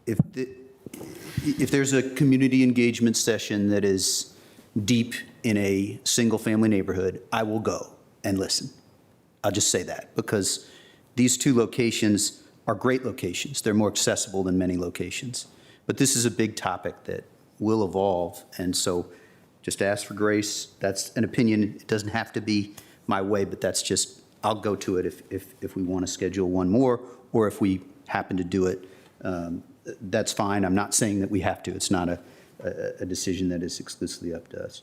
If there's a community engagement session that is deep in a single-family neighborhood, I will go and listen. I'll just say that, because these 2 locations are great locations. They're more accessible than many locations. But this is a big topic that will evolve, and so just ask for grace. That's an opinion. It doesn't have to be my way, but that's just, I'll go to it if we want to schedule one more, or if we happen to do it, that's fine. I'm not saying that we have to. It's not a decision that is exclusively up to us.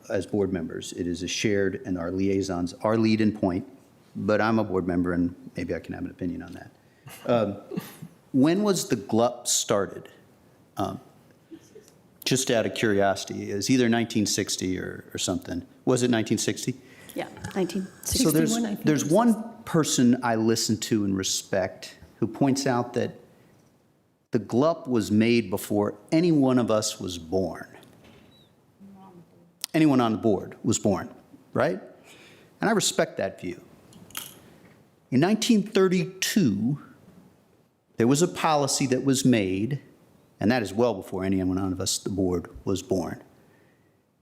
As board members, it is a shared, and our liaisons are lead in point, but I'm a board member, and maybe I can have an opinion on that. When was the GLUP started? Just out of curiosity, it was either 1960 or something. Was it 1960? Yeah, 1960. So 61, I think there's it was. one person I listen to and respect who points out that the GLUP was made before any one of us was born. Anyone on the board was born, right? And I respect that view. In 1932, there was a policy that was made, and that is well before any one of us, the board, was born.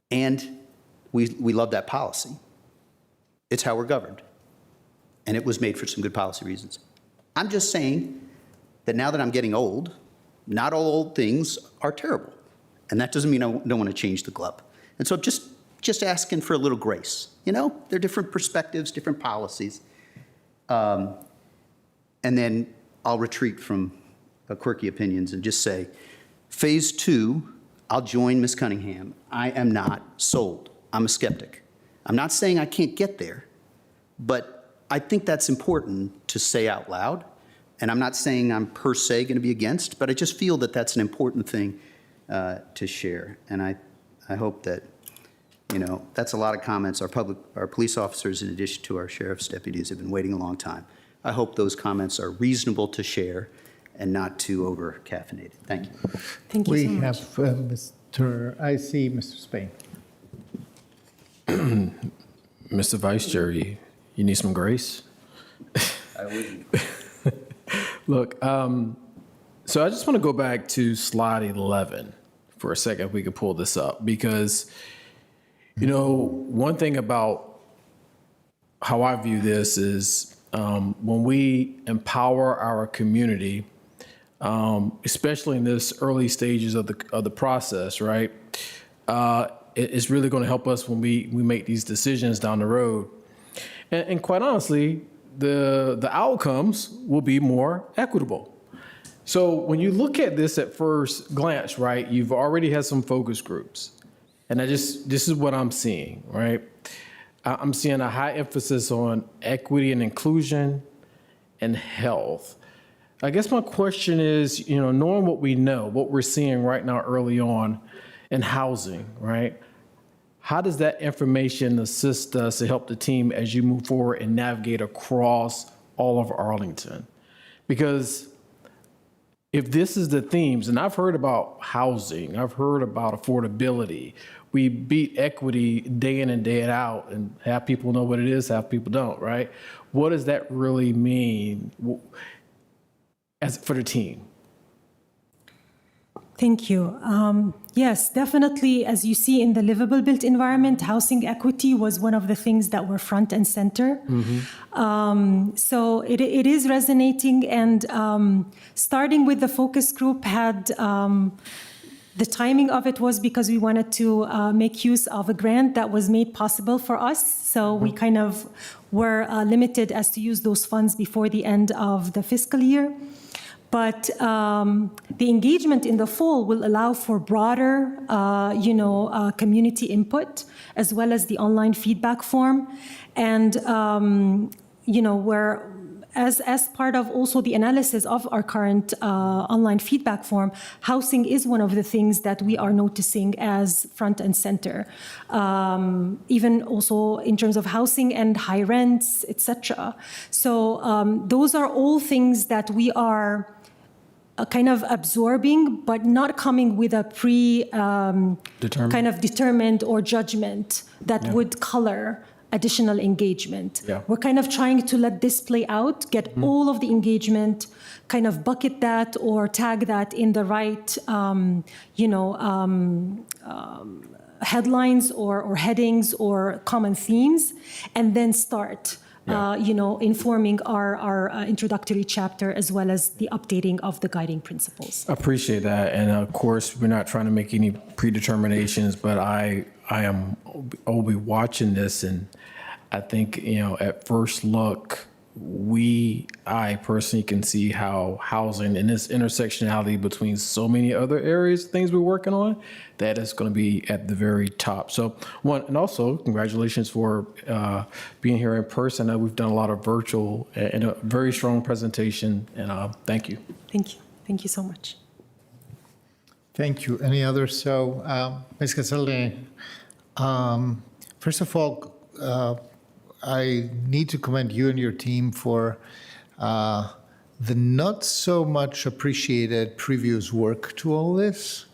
And we love that policy. It's how we're governed. And it was made for some good policy reasons. I'm just saying that now that I'm getting old, not all old things are terrible. And that doesn't mean I don't want to change the club. And so just asking for a little grace. You know, there are different perspectives, different policies. And then I'll retreat from quirky opinions and just say, phase 2, I'll join Ms. Cunningham. I am not sold. I'm a skeptic. I'm not saying I can't get there, but I think that's important to say out loud. And I'm not saying I'm per se going to be against, but I just feel that that's an important thing to share. And I hope that, you know, that's a lot of comments. Our police officers, in addition to our sheriff's deputies, have been waiting a long time. I hope those comments are reasonable to share and not too over-caffeinated. Thank you. Thank you We so much. have I see Mr. Spain. Mr. Vice Chair, you need some grace? I wouldn't. Look, so I just want to go back to slide 11 for a second, if we could pull this up, because, you know, one thing about how I view this is when we empower our community, especially in this early stages of the process, right? It's really going to help us when we make these decisions down the road. And quite honestly, the outcomes will be more equitable. So when you look at this at first glance, right, you've already had some focus groups. And this is what I'm seeing, right? I'm seeing a high emphasis on equity and inclusion and health. I guess my question is, you know, knowing what we know, what we're seeing right now early on in housing, right? How does that information assist us to help the team as you move forward and navigate across all of Arlington? Because if this is the themes, and I've heard about housing, I've heard about affordability, we beat equity day in and day out, and half people know what it is, half people don't, right? What does that really mean for the team? Thank you. Yes, definitely, as you see in the livable built environment, housing equity was one of the things that were front and center. So it is resonating, and starting with the focus group had, the timing of it was because we wanted to make use of a grant that was made possible for us. So we kind of were limited as to use those funds before the end of the fiscal year. But the engagement in the fall will allow for broader, community input, as well as the online feedback form. And, where as part of also the analysis of our current online feedback form, housing is one of the things that we are noticing as front and center, even also in terms of housing and high rents, etc. So those are all things that we are kind of absorbing, but not coming with a kind of determined or judgment that would color additional engagement. Yeah. We're kind of trying to let this play out, get all of the engagement, kind of bucket that or tag that in the right, headlines or headings or common themes, and then start informing our introductory chapter, as well as the updating of the guiding principles. I appreciate that. And of course, we're not trying to make any predeterminations, but I'll be watching this, and I think, at first look, I personally can see how housing and this intersectionality between so many other areas, things we're working on, that is going to be at the very top. So and also congratulations for being here in person. I know we've done a lot of virtual and a very strong presentation, and thank you. Thank you. Thank you so much. Thank you. Any others? So, Ms. Casale, first of all, I need to commend you and your team for the not so much appreciated previous work to all this,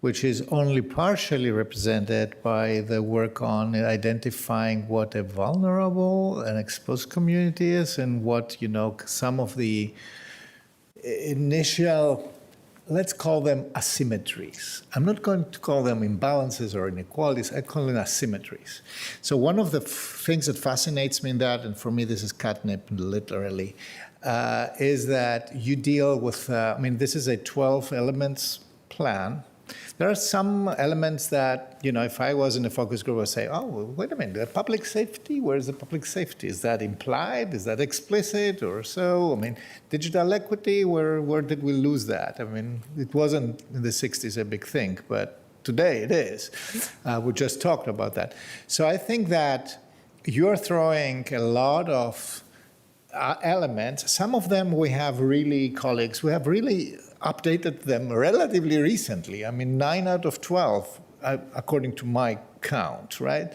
which is only partially represented by the work on identifying what a vulnerable and exposed community is and what, some of the initial, let's call them asymmetries. I'm not going to call them imbalances or inequalities, I call them asymmetries. So one of the things that fascinates me in that, and for me this is catnip literally, is that you deal with, this is a 12 elements plan. There are some elements that, if I was in a focus group, I would say, oh, well, wait a minute, the public safety, where's the public safety? Is that implied? Is that explicit or so? Digital equity, where did we lose that? It wasn't in the 60s a big thing, but today it is. We just talked about that. So I think that you're throwing a lot of elements. Some of them we have really updated them relatively recently. 9 out of 12, according to my count, right?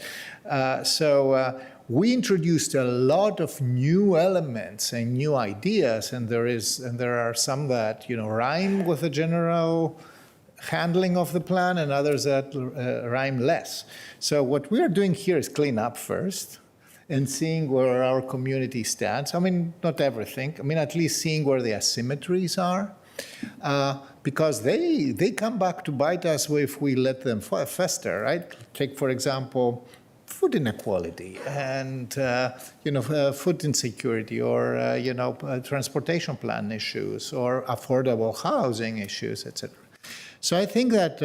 So we introduced a lot of new elements and new ideas, and there are some that rhyme with the general handling of the plan, and others that rhyme less. So what we are doing here is clean up first, and seeing where our community stands. Not everything. At least seeing where the asymmetries are. Because they come back to bite us if we let them fester, right? Take, for example, food inequality and, food insecurity or, transportation plan issues or affordable housing issues, etc. So I think that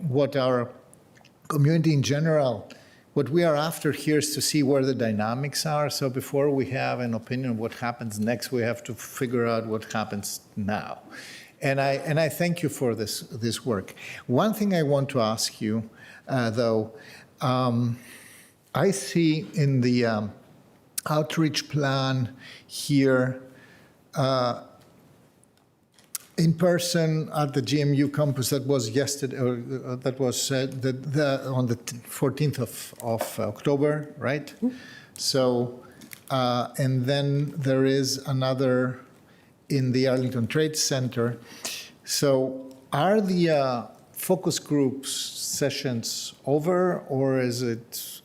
what our community in general, what we are after here is to see where the dynamics are. So before we have an opinion of what happens next, we have to figure out what happens now. And I thank you for this work. One thing I want to ask you, though, I see in the outreach plan here, in person at the GMU campus that was yesterday, that was on the 14th of October, right? Mm-hmm. So, and then there is another in the Arlington Trade Center. So are the focus groups sessions over, or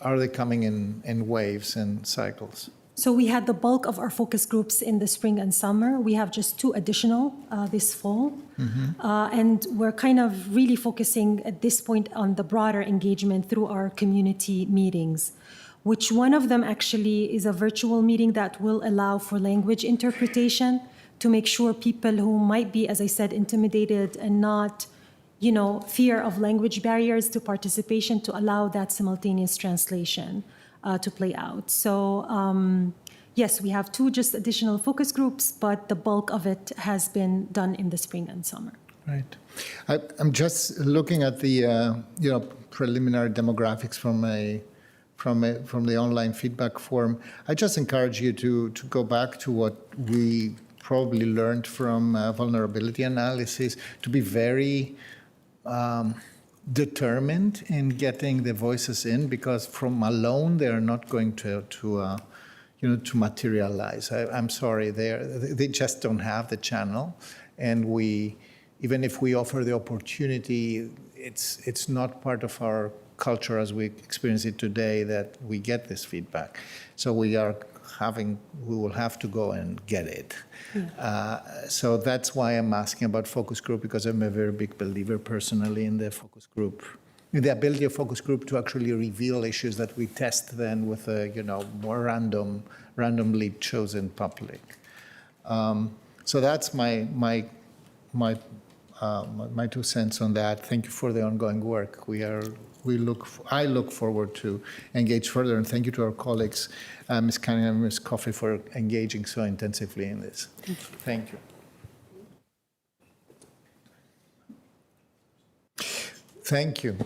are they coming in waves and cycles? So we had the bulk of our focus groups in the spring and summer. We have just 2 additional this fall. Mm-hmm. And we're kind of really focusing at this point on the broader engagement through our community meetings, which one of them actually is a virtual meeting that will allow for language interpretation to make sure people who might be, as I said, intimidated and not, fear of language barriers to participation, to allow that simultaneous translation to play out. So yes, we have 2 just additional focus groups, but the bulk of it has been done in the spring and summer. Right. I'm just looking at the preliminary demographics from the online feedback form. I just encourage you to go back to what we probably learned from vulnerability analysis, to be very determined in getting the voices in, because from alone they are not going to materialize. I'm sorry, they just don't have the channel, and even if we offer the opportunity, it's not part of our culture as we experience it today that we get this feedback. So we will have to go and get it. Yeah. So that's why I'm asking about focus group, because I'm a very big believer personally in the focus group, in the ability of focus group to actually reveal issues that we test then with a more randomly chosen public. So that's my 2 cents on that. Thank you for the ongoing work. I look forward to engage further, and thank you to our colleagues, Ms. Cunningham and Ms. Coffey, for engaging so intensively in this. Thank you. Thank you.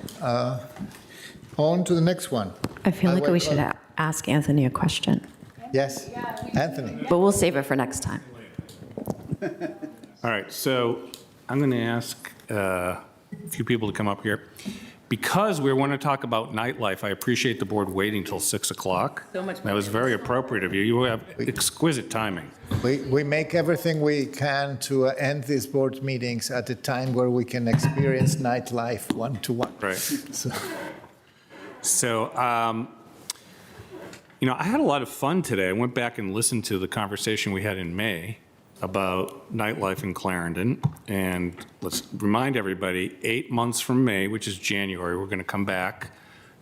On to the next one. I feel like we should ask Anthony a question. Yes, Anthony. But we'll save it for next time. All right, so I'm going to ask a few people to come up here. because we want to talk about nightlife, I appreciate the board waiting till 6 o'clock. So much That was very appropriate of you. You have exquisite timing. We make everything we can to end these board meetings at a time where we can experience nightlife one-to-one. Right. So, you know, I had a lot of fun today. I went back and listened to the conversation we had in May about nightlife in Clarendon. And let's remind everybody, 8 months from May, which is January, we're going to come back,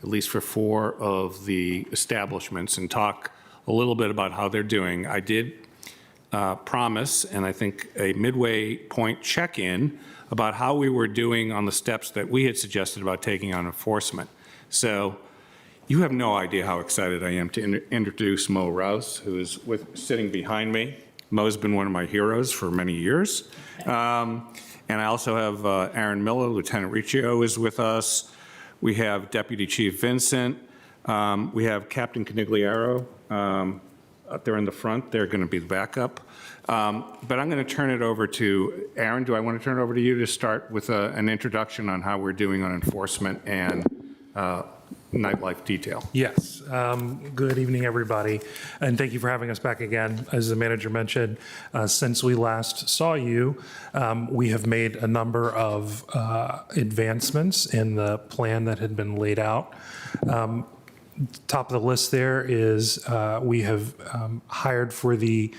at least for 4 of the establishments, and talk a little bit about how they're doing. I did promise, and I think a midway point check-in about how we were doing on the steps that we had suggested about taking on enforcement. So you have no idea how excited I am to introduce Mo Rouse, who is sitting behind me. Mo's been one of my heroes for many years. And I also have Aaron Miller, Lieutenant Riccio is with us. We have Deputy Chief Vincent. We have Captain Canigliaro up there in the front. They're going to be the backup. But I'm going to turn it over to Aaron. Do I want to turn it over to you to start with an introduction on how we're doing on enforcement and nightlife detail? Yes. Good evening, everybody, and thank you for having us back again. As the manager mentioned, since we last saw you, we have made a number of advancements in the plan that had been laid out. Top of the list there is we have hired for the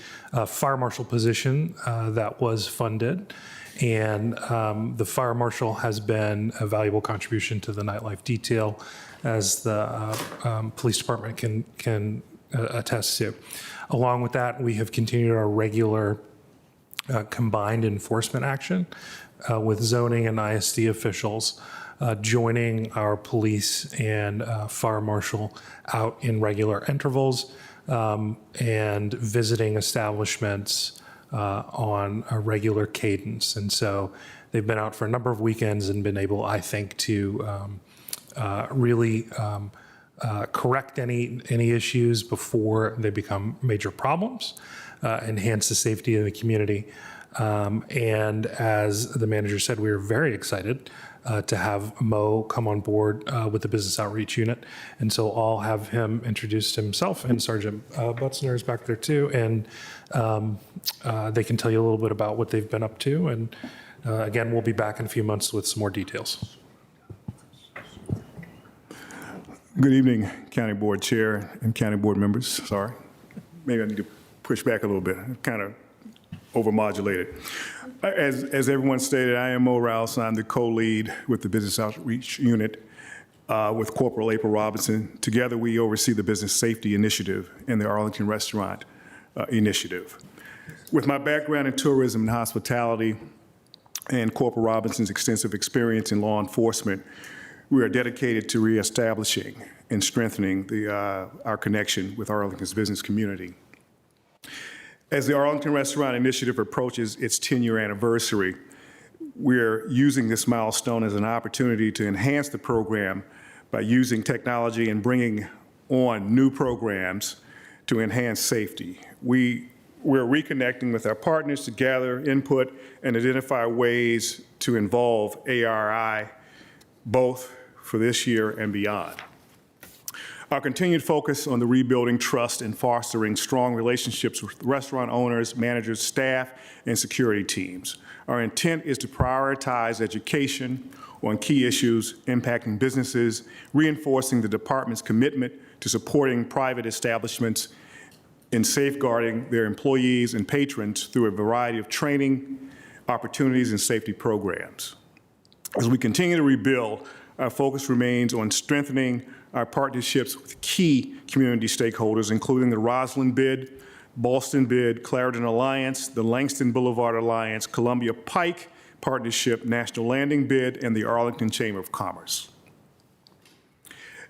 fire marshal position that was funded. And the fire marshal has been a valuable contribution to the nightlife detail, as the police department can attest to. Along with that, we have continued our regular combined enforcement action with zoning and ISD officials joining our police and fire marshal out in regular intervals and visiting establishments on a regular cadence. And so they've been out for a number of weekends and been able, I think, to really correct any issues before they become major problems, enhance the safety of the community. And as the manager said, we are very excited to have Mo come on board with the Business Outreach Unit. And so I'll have him introduce himself, and Sergeant Butzner is back there too. And they can tell you a little bit about what they've been up to. And again, we'll be back in a few months with some more details. Good evening, County Board Chair and County Board members. Sorry. Maybe I need to push back a little bit. I'm kind of overmodulated. As everyone stated, I am Mo Rouse. I'm the co-lead with the Business Outreach Unit with Corporal April Robinson. Together, we oversee the Business Safety Initiative and the Arlington Restaurant Initiative. With my background in tourism and hospitality and Corporal Robinson's extensive experience in law enforcement, we are dedicated to reestablishing and strengthening our connection with Arlington's business community. As the Arlington Restaurant Initiative approaches its 10-year anniversary, we're using this milestone as an opportunity to enhance the program by using technology and bringing on new programs to enhance safety. We're reconnecting with our partners to gather input and identify ways to involve ARI both for this year and beyond. Our continued focus on the rebuilding trust and fostering strong relationships with restaurant owners, managers, staff, and security teams. Our intent is to prioritize education on key issues impacting businesses, reinforcing the department's commitment to supporting private establishments in safeguarding their employees and patrons through a variety of training, opportunities, and safety programs. As we continue to rebuild, our focus remains on strengthening our partnerships with key community stakeholders, including the Roslyn Bid, Boston Bid, Clarendon Alliance, the Langston Boulevard Alliance, Columbia Pike Partnership, National Landing Bid, and the Arlington Chamber of Commerce.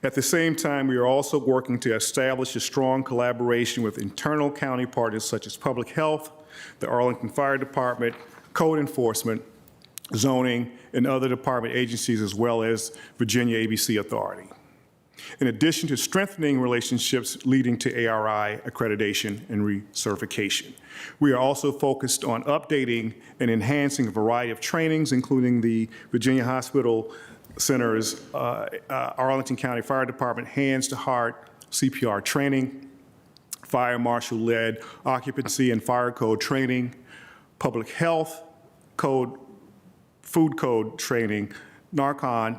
At the same time, we are also working to establish a strong collaboration with internal county partners such as Public Health, the Arlington Fire Department, Code Enforcement, Zoning, and other department agencies, as well as Virginia ABC Authority. In addition to strengthening relationships leading to ARI accreditation and recertification, we are also focused on updating and enhancing a variety of trainings, including the Virginia Hospital centers, Arlington County Fire Department Hands to Heart CPR training, fire marshal-led occupancy and fire code training, public health code, food code training, narcan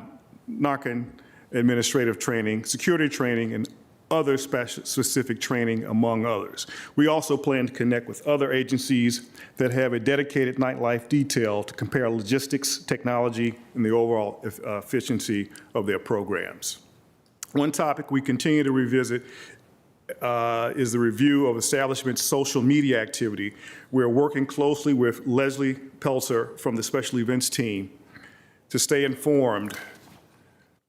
administrative training, security training, and other specific training, among others. We also plan to connect with other agencies that have a dedicated nightlife detail to compare logistics, technology, and the overall efficiency of their programs. One topic we continue to revisit is the review of establishment's social media activity. We're working closely with Leslie Pelzer from the special events team to stay informed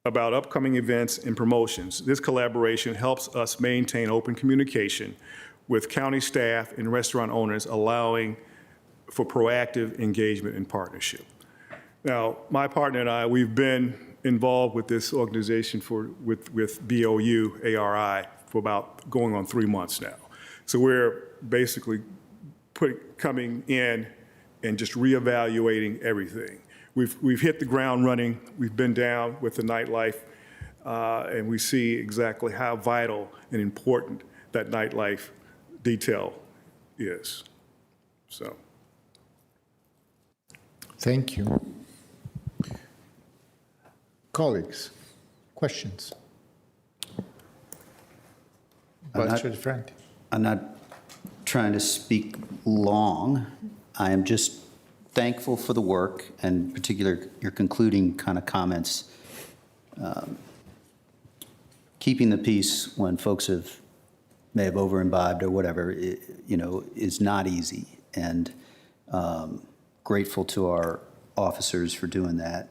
about upcoming events and promotions. This collaboration helps us maintain open communication with county staff and restaurant owners, allowing for proactive engagement and partnership. Now, my partner and I, we've been involved with this organization with BOU, ARI, for about going on 3 months now. So we're basically coming in and just reevaluating everything. We've hit the ground running. We've been down with the nightlife, and we see exactly how vital and important that nightlife detail is. So. Thank you. Colleagues, questions? I'm not trying to speak long. I am just thankful for the work, and in particular your concluding kind of comments. Keeping the peace when folks may have over-imbibed or whatever, is not easy. And grateful to our officers for doing that.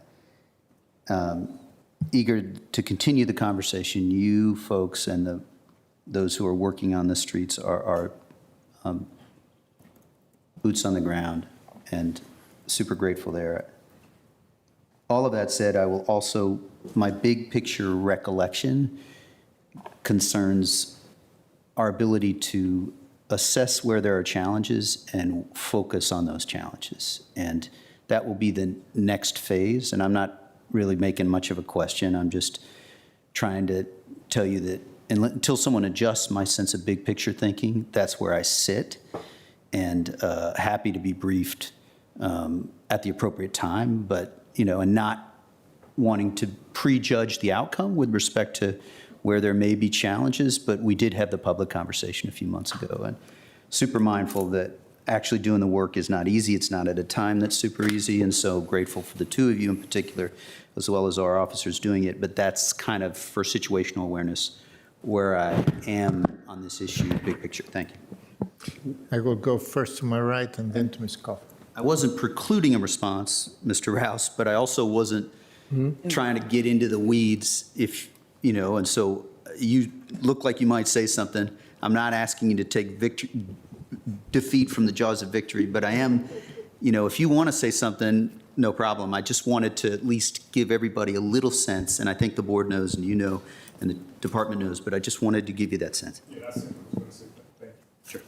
Eager to continue the conversation. You folks and those who are working on the streets are boots on the ground, and super grateful there. All of that said, I will also, my big picture recollection concerns our ability to assess where there are challenges and focus on those challenges. And that will be the next phase. And I'm not really making much of a question. I'm just trying to tell you that until someone adjusts my sense of big picture thinking, that's where I sit, and happy to be briefed at the appropriate time, but, and not wanting to prejudge the outcome with respect to where there may be challenges, but we did have the public conversation a few months ago, and super mindful that actually doing the work is not easy. It's not at a time that's super easy, and so grateful for the two of you in particular, as well as our officers doing it, but that's kind of for situational awareness where I am on this issue, big picture. Thank you. I will go first to my right and then to Ms. Coughlin. I wasn't precluding a response, Mr. Rouse, but I also wasn't trying to get into the weeds and so you look like you might say something. I'm not asking you to take defeat from the jaws of victory, but I am, if you want to say something, no problem. I just wanted to at least give everybody a little sense, and I think the board knows, and and the department knows, but I just wanted to give you that sense. Yeah, that's it. I was going to say that. Thank you. Sure.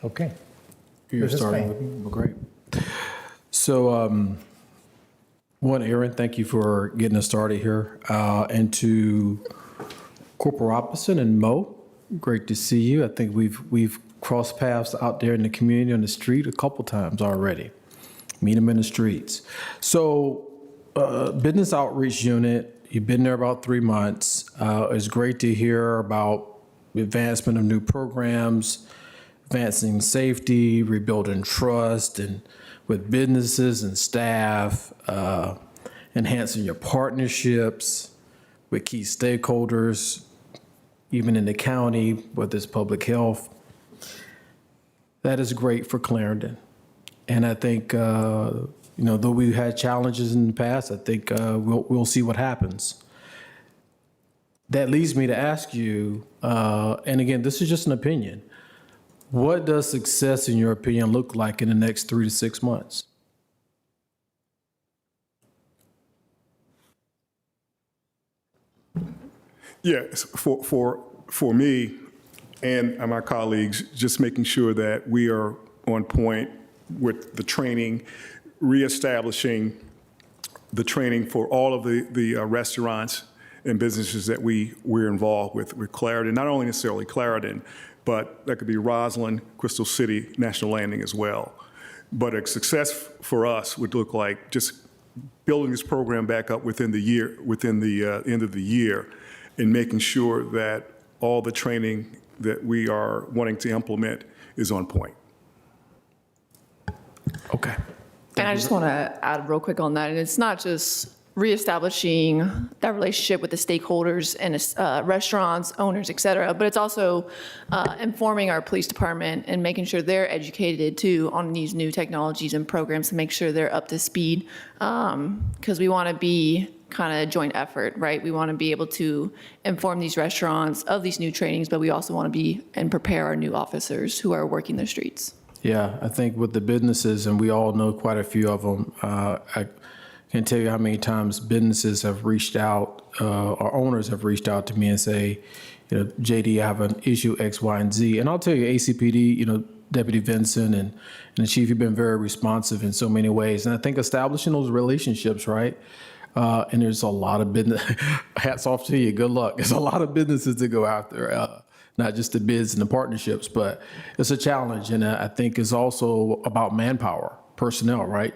Okay. You're starting with me? Well, great. So, one, Aaron, thank you for getting us started here. And to Corporal Robinson and Mo, great to see you. I think we've crossed paths out there in the community on the street a couple times already. Meet them in the streets. So, Business Outreach Unit, you've been there about 3 months. It's great to hear about the advancement of new programs, advancing safety, rebuilding trust, and with businesses and staff, enhancing your partnerships with key stakeholders, even in the county, whether it's public health. That is great for Clarendon. And I think, though we've had challenges in the past, I think we'll see what happens. That leads me to ask you, and again, this is just an opinion, what does success, in your opinion, look like in the next 3 to 6 months? Yes, for me and my colleagues, just making sure that we are on point with the training, reestablishing the training for all of the restaurants and businesses that we're involved with Clarendon, not only necessarily Clarendon, but that could be Roslyn, Crystal City, National Landing as well. But a success for us would look like just building this program back up within the end of the year, and making sure that all the training that we are wanting to implement is on point. Okay. And I just want to add real quick on that. And it's not just reestablishing that relationship with the stakeholders and restaurants, owners, et cetera, but it's also informing our police department and making sure they're educated too on these new technologies and programs to make sure they're up to speed. Because we want to be kind of a joint effort, right? We want to be able to inform these restaurants of these new trainings, but we also want to be and prepare our new officers who are working the streets. Yeah, I think with the businesses, and we all know quite a few of them, I can't tell you how many times businesses have reached out, or owners have reached out to me and say, JD, I have an issue X, Y, and Z. And I'll tell you, ACPD, Deputy Vincent and the chief, you've been very responsive in so many ways. And I think establishing those relationships, right? And there's a lot of business, hats off to you, good luck. There's a lot of businesses to go out there, not just the bids and the partnerships, but it's a challenge. And I think it's also about manpower, personnel, right?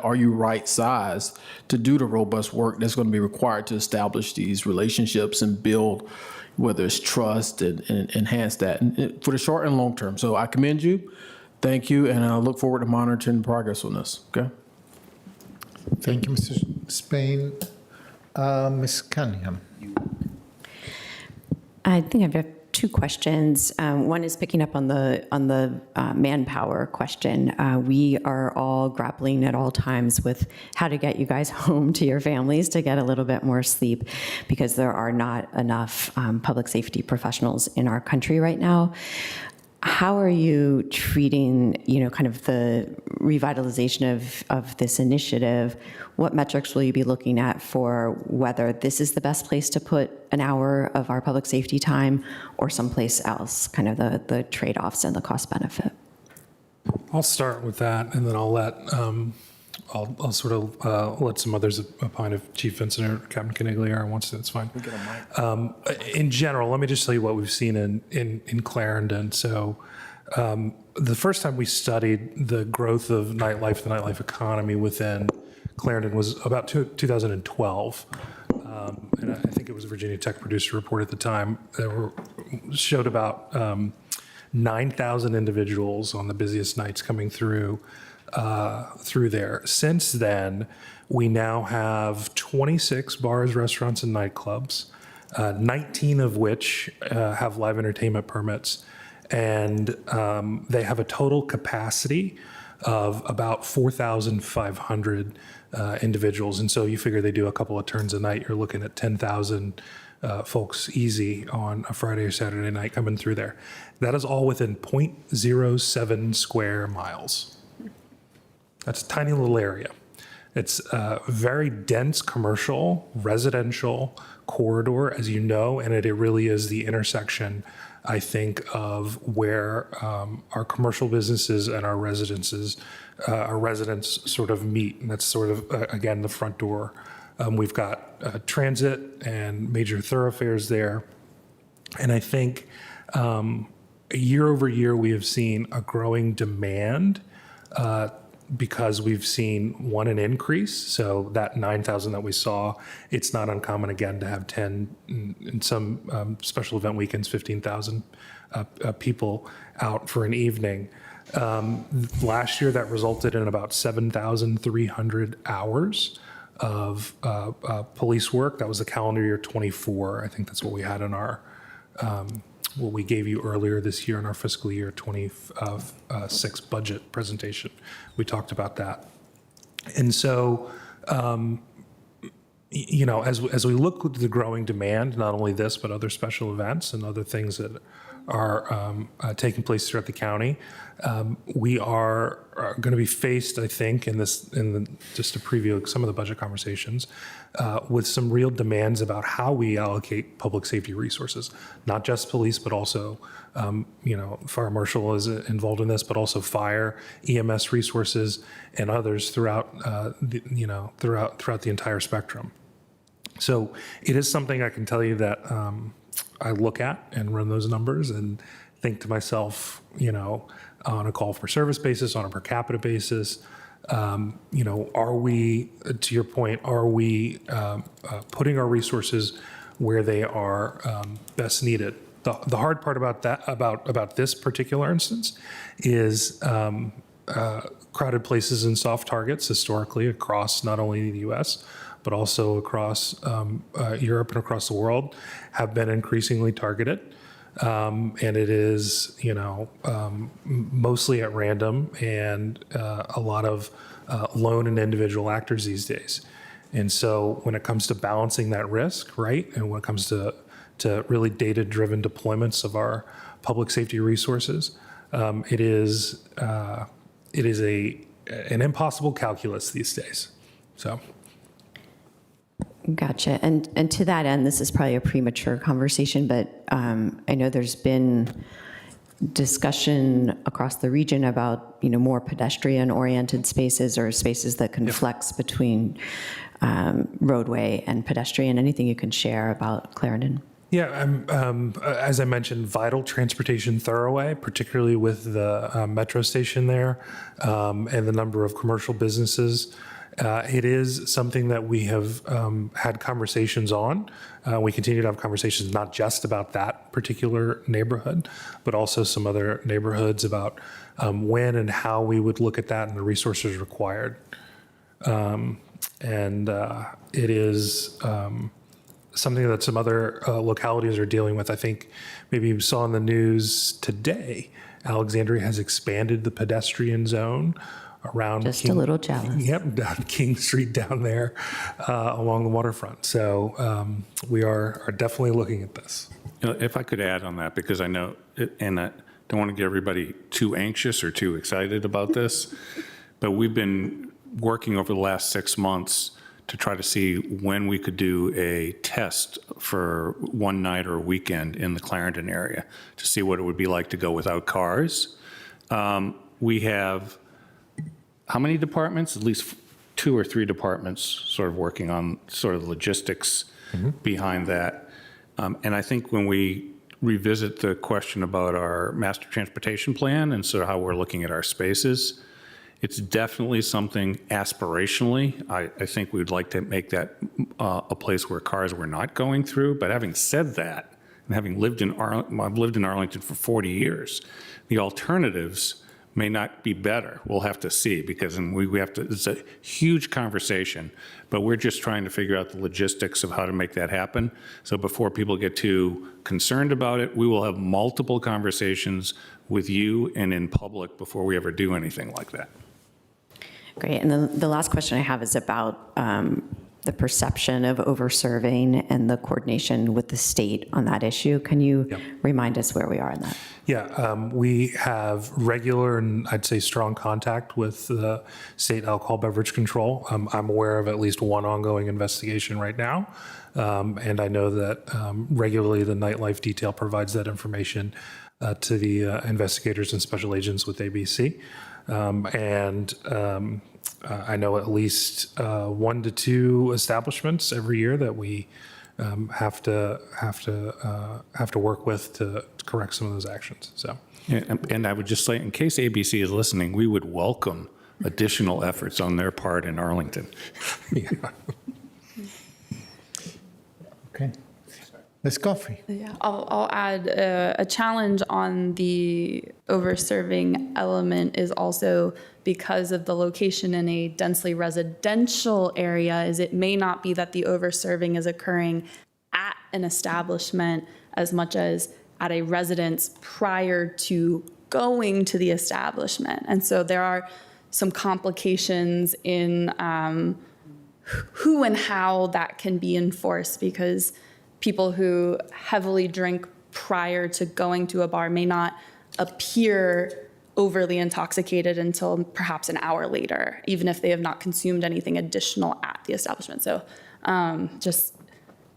Are you right sized to do the robust work that's going to be required to establish these relationships and build, whether it's trust and enhance that and for the short and long term. So I commend you. Thank you. And I look forward to monitoring progress on this. Okay. Thank you, Mr. Spain. Ms. Cunningham. I think I have two questions. One is picking up on the manpower question. We are all grappling at all times with how to get you guys home to your families to get a little bit more sleep, because there are not enough public safety professionals in our country right now. How are you treating, kind of the revitalization of this initiative? What metrics will you be looking at for whether this is the best place to put an hour of our public safety time or someplace else, kind of the trade-offs and the cost benefit? I'll start with that, and then I'll let I'll sort of let some others opine if Chief Vincent or Captain Canigliaro wants to. That's fine. In general, let me just tell you what we've seen in Clarendon. So the first time we studied the growth of nightlife, the nightlife economy within Clarendon was about 2012. And I think it was a Virginia Tech producer report at the time that showed about 9,000 individuals on the busiest nights coming through there. Since then, we now have 26 bars, restaurants, and nightclubs, 19 of which have live entertainment permits, and they have a total capacity of about 4,500 individuals. And so you figure they do a couple of turns a night, you're looking at 10,000 folks easy on a Friday or Saturday night coming through there. That is all within 0.07 square miles. That's a tiny little area. It's a very dense commercial, residential corridor, as you know, and it really is the intersection, I think, of where our commercial businesses and our residents sort of meet. And that's sort of, again, the front door. We've got transit and major thoroughfares there. And I think year over year, we have seen a growing demand because we've seen, one, an increase. So that 9,000 that we saw, it's not uncommon, again, to have 10, in some special event weekends, 15,000 people out for an evening. Last year, that resulted in about 7,300 hours of police work. That was the calendar year 24. I think that's what we had in our what we gave you earlier this year in our fiscal year 26 budget presentation. We talked about that. And so, as we look at the growing demand, not only this, but other special events and other things that taking place throughout the county. We are going to be faced, I think, just to preview some of the budget conversations, with some real demands about how we allocate public safety resources, not just police, but also, fire marshal is involved in this, but also fire, EMS resources, and others throughout the entire spectrum. So it is something I can tell you that I look at and run those numbers and think to myself, on a call for service basis, on a per capita basis, are we, to your point, are we putting our resources where they are best needed? The hard part about that, about this particular instance, is crowded places and soft targets historically across not only the U.S., but also across Europe and across the world have been increasingly targeted. And it is, mostly at random and a lot of lone and individual actors these days. And so when it comes to balancing that risk, right, and when it comes to really data-driven deployments of our public safety resources, it is an impossible calculus these days. So. Gotcha. And to that end, this is probably a premature conversation, but I know there's been discussion across the region about, more pedestrian-oriented spaces or spaces that can flex between roadway and pedestrian. Anything you can share about Clarendon? Yeah, as I mentioned, vital transportation thoroughway, particularly with the metro station there and the number of commercial businesses. It is something that we have had conversations on. We continue to have conversations not just about that particular neighborhood, but also some other neighborhoods about when and how we would look at that and the resources required. It is something that some other localities are dealing with. I think maybe you saw in the news today, Alexandria has expanded the pedestrian zone around just a little jealous. Yep, down King Street down there along the waterfront. So we are definitely looking at this. If I could add on that, because I know, and I don't want to get everybody too anxious or too excited about this, but we've been working over the last 6 months to try to see when we could do a test for one night or a weekend in the Clarendon area to see what it would be like to go without cars. We have how many departments? At least 2 or 3 departments sort of working on sort of logistics behind that. And I think when we revisit the question about our master transportation plan and sort of how we're looking at our spaces, it's definitely something aspirationally. I think we'd like to make that a place where cars were not going through. But having said that, and having lived in I've lived in Arlington for 40 years, the alternatives may not be better. We'll have to see, because we have to, it's a huge conversation, but we're just trying to figure out the logistics of how to make that happen. So before people get too concerned about it, we will have multiple conversations with you and in public before we ever do anything like that. Great. And then the last question I have is about the perception of over-serving and the coordination with the state on that issue. Can you remind us where we are in that? Yeah, we have regular and I'd say strong contact with the state alcohol beverage control. I'm aware of at least one ongoing investigation right now. And I know that regularly the nightlife detail provides that information to the investigators and special agents with ABC. I know at least 1 to 2 establishments every year that we have to work with to correct some of those actions. So, and I would just say, in case ABC is listening, we would welcome additional efforts on their part in Arlington. Yeah. Okay. Ms. Coffey. Yeah, I'll add a challenge on the over-serving element is also because of the location in a densely residential area, is it may not be that the over-serving is occurring at an establishment as much as at a residence prior to going to the establishment. And so there are some complications in who and how that can be enforced, because people who heavily drink prior to going to a bar may not appear overly intoxicated until perhaps an hour later, even if they have not consumed anything additional at the establishment. So just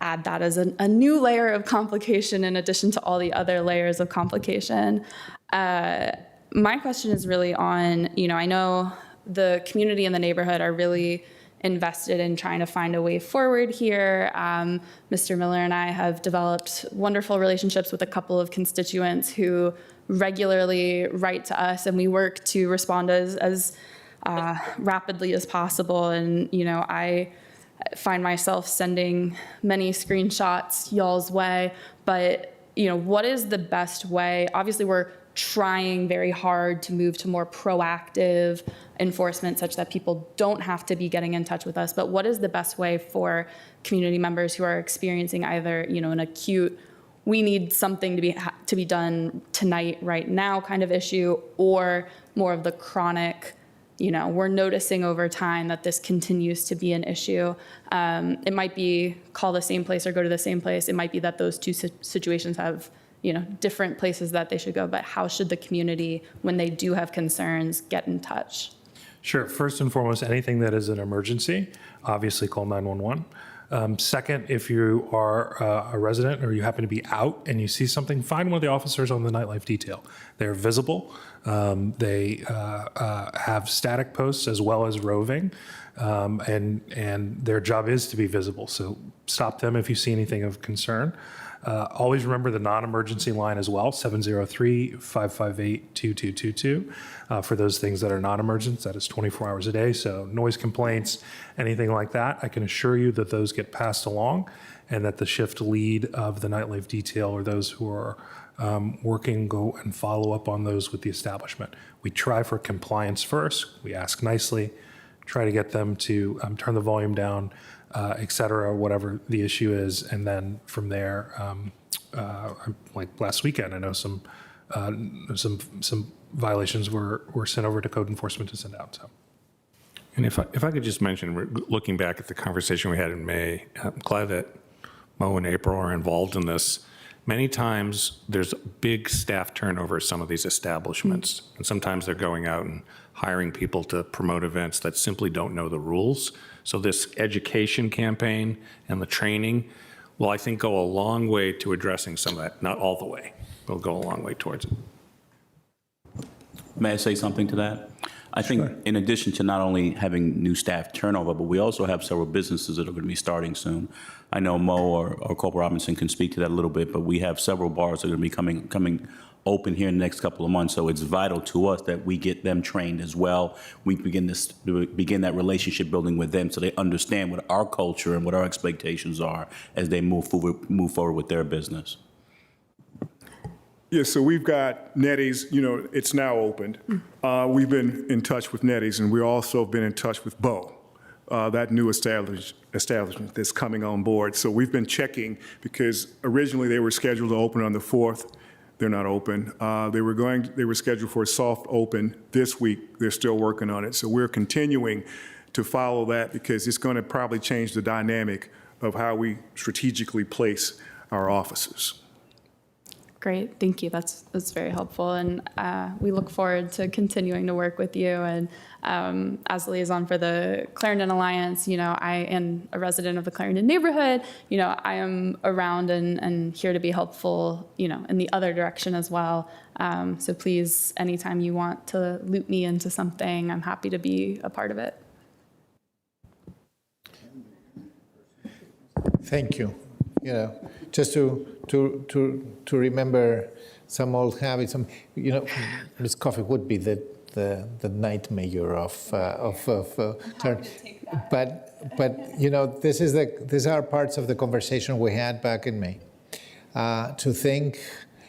add that as a new layer of complication in addition to all the other layers of complication. My question is really on, I know the community and the neighborhood are really invested in trying to find a way forward here. Mr. Miller and I have developed wonderful relationships with a couple of constituents who regularly write to us, and we work to respond as rapidly as possible. And, I find myself sending many screenshots y'all's way, but, what is the best way? Obviously, we're trying very hard to move to more proactive enforcement such that people don't have to be getting in touch with us. But what is the best way for community members who are experiencing either, an acute, we need something to be done tonight, right now kind of issue, or more of the chronic, we're noticing over time that this continues to be an issue. It might be call the same place or go to the same place. It might be that those two situations have different places that they should go, but how should the community, when they do have concerns, get in touch? Sure. First and foremost, anything that is an emergency, obviously call 911. Second, if you are a resident or you happen to be out and you see something, find one of the officers on the nightlife detail. They're visible. They have static posts as well as roving, and their job is to be visible. So stop them if you see anything of concern. Always remember the non-emergency line as well, 703-558-2222. For those things that are not emergent, that is 24 hours a day. So noise complaints, anything like that, I can assure you that those get passed along, and that the shift lead of the nightlife detail or those who are working go and follow up on those with the establishment. We try for compliance first. We ask nicely, try to get them to turn the volume down, et cetera, whatever the issue is. And then from there, like last weekend, I know some violations were sent over to code enforcement to send out. So. And if I could just mention, looking back at the conversation we had in May, I'm glad that Mo and April are involved in this. Many times there's big staff turnover at some of these establishments. And sometimes they're going out and hiring people to promote events that simply don't know the rules. So this education campaign and the training will, I think, go a long way to addressing some of that. Not all the way, but will go a long way towards it. May I say something to that? I think in addition to not only having new staff turnover, but we also have several businesses that are going to be starting soon. I know Mo or Corporal Robinson can speak to that a little bit, but we have several bars that are going to be coming open here in the next couple of months. So it's vital to us that we get them trained as well. We begin that relationship building with them so they understand what our culture and what our expectations are as they move forward with their business. Yeah, so we've got Nettie's, it's now opened. We've been in touch with Nettie's, and we also have been in touch with Bo, that new establishment that's coming on board. So we've been checking because originally they were scheduled to open on the 4th. They're not open. They were scheduled for a soft open this week. They're still working on it. So we're continuing to follow that because it's going to probably change the dynamic of how we strategically place our offices. Great, thank you. That's very helpful, and we look forward to continuing to work with you. And as liaison for the Clarendon Alliance, I am a resident of the Clarendon neighborhood. I am around and here to be helpful, in the other direction as well. So please, anytime you want to loop me into something, I'm happy to be a part of it. Thank you. Just to remember some old habits. Ms. Coffey would be the night mayor of Turn. But these are parts of the conversation we had back in May. To think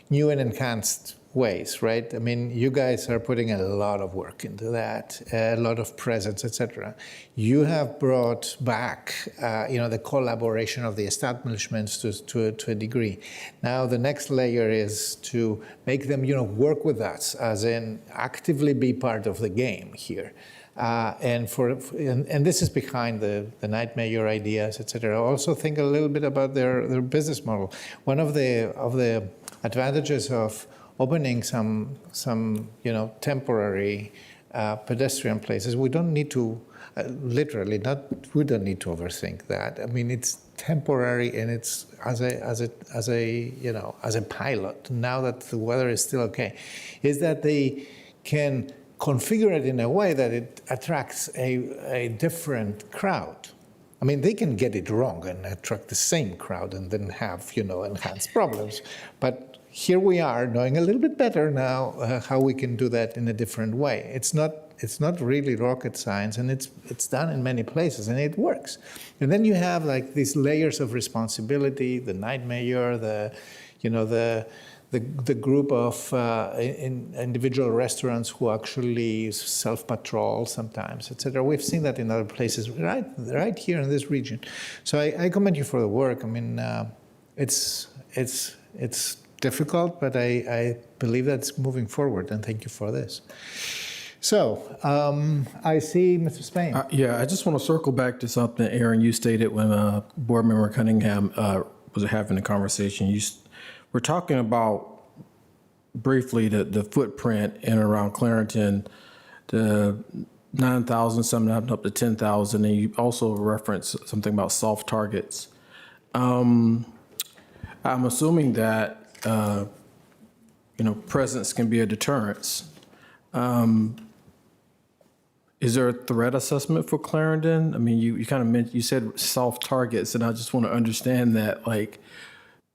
new and enhanced ways, right? I mean, you guys are putting a lot of work into that, a lot of presence, etc. You have brought back, the collaboration of the establishments to a degree. Now, the next layer is to make them, work with us, as in actively be part of the game here. And this is behind the night mayor ideas, etc. Also think a little bit about their business model. One of the advantages of opening some temporary pedestrian places. We don't need to, we don't need to overthink that. I mean, it's temporary, and it's as a pilot. Now that the weather is still okay, is that they can configure it in a way that it attracts a different crowd. I mean, they can get it wrong and attract the same crowd and then have, enhanced problems. But here we are, knowing a little bit better now how we can do that in a different way. It's not really rocket science, and it's done in many places, and it works. And then you have like these layers of responsibility: the night mayor, the group of individual restaurants who actually self-patrol sometimes, etc. We've seen that in other places, right here in this region. So I commend you for the work. I mean, it's difficult, but I believe that's moving forward, and thank you for this. So I see Mr. Spain. Yeah, I just want to circle back to something, Aaron, you stated when Board Member Cunningham was having a conversation. We're talking about briefly the footprint in and around Clarendon, the 9,000, some up to 10,000, and you also referenced something about soft targets. I'm assuming that presence can be a deterrence. Is there a threat assessment for Clarendon? I mean, you kind of mentioned, you said soft targets, and I just want to understand that, like,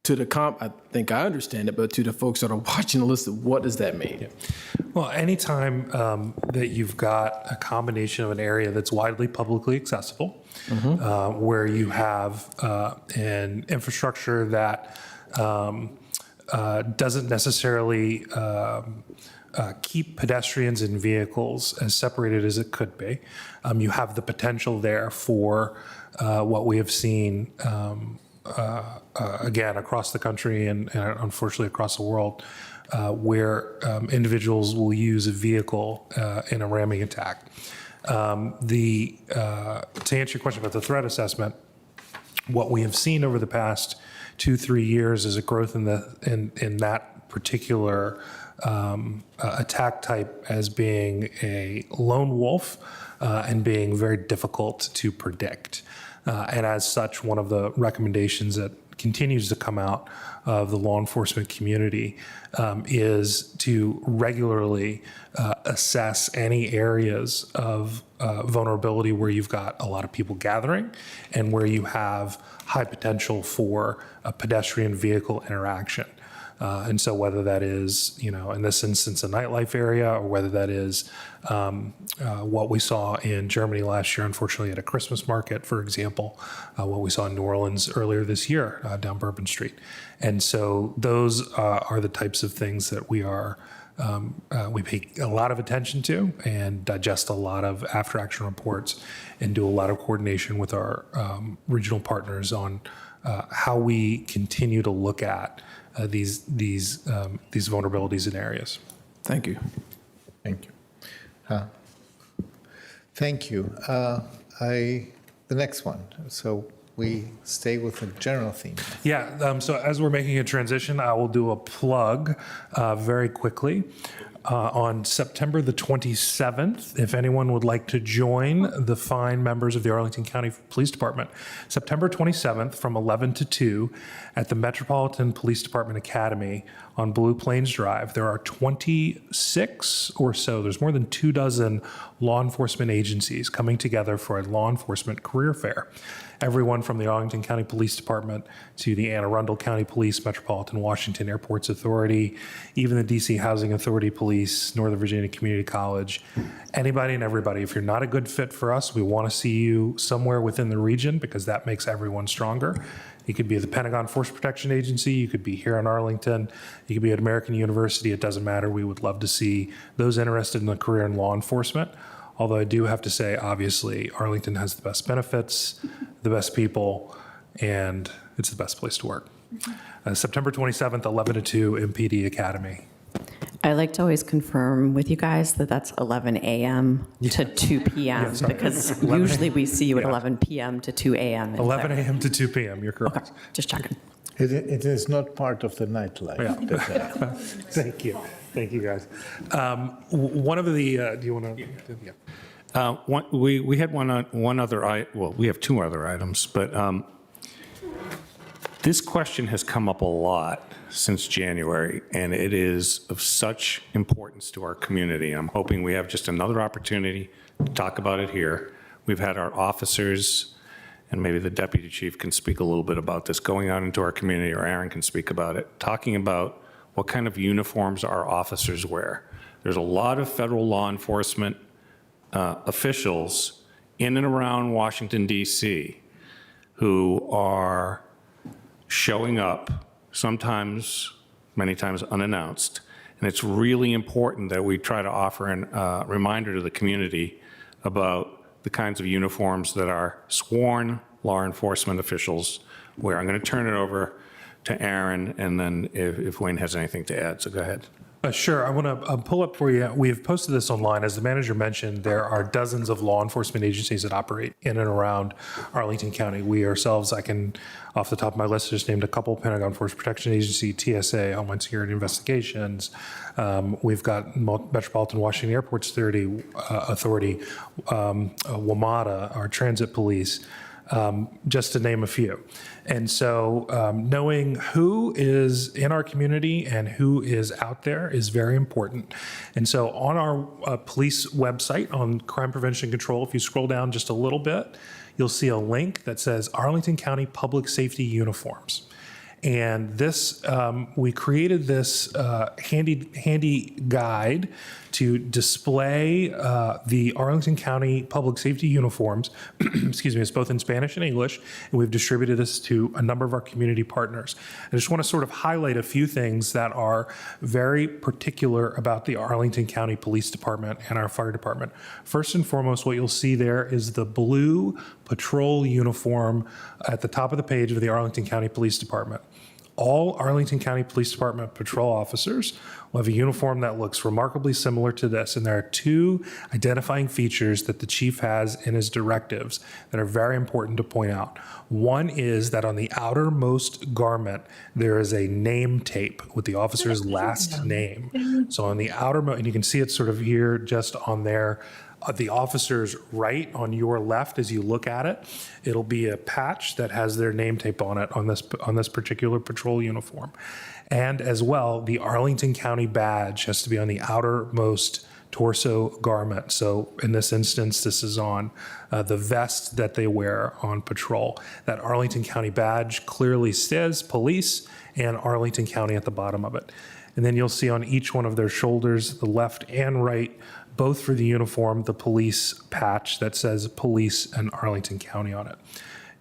I think I understand it, but to the folks that are watching the list, what does that mean? Yeah. Well, anytime that you've got a combination of an area that's widely publicly accessible, where you have an infrastructure that doesn't necessarily keep pedestrians and vehicles as separated as it could be, you have the potential there for what we have seen again across the country and unfortunately across the world, where individuals will use a vehicle in a ramming attack. To answer your question about the threat assessment, what we have seen over the past 2-3 years is a growth in that particular attack type as being a lone wolf and being very difficult to predict. And as such, one of the recommendations that continues to come out of the law enforcement community is to regularly assess any areas of vulnerability where you've got a lot of people gathering and where you have high potential for a pedestrian vehicle interaction. And so whether that is, in this instance, a nightlife area, or whether that is what we saw in Germany last year, unfortunately, at a Christmas market, for example, what we saw in New Orleans earlier this year down Bourbon Street. And so those are the types of things that we pay a lot of attention to and digest a lot of after-action reports and do a lot of coordination with our regional partners on how we continue to look at these vulnerabilities in areas. Thank you. Thank you. Thank you. The next one. So we stay with the general theme. Yeah. So as we're making a transition, I will do a plug very quickly. On September the 27th, if anyone would like to join the fine members of the Arlington County Police Department, September 27th from 11 to 2 at the Metropolitan Police Department Academy on Blue Plains Drive. There are 26 or so, there's more than 24 law enforcement agencies coming together for a law enforcement career fair. Everyone from the Arlington County Police Department to the Anne Arundel County Police, Metropolitan Washington Airports Authority, even the DC Housing Authority Police, Northern Virginia Community College, anybody and everybody. If you're not a good fit for us, we want to see you somewhere within the region because that makes everyone stronger. You could be at the Pentagon Force Protection Agency, you could be here in Arlington, you could be at American University, it doesn't matter. We would love to see those interested in a career in law enforcement. Although I do have to say, obviously, Arlington has the best benefits, the best people, and it's the best place to work. September 27th, 11 to 2, MPD Academy. I like to always confirm with you guys that that's 11 a.m. to 2 p.m. because usually we see you at 11 p.m. to 2 a.m. 11 a.m. to 2 p.m., you're correct. Okay, just checking. It is not part of the nightlife. Yeah. Thank you. Thank you, guys. One of the, do you want to? Yeah. We had one other, well, we have two other items, but this question has come up a lot since January, and it is of such importance to our community. I'm hoping we have just another opportunity to talk about it here. We've had our officers, and maybe the deputy chief can speak a little bit about this, going out into our community, or Aaron can speak about it, talking about what kind of uniforms our officers wear. There's a lot of federal law enforcement officials in and around Washington, D.C., who are showing up, sometimes, many times unannounced. And it's really important that we try to offer a reminder to the community about the kinds of uniforms that our sworn law enforcement officials wear. I'm going to turn it over to Aaron, and then if Wayne has anything to add, so go ahead. Sure. I want to pull up for you. We have posted this online. As the manager mentioned, there are dozens of law enforcement agencies that operate in and around Arlington County. We ourselves, I can, off the top of my list, just named a couple: Pentagon Force Protection Agency, TSA, Homeland Security Investigations. We've got Metropolitan Washington Airport Authority, WMATA, our transit police, just to name a few. And so knowing who is in our community and who is out there is very important. And so on our police website on crime prevention and control, if you scroll down just a little bit, you'll see a link that says Arlington County Public Safety Uniforms. And this, we created this handy guide to display the Arlington County Public Safety uniforms. Excuse me, it's both in Spanish and English, and we've distributed this to a number of our community partners. I just want to sort of highlight a few things that are very particular about the Arlington County Police Department and our fire department. First and foremost, what you'll see there is the blue patrol uniform at the top of the page of the Arlington County Police Department. All Arlington County Police Department patrol officers will have a uniform that looks remarkably similar to this, and there are two identifying features that the chief has in his directives that are very important to point out. One is that on the outermost garment, there is a name tape with the officer's last name. So on the outermost, and you can see it sort of here just on there, the officer's right on your left as you look at it, it'll be a patch that has their name tape on it on this particular patrol uniform. And as well, the Arlington County badge has to be on the outermost torso garment. So in this instance, this is on the vest that they wear on patrol. That Arlington County badge clearly says police and Arlington County at the bottom of it. And then you'll see on each one of their shoulders, the left and right, both for the uniform, the police patch that says police and Arlington County on it.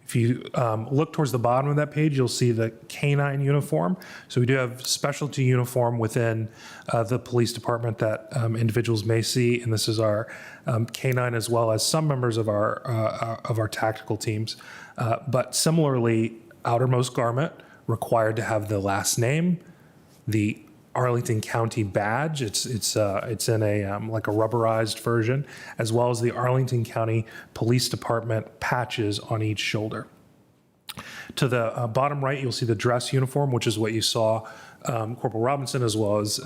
If you look towards the bottom of that page, you'll see the canine uniform. So we do have specialty uniform within the police department that individuals may see, and this is our canine as well as some members of our tactical teams. But similarly, outermost garment required to have the last name, the Arlington County badge. It's in a like a rubberized version, as well as the Arlington County Police Department patches on each shoulder. To the bottom right, you'll see the dress uniform, which is what you saw Corporal Robinson as well as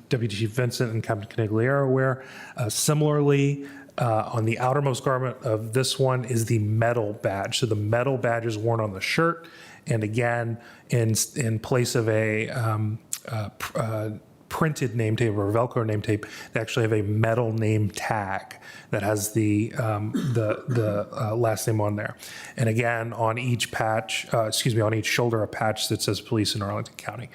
Deputy Chief Vincent and Captain Canigliaro wear. Similarly, on the outermost garment of this one is the metal badge. So the metal badge is worn on the shirt. And again, in place of a printed name tape or Velcro name tape, they actually have a metal name tag that has the last name on there. And again, on each patch, on each shoulder, a patch that says police in Arlington County.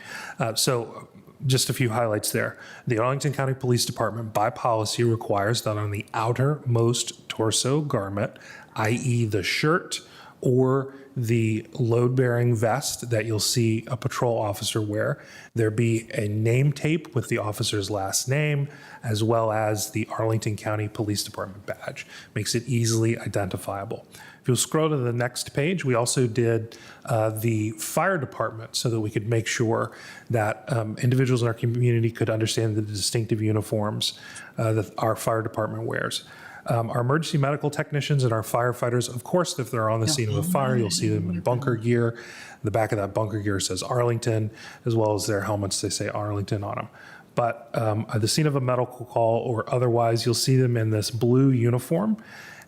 So just a few highlights there. The Arlington County Police Department, by policy, requires that on the outermost torso garment, i.e. the shirt or the load-bearing vest that you'll see a patrol officer wear, there be a name tape with the officer's last name, as well as the Arlington County Police Department badge. Makes it easily identifiable. If you'll scroll to the next page, we also did the fire department so that we could make sure that individuals in our community could understand the distinctive uniforms that our fire department wears. Our emergency medical technicians and our firefighters, of course, if they're on the scene of a fire, you'll see them in bunker gear. The back of that bunker gear says Arlington, as well as their helmets, they say Arlington on them. But at the scene of a medical call or otherwise, you'll see them in this blue uniform.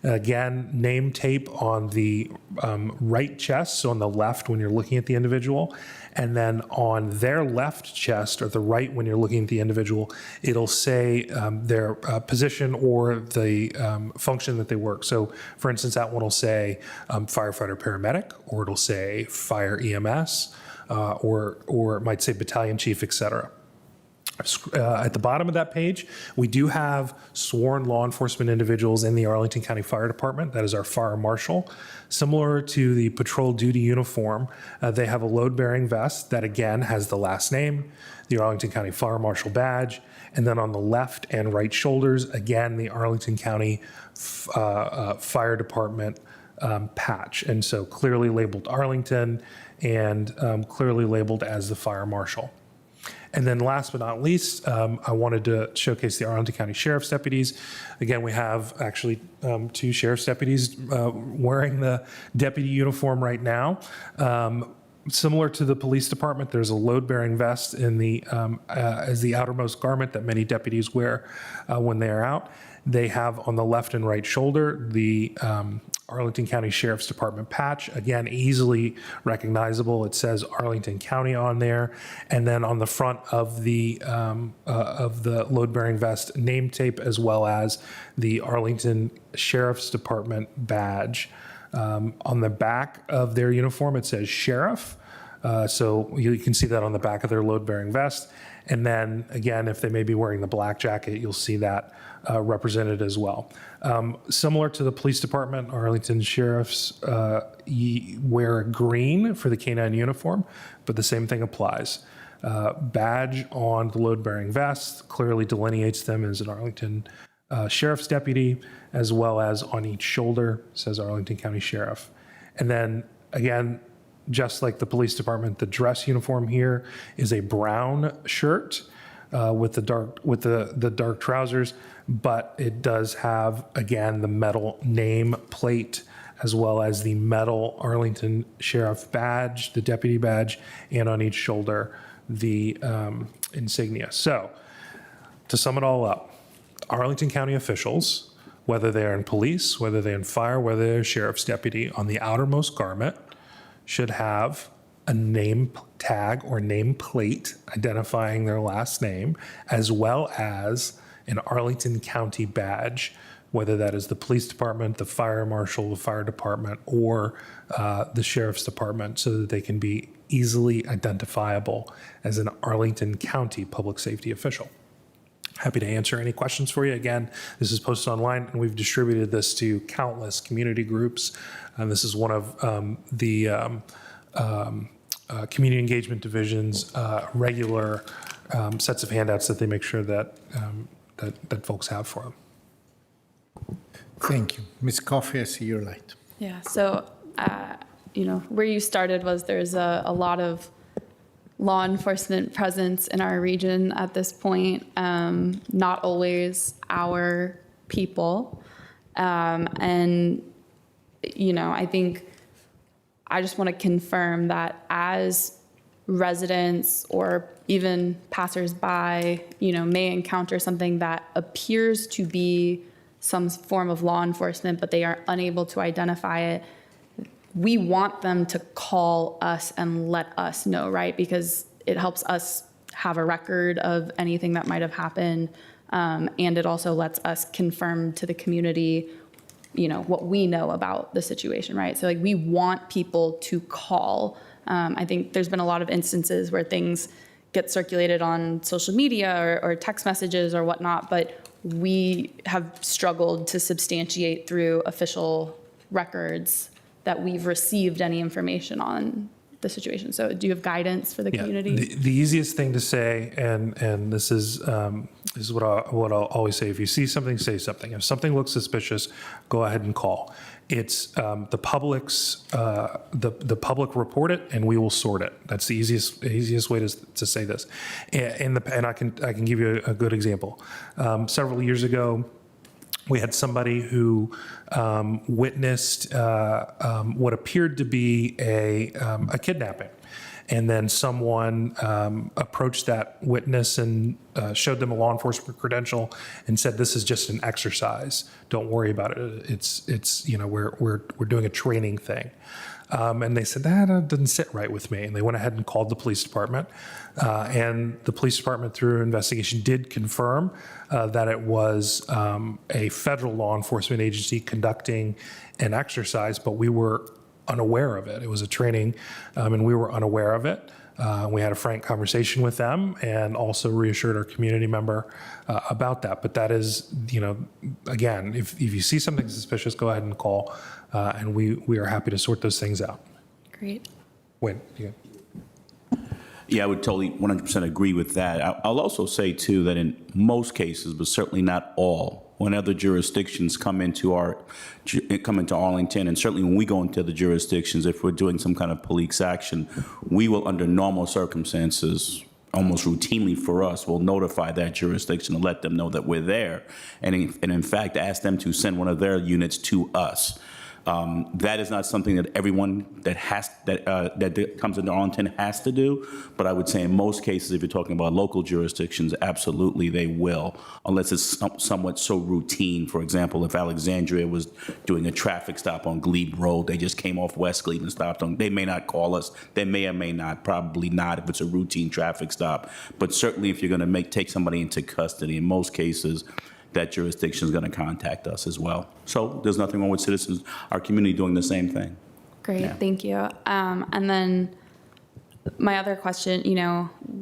Again, name tape on the right chest, so on the left when you're looking at the individual, and then on their left chest or the right when you're looking at the individual, it'll say their position or the function that they work. So for instance, that one will say firefighter paramedic, or it'll say fire EMS, or it might say battalion chief, et cetera. At the bottom of that page, we do have sworn law enforcement individuals in the Arlington County Fire Department. That is our fire marshal. Similar to the patrol duty uniform, they have a load-bearing vest that, again, has the last name, the Arlington County Fire Marshal badge, and then on the left and right shoulders, again, the Arlington County Fire Department patch. And so clearly labeled Arlington and clearly labeled as the fire marshal. And then last but not least, I wanted to showcase the Arlington County Sheriff's deputies. Again, we have actually 2 sheriff's deputies wearing the deputy uniform right now. Similar to the police department, there's a load-bearing vest in the as the outermost garment that many deputies wear when they are out. They have on the left and right shoulder the Arlington County Sheriff's Department patch. Again, easily recognizable. It says Arlington County on there. And then on the front of the load-bearing vest, name tape, as well as the Arlington Sheriff's Department badge. On the back of their uniform, it says sheriff. So you can see that on the back of their load-bearing vest. And then again, if they may be wearing the black jacket, you'll see that represented as well. Similar to the police department, Arlington sheriffs wear green for the canine uniform, but the same thing applies. Badge on the load-bearing vest clearly delineates them as an Arlington sheriff's deputy, as well as on each shoulder says Arlington County Sheriff. And then again, just like the police department, the dress uniform here is a brown shirt with the dark trousers, but it does have, again, the metal name plate, as well as the metal Arlington Sheriff badge, the deputy badge, and on each shoulder, the insignia. So to sum it all up, Arlington County officials, whether they're in police, whether they're in fire, whether they're sheriff's deputy, on the outermost garment should have a name tag or name plate identifying their last name, as well as an Arlington County badge, whether that is the police department, the fire marshal, the fire department, or the sheriff's department, so that they can be easily identifiable as an Arlington County public safety official. Happy to answer any questions for you. Again, this is posted online, and we've distributed this to countless community groups. And this is one of the Community Engagement Division's regular sets of handouts that they make sure that that folks have for them. Thank you. Ms. Coffey, I see your light. Yeah, so, where you started was there's a lot of law enforcement presence in our region at this point, not always our people. And, I think I just want to confirm that as residents or even passersby, may encounter something that appears to be some form of law enforcement, but they are unable to identify it, we want them to call us and let us know, right? Because it helps us have a record of anything that might have happened. And it also lets us confirm to the community, what we know about the situation, right? So we want people to call. I think there's been a lot of instances where things get circulated on social media or text messages or whatnot, but we have struggled to substantiate through official records that we've received any information on the situation. So do you have guidance for the community? The easiest thing to say, and this is what I'll always say: if you see something, say something. If something looks suspicious, go ahead and call. It's the public's the public report it, and we will sort it. That's the easiest way to say this. And I can give you a good example. Several years ago, we had somebody who witnessed what appeared to be a kidnapping. And then someone approached that witness and showed them a law enforcement credential and said, "This is just an exercise. Don't worry about it. It's we're doing a training thing." And they said, that doesn't sit right with me. And they went ahead and called the police department. And the police department, through investigation, did confirm that it was a federal law enforcement agency conducting an exercise, but we were unaware of it. It was a training, and we were unaware of it. We had a frank conversation with them and also reassured our community member about that. But that is, again, if you see something suspicious, go ahead and call, and we are happy to sort those things out. Great. Wayne, yeah. Yeah, I would totally 100% agree with that. I'll also say, too, that in most cases, but certainly not all, when other jurisdictions come into Arlington, and certainly when we go into the jurisdictions, if we're doing some kind of police action, we will, under normal circumstances, almost routinely for us, will notify that jurisdiction and let them know that we're there, and in fact ask them to send one of their units to us. That is not something that everyone that comes into Arlington has to do, but I would say in most cases, if you're talking about local jurisdictions, absolutely they will, unless it's somewhat so routine. For example, if Alexandria was doing a traffic stop on Glebe Road, they just came off West Glebe and stopped on, they may not call us. They may or may not, probably not if it's a routine traffic stop. But certainly if you're going to take somebody into custody, in most cases, that jurisdiction is going to contact us as well. So there's nothing wrong with citizens, our community doing the same thing. Great, Yeah. thank you. And then my other question,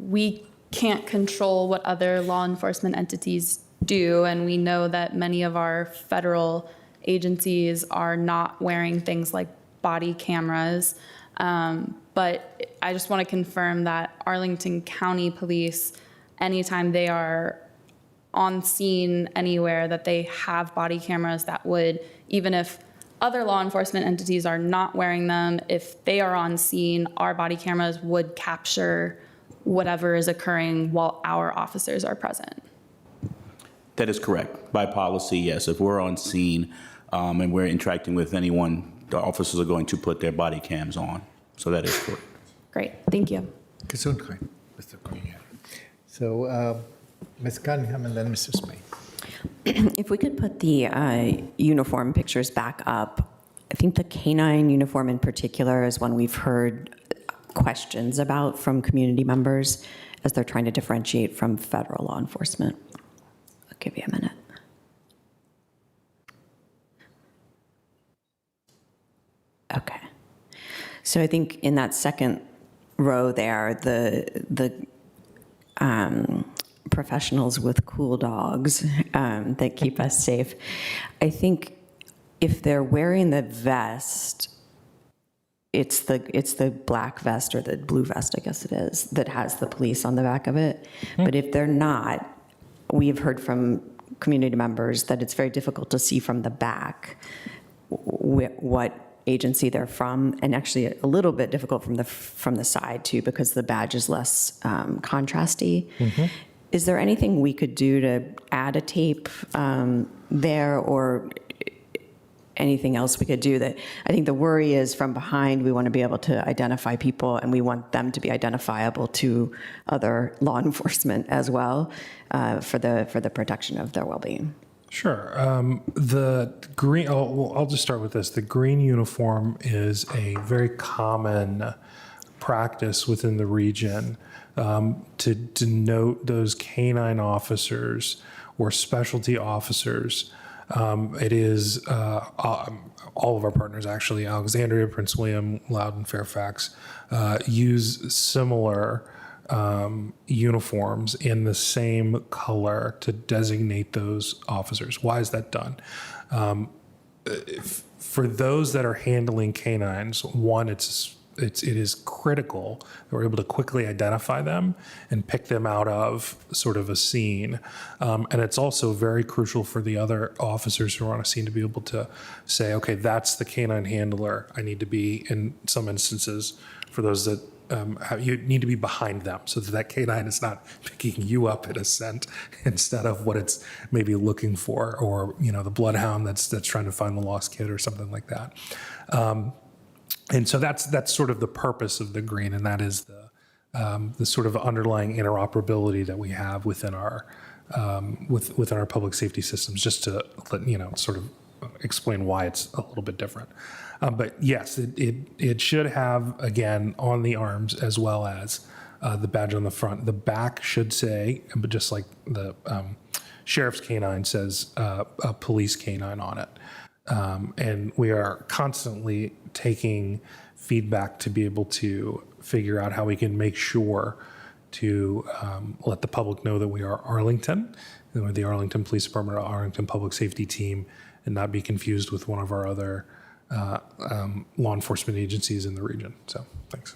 we can't control what other law enforcement entities do, and we know that many of our federal agencies are not wearing things like body cameras. But I just want to confirm that Arlington County Police, anytime they are on scene anywhere, that they have body cameras that would, even if other law enforcement entities are not wearing them, if they are on scene, our body cameras would capture whatever is occurring while our officers are present. That is correct. By policy, yes. If we're on scene and we're interacting with anyone, the officers are going to put their body cams on. So that is correct. Great, thank you. Gesundheit, Mr. Cunningham. So, Ms. Cunningham and then Mr. Smith. If we could put the uniform pictures back up, I think the canine uniform in particular is one we've heard questions about from community members as they're trying to differentiate from federal law enforcement. I'll give you a minute. Okay. So I think in that second row there, the professionals with cool dogs that keep us safe. I think if they're wearing the vest, it's the black vest or the blue vest, I guess it is, that has the police on the back of it. But if they're not, we've heard from community members that it's very difficult to see from the back what agency they're from, and actually a little bit difficult from the side too, because the badge is less contrasty. Is there anything we could do to add a tape there, or anything else we could do? That I think the worry is from behind, we want to be able to identify people, and we want them to be identifiable to other law enforcement as well, for the protection of their well-being. Sure. The green, I'll just start with this. The green uniform is a very common practice within the region to denote those canine officers or specialty officers. It is all of our partners, actually, Alexandria, Prince William, Loudoun, Fairfax, use similar uniforms in the same color to designate those officers. Why is that done? For those that are handling canines, one, it's it is critical that we're able to quickly identify them and pick them out of sort of a scene. And it's also very crucial for the other officers who are on a scene to be able to say, okay, that's the canine handler. I need to be, in some instances, for those that you need to be behind them so that that canine is not picking you up in a scent instead of what it's maybe looking for, or the bloodhound that's trying to find the lost kid or something like that. And so that's sort of the purpose of the green, and that is the sort of underlying interoperability that we have within our within our public safety systems. Just to sort of explain why it's a little bit different. But yes, it should have, again, on the arms as well as the badge on the front. The back should say, but just like the sheriff's canine says, a police canine on it. And we are constantly taking feedback to be able to figure out how we can make sure to let the public know that we are Arlington, and we're the Arlington Police Department or Arlington Public Safety Team, and not be confused with one of our other law enforcement agencies in the region. So, thanks.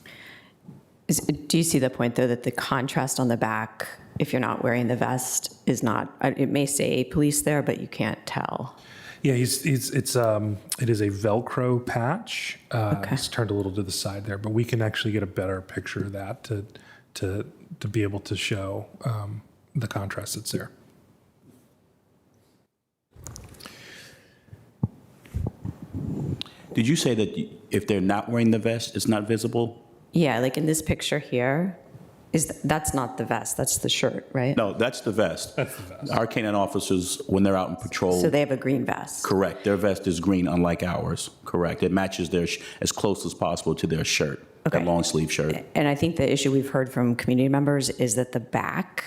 Do you see the point, though, that the contrast on the back, if you're not wearing the vest, is not, it may say police there, but you can't tell? Yeah, it is a Velcro patch. Okay. It's turned a little to the side there, but we can actually get a better picture of that to be able to show the contrast that's there. Did you say that if they're not wearing the vest, it's not visible? Yeah, like in this picture here, that's not the vest, that's the shirt, right? No, that's the vest. That's the vest. Our canine officers, when they're out in patrol. So they have a green vest. Correct. Their vest is green, unlike ours. Correct. It matches their as close as possible to their shirt, Okay. that long sleeve shirt. And I think the issue we've heard from community members is that the back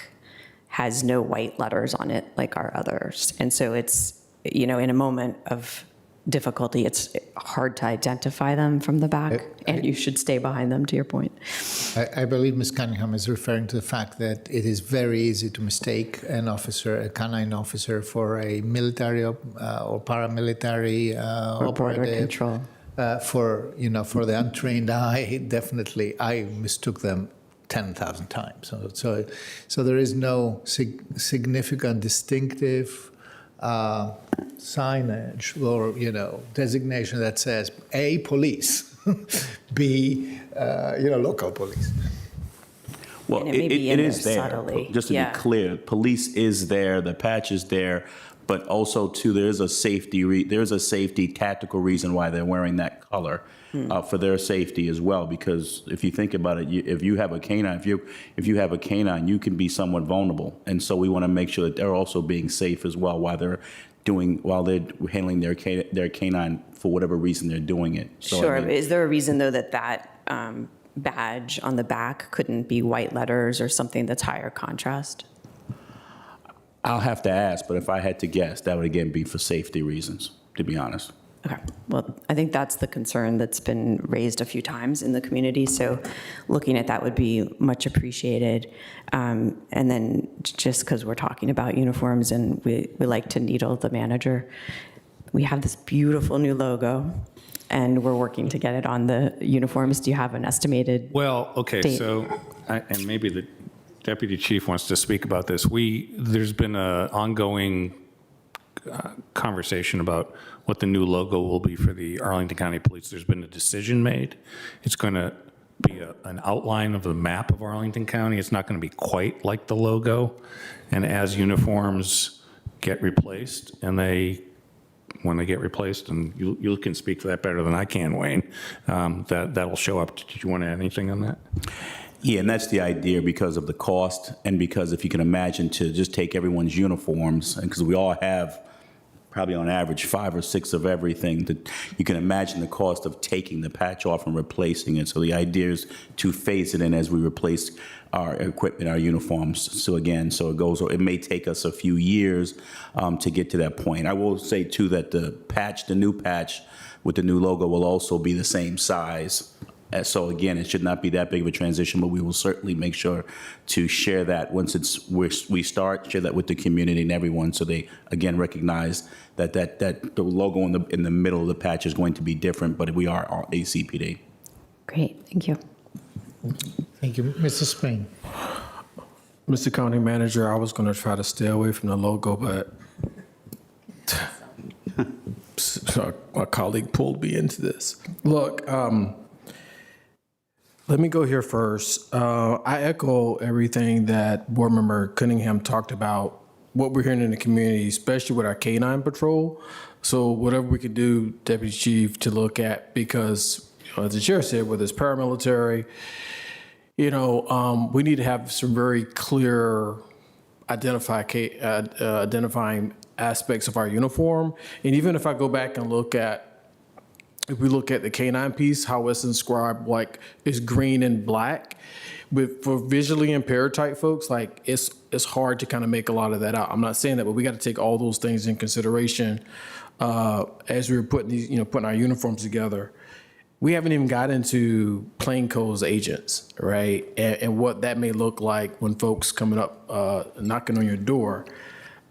has no white letters on it like our others. And so it's, in a moment of difficulty, it's hard to identify them from the back, and you should stay behind them, to your point. I believe Ms. Cunningham is referring to the fact that it is very easy to mistake an officer, a canine officer, for a military or paramilitary Or border operative. control. For the untrained eye, definitely, I mistook them 10,000 times. So there is no significant distinctive signage or designation that says A, police, B, local police. Well, And it may be in it there is there. subtly. Just to Yeah. be clear, police is there, the patch is there, but also too, there is a safety tactical reason why they're wearing that color for their safety as well. Because if you think about it, if you have a canine, if you have a canine, you can be somewhat vulnerable, and so we want to make sure that they're also being safe as well while they're handling their canine for whatever reason they're doing it. So Sure. I mean, Is there a reason, though, that badge on the back couldn't be white letters or something that's higher contrast? I'll have to ask, but if I had to guess, that would again be for safety reasons, to be honest. Okay. Well, I think that's the concern that's been raised a few times in the community. So looking at that would be much appreciated. And then just because we're talking about uniforms and we like to needle the manager, we have this beautiful new logo and we're working to get it on the uniforms. Do you have an estimated Well, okay, date? so, and maybe the deputy chief wants to speak about this. There's been an ongoing conversation about what the new logo will be for the Arlington County Police. There's been a decision made. It's going to be an outline of the map of Arlington County. It's not going to be quite like the logo. And as uniforms get replaced, and when they get replaced, and you can speak to that better than I can, Wayne, that'll show up. Did you want to add anything on that? Yeah, and that's the idea because of the cost, and because if you can imagine to just take everyone's uniforms, and because we all have probably on average 5 or 6 of everything, that you can imagine the cost of taking the patch off and replacing it. So the idea is to phase it in as we replace our equipment, our uniforms. So again, it may take us a few years to get to that point. I will say too that the new patch with the new logo will also be the same size. So again, it should not be that big of a transition, but we will certainly make sure to share that once we share that with the community and everyone, so they again recognize that the logo in the middle of the patch is going to be different, but we are ACPD. Great, thank you. Thank you. Mr. Spain. Mr. County Manager, I was going to try to stay away from the logo, but my colleague pulled me into this. Look, let me go here first. I echo everything that Board Member Cunningham talked about, what we're hearing in the community, especially with our K-9 patrol. So whatever we could do, Deputy Chief, to look at, because as the chair said, whether it's paramilitary, we need to have some very clear identifying aspects of our uniform. And even if I go back and if we look at the K-9 piece, how it's inscribed, like it's green and black, for visually impaired type folks, like it's hard to kind of make a lot of that out. I'm not saying that, but we got to take all those things in consideration as we're putting our uniforms together. We haven't even got into plainclothes agents, right? And what that may look like when folks coming up, knocking on your door.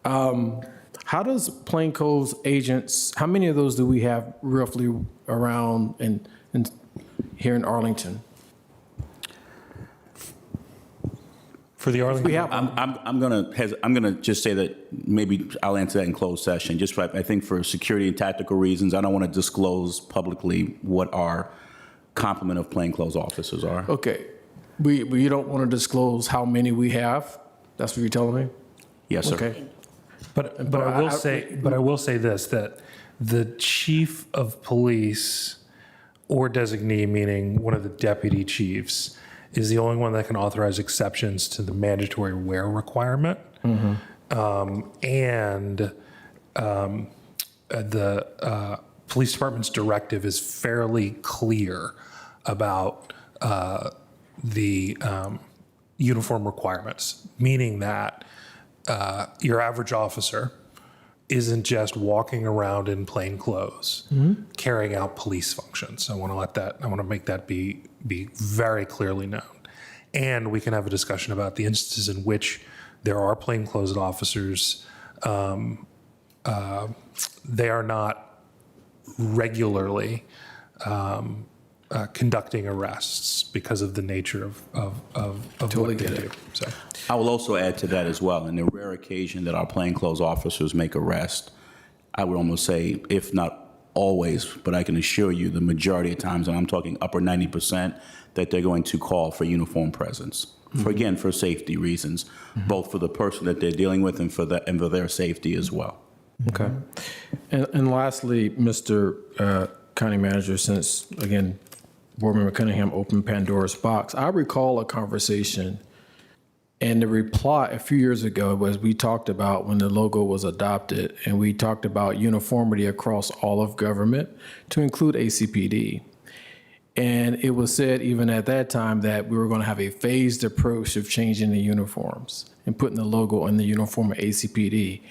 How does plainclothes agents, how many of those do we have roughly around and here in Arlington? For the Arlington, I'm gonna just say that maybe I'll answer that in closed session. Just I think for security and tactical reasons, I don't want to disclose publicly what our complement of plainclothes officers are. Okay, you don't want to disclose how many we have? That's what you're telling me? Yes, sir. Okay. but I will say this, that the chief of police or designee, meaning one of the deputy chiefs, is the only one that can authorize exceptions to the mandatory wear requirement. The police department's directive is fairly clear about the uniform requirements, meaning that your average officer isn't just walking around in plain clothes, carrying out police functions. I want to make that be very clearly known. And we can have a discussion about the instances in which there are plainclothes officers. They are not regularly conducting arrests because of the nature of what they do. So. I will also add to that as well. In the rare occasion that our plainclothes officers make arrest, I would almost say, if not always, but I can assure you the majority of times, and I'm talking upper 90%, that they're going to call for uniform presence. For safety reasons, both for the person that they're dealing with and for their safety as well. Okay. And lastly, Mr. County Manager, since, again, Board Member Cunningham opened Pandora's box, I recall a conversation, and the reply a few years ago was we talked about when the logo was adopted, and we talked about uniformity across all of government to include ACPD. And it was said even at that time that we were going to have a phased approach of changing the uniforms and putting the logo on the uniform of ACPD.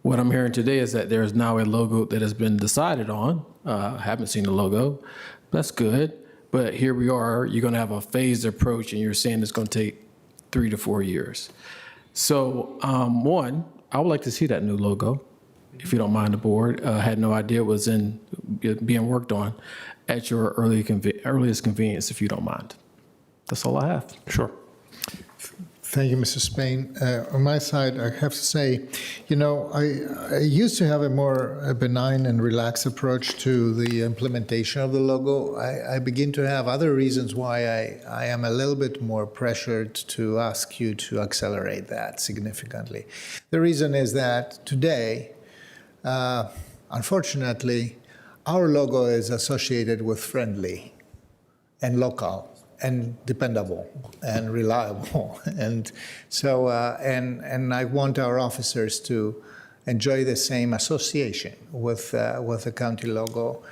What I'm hearing today is that there's now a logo that has been decided on. I haven't seen the logo. That's good. But here we are. You're going to have a phased approach, and you're saying it's going to take 3 to 4 years. So, one, I would like to see that new logo, if you don't mind, the board. I had no idea it was being worked on at your earliest convenience, if you don't mind. That's all I have. Sure. Thank you, Mr. Spain. On my side, I have to say, I used to have a more benign and relaxed approach to the implementation of the logo. I begin to have other reasons why I am a little bit more pressured to ask you to accelerate that significantly. The reason is that today, unfortunately, our logo is associated with friendly and local and dependable and reliable. And so, and I want our officers to enjoy the same association with the county logo.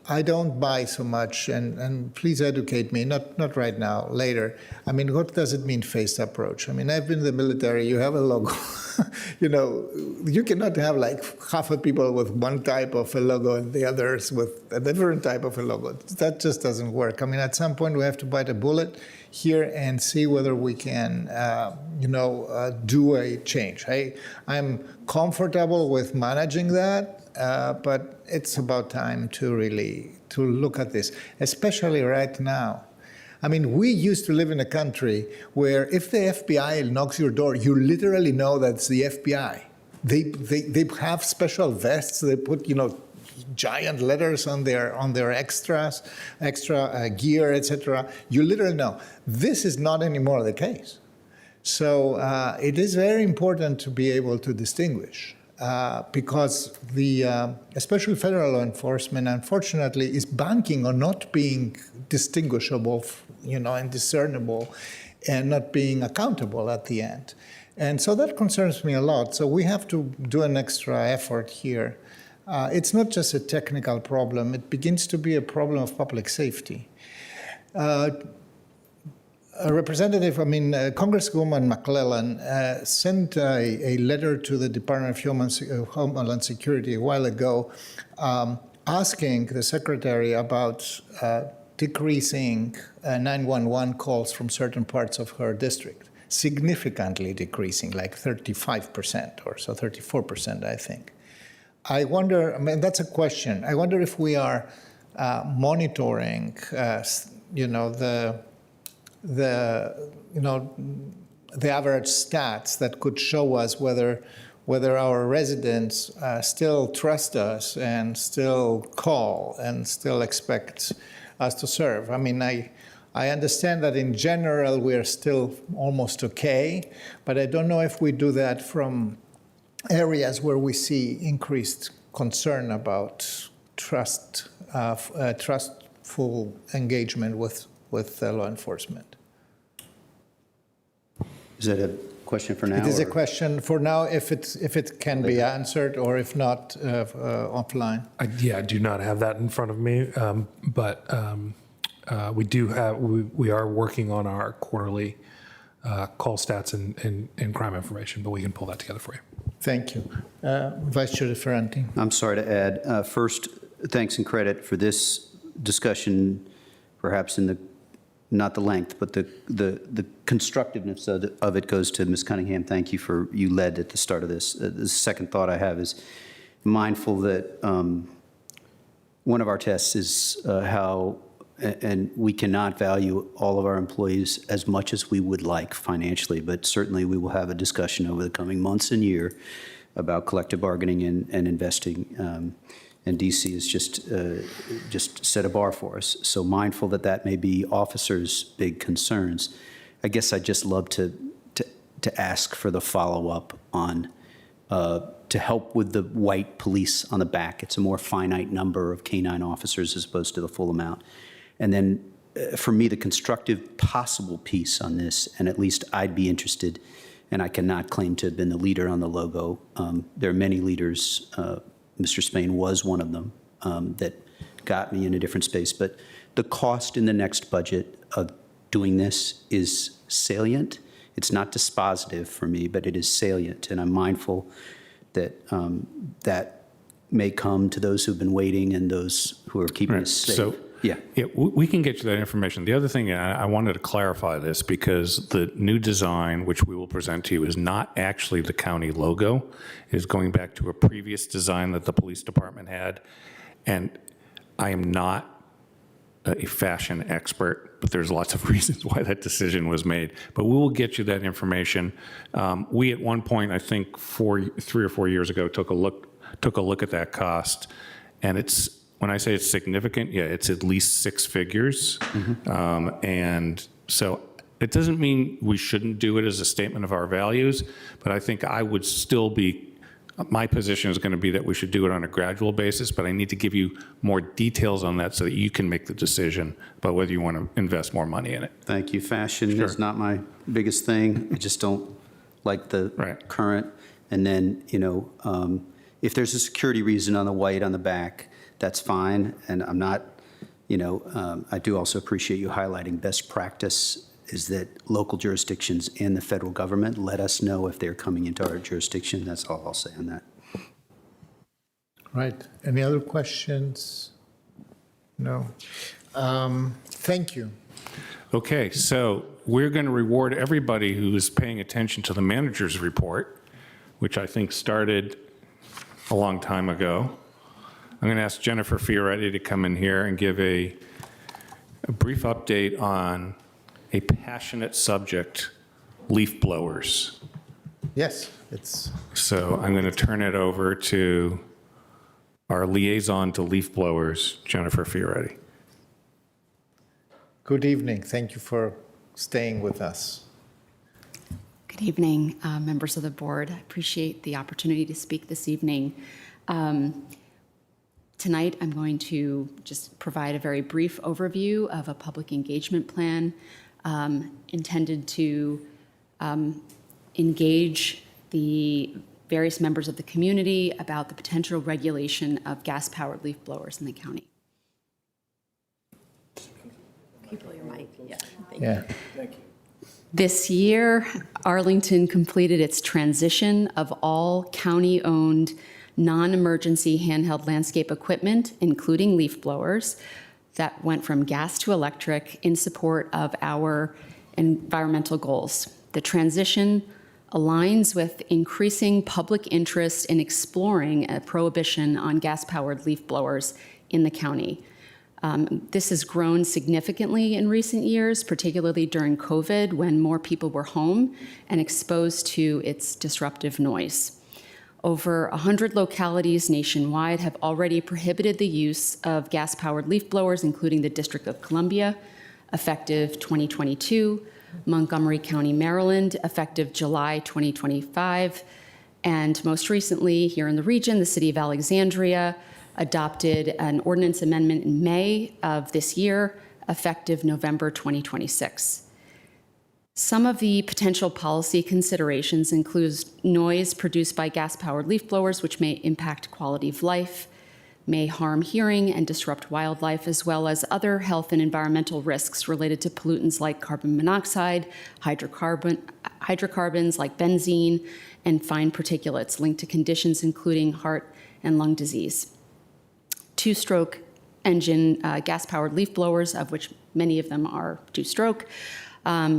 I don't buy so much, and please educate me, not right now, later. I mean, what does it mean, phased approach? I mean, I've been in the military, you have a logo. You cannot have like half of people with one type of a logo and the others with a different type of a logo. That just doesn't work. I mean, at some point we have to bite a bullet here and see whether we can, do a change. I'm comfortable with managing that. but it's about time to really to look at this, especially right now. I mean, we used to live in a country where if the FBI knocks your door, you literally know that's the FBI. They have special vests. They put, giant letters on their extra gear, etc. You literally know. This is not anymore the case. So it is very important to be able to distinguish because especially federal law enforcement, unfortunately, is banking on not being distinguishable, and discernible, and not being accountable at the end. And so that concerns me a lot. So we have to do an extra effort here. It's not just a technical problem. It begins to be a problem of public safety. Congresswoman McClellan sent a letter to the Department of Homeland Security a while ago asking the secretary about decreasing 911 calls from certain parts of her district, significantly decreasing, like 35% or so, 34%, I think. I wonder, that's a question. I wonder if we are monitoring, the average stats that could show us whether our residents still trust us and still call and still expect us to serve. I mean, I understand that in general we are still almost okay, but I don't know if we do that from areas where we see increased concern about trustful engagement with law enforcement. Is that a question for now? It is a question for now, if it can be answered, or if not, offline. I do not have that in front of me, but we are working on our quarterly call stats and crime information, but we can pull that together for you. Thank you. Vice Chair Ferranti. I'm sorry to add. First, thanks and credit for this discussion, perhaps in not the length, but the constructiveness of it goes to Ms. Cunningham. Thank you you led at the start of this. The second thought I have is mindful that one of our tests is how, and we cannot value all of our employees as much as we would like financially, but certainly we will have a discussion over the coming months and year about collective bargaining and investing. And DC has just set a bar for us. So mindful that may be officers' big concerns. I guess I'd just love to ask for the follow-up on to help with the white police on the back. It's a more finite number of canine officers as opposed to the full amount. And then for me, the constructive possible piece on this, and at least I'd be interested, and I cannot claim to have been the leader on the logo. There are many leaders. Mr. Spain was one of them that got me in a different space. But the cost in the next budget of doing this is salient. It's not dispositive for me, but it is salient. And I'm mindful that that may come to those who've been waiting and those who are keeping us safe. So, we can get you that information. The other thing, I wanted to clarify this because the new design, which we will present to you, is not actually the county logo. It is going back to a previous design that the police department had. And I am not a fashion expert, but there's lots of reasons why that decision was made. But we will get you that information. We, at one point, I think 3 or 4 years ago, took a look at that cost, and when I say it's significant, it's at least 6 figures. And so it doesn't mean we shouldn't do it as a statement of our values, but I think my position is going to be that we should do it on a gradual basis, but I need to give you more details on that so that you can make the decision about whether you want to invest more money in it. Thank you. Fashion is not my biggest thing. I just don't like the current. And then, if there's a security reason on the white on the back, that's fine. And I'm not, I do also appreciate you highlighting best practice is that local jurisdictions and the federal government let us know if they're coming into our jurisdiction. That's all I'll say on that. Right. Any other questions? No. Thank you. Okay, so we're going to reward everybody who is paying attention to the manager's report, which I think started a long time ago. I'm going to ask Jennifer Fioretti to come in here and give a brief update on a passionate subject, leaf blowers. Yes, it's. So I'm going to turn it over to our liaison to leaf blowers, Jennifer Fioretti. Good evening. Thank you for staying with us. Good evening, members of the board. I appreciate the opportunity to speak this evening. Tonight, I'm going to just provide a very brief overview of a public engagement plan intended to engage the various members of the community about the potential regulation of gas-powered leaf blowers in the county. Can you blow your mic? Yeah. Thank you. This year, Arlington completed its transition of all county-owned non-emergency handheld landscape equipment, including leaf blowers, that went from gas to electric in support of our environmental goals. The transition aligns with increasing public interest in exploring a prohibition on gas-powered leaf blowers in the county. This has grown significantly in recent years, particularly during COVID, when more people were home and exposed to its disruptive noise. Over 100 localities nationwide have already prohibited the use of gas-powered leaf blowers, including the District of Columbia, effective 2022, Montgomery County, Maryland, effective July 2025, and most recently, here in the region, the City of Alexandria adopted an ordinance amendment in May of this year, effective November 2026. Some of the potential policy considerations include noise produced by gas-powered leaf blowers, which may impact quality of life, may harm hearing and disrupt wildlife, as well as other health and environmental risks related to pollutants like carbon monoxide, hydrocarbons like benzene, and fine particulates linked to conditions including heart and lung disease. Two-stroke engine gas-powered leaf blowers, of which many of them are two-stroke,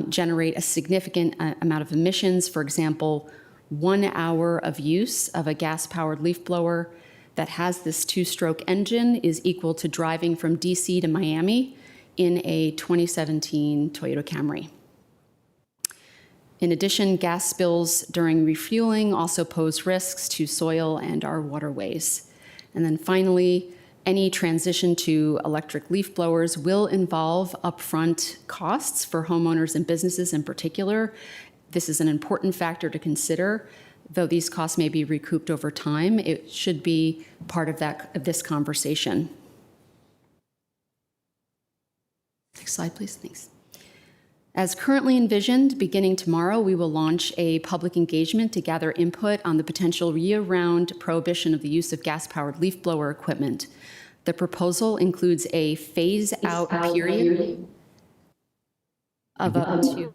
generate a significant amount of emissions. For example, 1 hour of use of a gas-powered leaf blower that has this two-stroke engine is equal to driving from DC to Miami in a 2017 Toyota Camry. In addition, gas spills during refueling also pose risks to soil and our waterways. And then finally, any transition to electric leaf blowers will involve upfront costs for homeowners and businesses in particular. This is an important factor to consider. Though these costs may be recouped over time, it should be part of this conversation. Next slide, please. Thanks. As currently envisioned, beginning tomorrow, we will launch a public engagement to gather input on the potential year-round prohibition of the use of gas-powered leaf blower equipment. The proposal includes a phase-out period of up to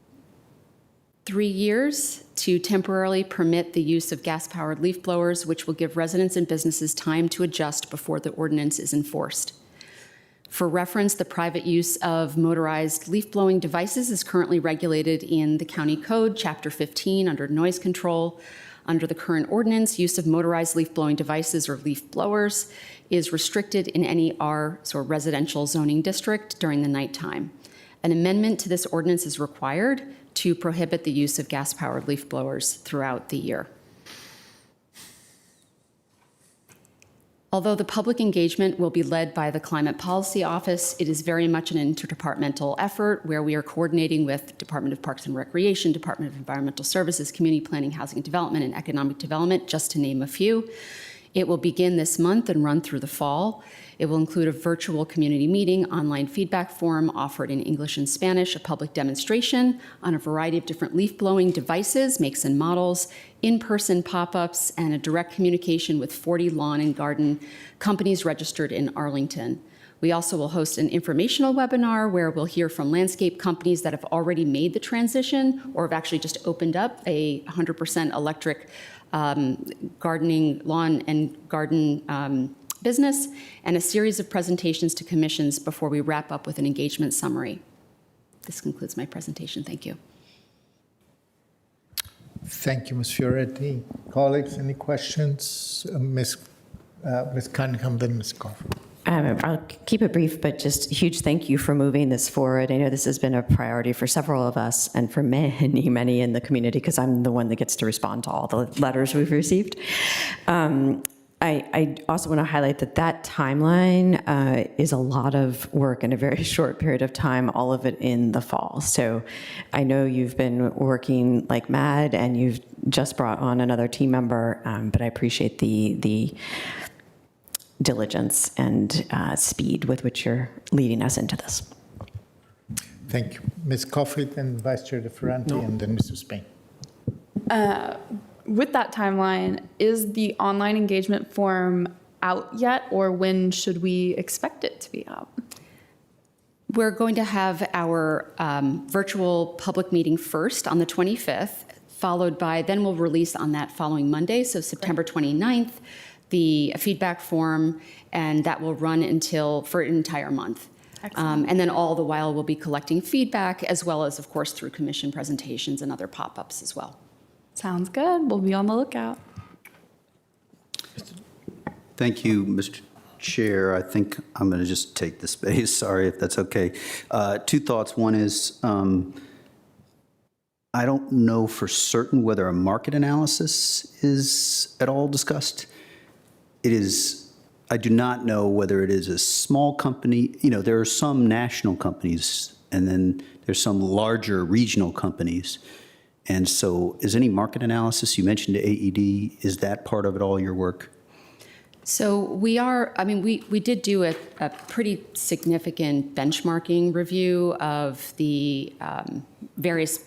3 years to temporarily permit the use of gas-powered leaf blowers, which will give residents and businesses time to adjust before the ordinance is enforced. For reference, the private use of motorized leaf-blowing devices is currently regulated in the County Code, Chapter 15, under noise control. Under the current ordinance, use of motorized leaf-blowing devices or leaf blowers is restricted in any R, so residential zoning district, during the nighttime. An amendment to this ordinance is required to prohibit the use of gas-powered leaf blowers throughout the year. Although the public engagement will be led by the Climate Policy Office, it is very much an interdepartmental effort where we are coordinating with Department of Parks and Recreation, Department of Environmental Services, Community Planning, Housing and Development, and Economic Development, just to name a few. It will begin this month and run through the fall. It will include a virtual community meeting, online feedback forum offered in English and Spanish, a public demonstration on a variety of different leaf-blowing devices, makes and models, in-person pop-ups, and a direct communication with 40 lawn and garden companies registered in Arlington. We also will host an informational webinar where we'll hear from landscape companies that have already made the transition or have actually just opened up a 100% electric gardening, lawn and garden business, and a series of presentations to commissions before we wrap up with an engagement summary. This concludes my presentation. Thank you. Thank you, Ms. Fioretti. Colleagues, any questions? Ms. Ms. Cunningham, then Ms. Coffey. I'll keep it brief, but just a huge thank you for moving this forward. I know this has been a priority for several of us and for many, many in the community, because I'm the one that gets to respond to all the letters we've received. I also want to highlight that timeline is a lot of work in a very short period of time, all of it in the fall. So I know you've been working like mad, and you've just brought on another team member, but I appreciate the diligence and speed with which you're leading us into this. Thank you. Ms. Coffey, then Vice Chair DeFerranti, and then Mr. Spain. With that timeline, is the online engagement form out yet, or when should we expect it to be out? We're going to have our virtual public meeting first on the 25th, followed by, then we'll release on that following Monday, so September 29th, the feedback form, and that will run for an entire month. And then all the while we'll be collecting feedback, as well as, of course, through commission presentations and other pop-ups as well. Sounds good. We'll be on the lookout. Thank you, Mr. Chair. I think I'm going to just take the space. Sorry if that's okay. Two thoughts. One is I don't know for certain whether a market analysis is at all discussed. It is. I do not know whether it is a small company. You know, there are some national companies, and then there's some larger regional companies. And so is any market analysis, you mentioned AED, is that part of it all, your work? So we did do a pretty significant benchmarking review of the various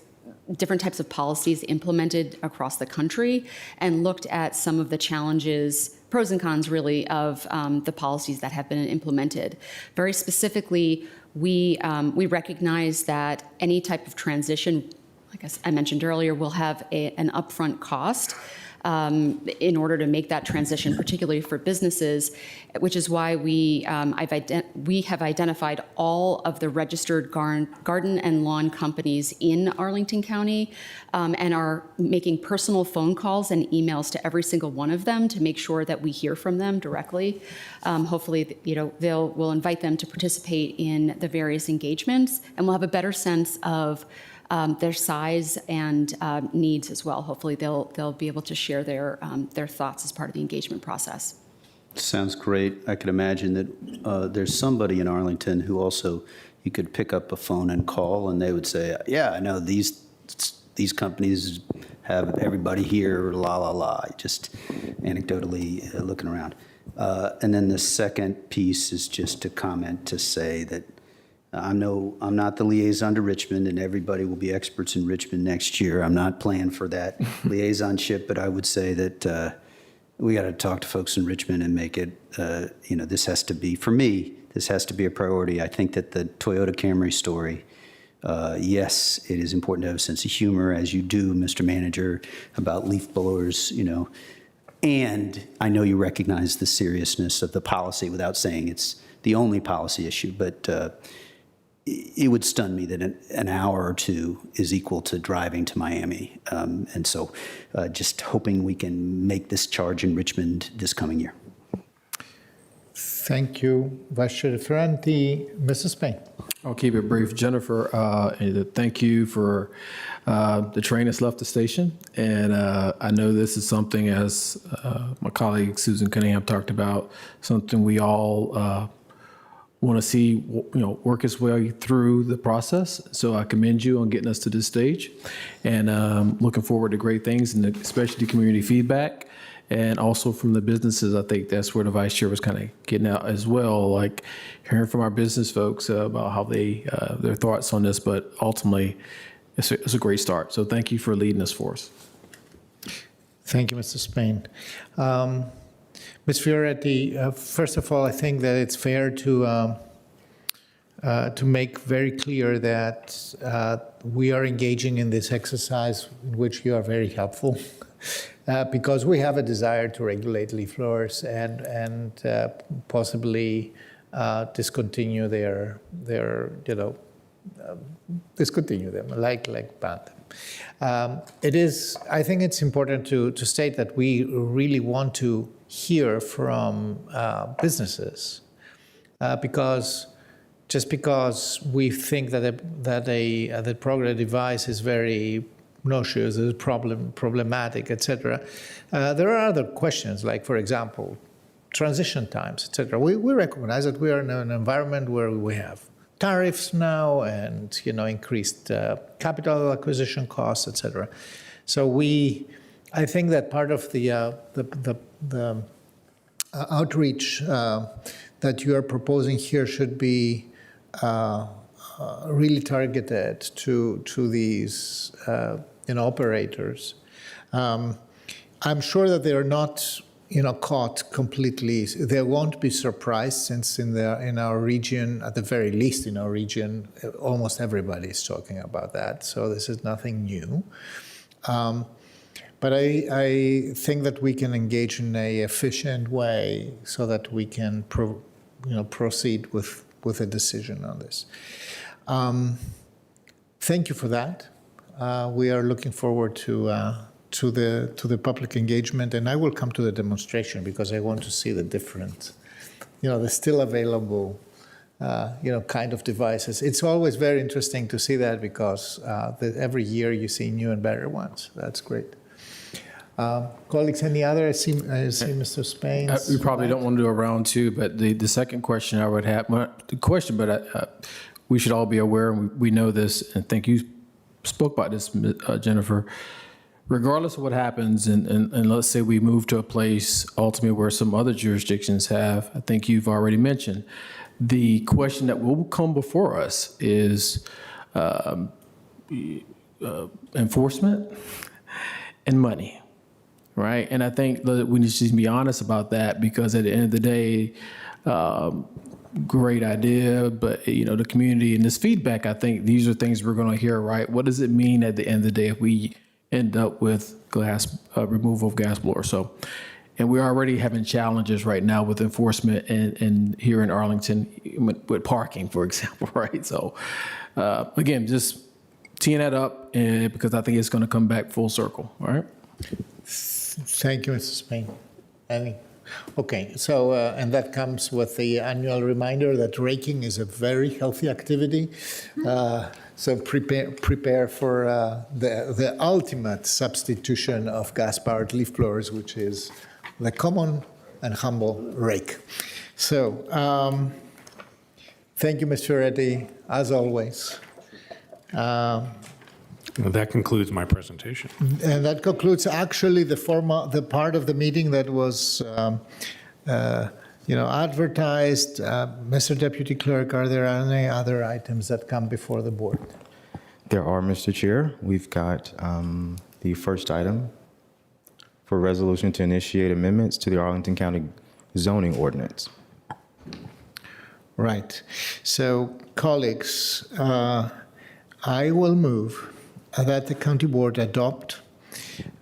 different types of policies implemented across the country, and looked at some of the challenges, pros and cons really, of the policies that have been implemented. Very specifically, we recognize that any type of transition, like I mentioned earlier, will have an upfront cost in order to make that transition, particularly for businesses, which is why we have identified all of the registered garden and lawn companies in Arlington County, and are making personal phone calls and emails to every single one of them to make sure that we hear from them directly. Hopefully, we'll invite them to participate in the various engagements, and we'll have a better sense of their size and needs as well. Hopefully, they'll be able to share their thoughts as part of the engagement process. Sounds great. I could imagine that there's somebody in Arlington who also, you could pick up a phone and call, and they would say, yeah, I know these companies have everybody here, la, la, la, just anecdotally looking around. And then the second piece is just a comment to say that I'm not the liaison to Richmond, and everybody will be experts in Richmond next year. I'm not playing for that liaisonship, but I would say that we got to talk to folks in Richmond and make it, this has to be, for me, this has to be a priority. I think that the Toyota Camry story, yes, it is important to have a sense of humor, as you do, Mr. Manager, about leaf blowers, and I know you recognize the seriousness of the policy without saying it's the only policy issue, but it would stun me that an hour or two is equal to driving to Miami. And so just hoping we can make this charge in Richmond this coming year. Thank you, Vice Chair DeFerranti. Mrs. Spain. I'll keep it brief. Jennifer, thank you for the train that's left the station. And I know this is something, as my colleague Susan Cunningham talked about, something we all want to see, work its way through the process. So I commend you on getting us to this stage, and looking forward to great things, and especially community feedback, and also from the businesses. I think that's where the vice chair was kind of getting out as well, like hearing from our business folks about how their thoughts on this. But ultimately, it's a great start. So thank you for leading us for us. Thank you, Mr. Spain. Ms. Fioretti, first of all, I think that it's fair to make very clear that we are engaging in this exercise, in which you are very helpful, because we have a desire to regulate leaf blowers and possibly discontinue discontinue them, like ban them. I think it's important to state that we really want to hear from businesses, because just because we think that the programming device is very noxious, is problematic, etc. There are other questions, like, for example, transition times, etc. We recognize that we are in an environment where we have tariffs now and increased capital acquisition costs, etc. So I think that part of the outreach that you are proposing here should be really targeted to these operators. I'm sure that they are not caught completely. They won't be surprised, since in our region, at the very least in our region, almost everybody is talking about that. So this is nothing new. But I think that we can engage in an efficient way so that we can proceed with a decision on this. Thank you for that. We are looking forward to the public engagement, and I will come to the demonstration because I want to see the different, the still available, kind of devices. It's always very interesting to see that because every year you see new and better ones. That's great. Colleagues, any other? I see Mr. Spain. We probably don't want to do a round two, but the second question I would have, we should all be aware, and we know this, and I think you spoke about this, Jennifer. Regardless of what happens, and let's say we move to a place ultimately where some other jurisdictions have, I think you've already mentioned, the question that will come before us is enforcement and money. Right, and I think that we need to be honest about that, because at the end of the day, great idea, but the community and this feedback, I think these are things we're going to hear. Right, what does it mean at the end of the day if we end up with removal of gas blowers? So, and we're already having challenges right now with enforcement and here in Arlington with parking, for example. Right, so again, just teeing that up, because I think it's going to come back full circle. All right. Thank you, Mr. Spain. Okay, so, and that comes with the annual reminder that raking is a very healthy activity. So prepare for the ultimate substitution of gas-powered leaf blowers, which is the common and humble rake. So thank you, Mr. Reddy, as always. That concludes my presentation. And that concludes actually the part of the meeting that was advertised. Mr. Deputy Clerk, are there any other items that come before the board? There are, Mr. Chair. We've got the first item for resolution to initiate amendments to the Arlington County zoning ordinance. Right. So, colleagues, I will move that the county board adopt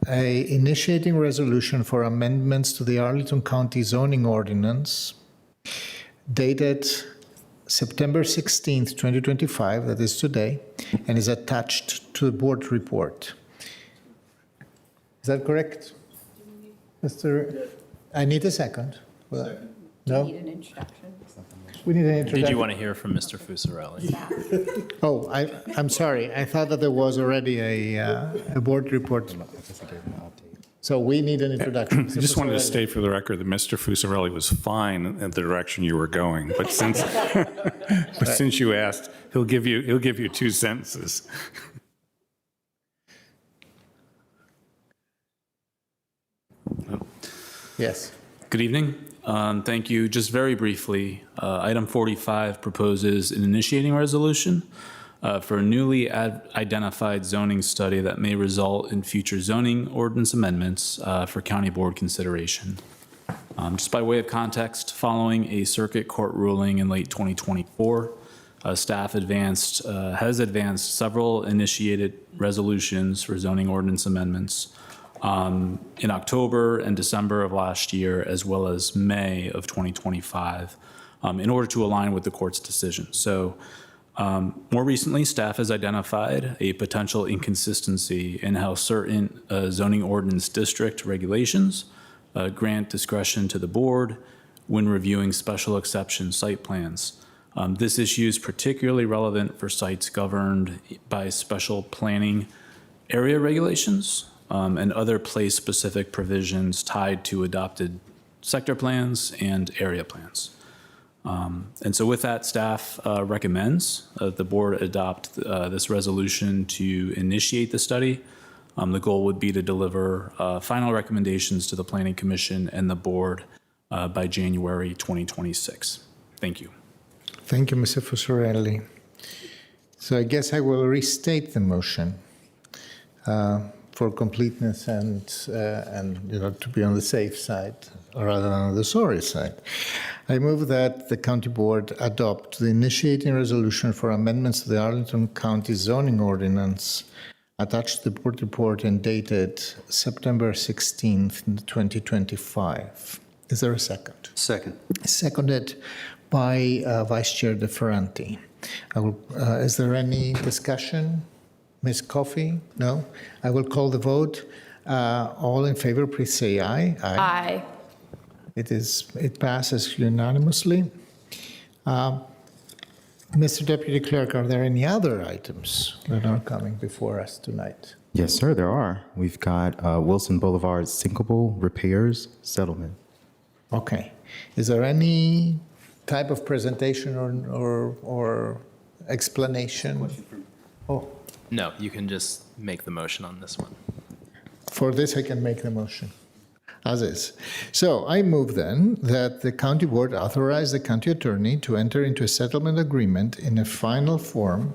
a initiating resolution for amendments to the Arlington County zoning ordinance dated September 16th, 2025, that is today, and is attached to the board report. Is that correct? Mr. I need a second. No? Do you need an introduction? We need an introduction. Did you want to hear from Mr. Fusarelli? Oh, I'm sorry. I thought that there was already a board report. So we need an introduction. I just wanted to state for the record that Mr. Fusarelli was fine in the direction you were going, but since you asked, he'll give you 2 sentences. Yes. Good evening. Thank you. Just very briefly, item 45 proposes an initiating resolution for a newly identified zoning study that may result in future zoning ordinance amendments for county board consideration. Just by way of context, following a circuit court ruling in late 2024, staff has advanced several initiated resolutions for zoning ordinance amendments in October and December of last year, as well as May of 2025, in order to align with the court's decision. So more recently, staff has identified a potential inconsistency in how certain zoning ordinance district regulations grant discretion to the board when reviewing special exception site plans. This issue is particularly relevant for sites governed by special planning area regulations and other place-specific provisions tied to adopted sector plans and area plans. And so with that, staff recommends that the board adopt this resolution to initiate the study. The goal would be to deliver final recommendations to the Planning Commission and the board by January 2026. Thank you. Thank you, Mr. Fusarelli. So I guess I will restate the motion for completeness and to be on the safe side rather than on the sorry side. I move that the County Board adopt the initiating resolution for amendments to the Arlington County zoning ordinance attached to the board report and dated September 16th, 2025. Is there a second? Second. Seconded by Vice Chair De Ferranti. Is there any discussion? Ms. Coffey? No? I will call the vote. All in favor, please say aye. Aye. It passes unanimously. Mr. Deputy Clerk, are there any other items that are coming before us tonight? Yes, sir, there are. We've got Wilson Boulevard sinkable repairs settlement. Okay. Is there any type of presentation or explanation? Oh, No, you can just make the motion on this one. for this, I can make the motion, as is. So I move then that the county board authorize the county attorney to enter into a settlement agreement in a final form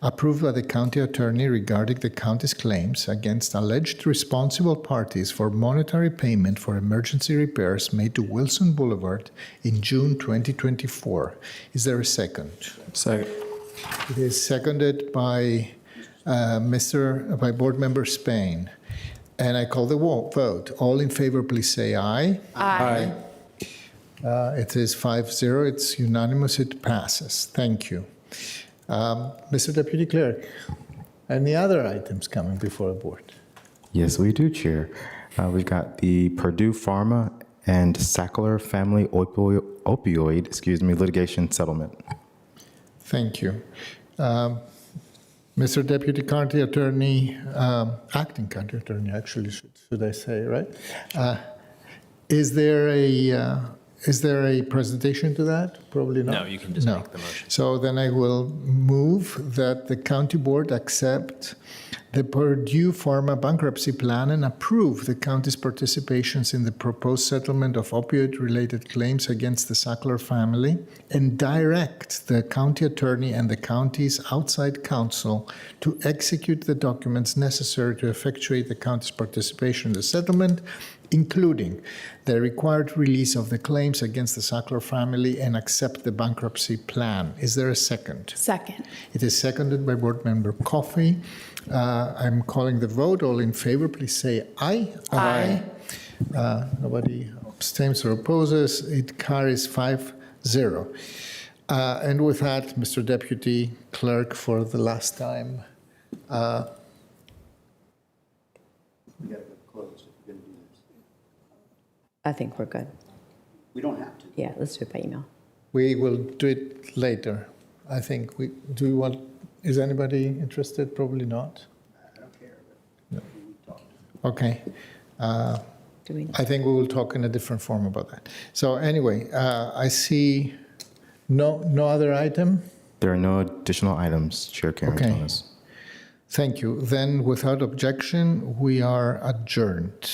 approved by the county attorney regarding the county's claims against alleged responsible parties for monetary payment for emergency repairs made to Wilson Boulevard in June 2024. Is there a second? Second. It is seconded by by Board Member Spain. And I call the vote. All in favor, please say aye. Aye. It is 5-0. It's unanimous. It passes. Thank you. Mr. Deputy Clerk, any other items coming before the board? Yes, we do, Chair. We've got the Purdue Pharma and Sackler family opioid litigation settlement. Thank you. Mr. Deputy County Attorney, Acting County Attorney, actually, should I say, right? Is there a presentation to that? Probably not. No, you can just make the motion. So then I will move that the county board accept the Purdue Pharma bankruptcy plan and approve the county's participations in the proposed settlement of opioid-related claims against the Sackler family and direct the county attorney and the county's outside counsel to execute the documents necessary to effectuate the county's participation in the settlement, including the required release of the claims against the Sackler family and accept the bankruptcy plan. Is there a second? Second. It is seconded by Board Member Coffey. I'm calling the vote. All in favor, please say aye. Aye. Nobody abstains or opposes. It carries 5-0. And with that, Mr. Deputy Clerk, for the last time. We got to close if we're going to do this. I think we're good. We don't have to. Yeah, let's do it by email. We will do it later. I think is anybody interested? Probably not. I don't care. No. Okay. I think we will talk in a different form about that. So anyway, I see no other item. There are no additional items, Chair Karen Okay. Thomas. Thank you. Then, without objection, we are adjourned.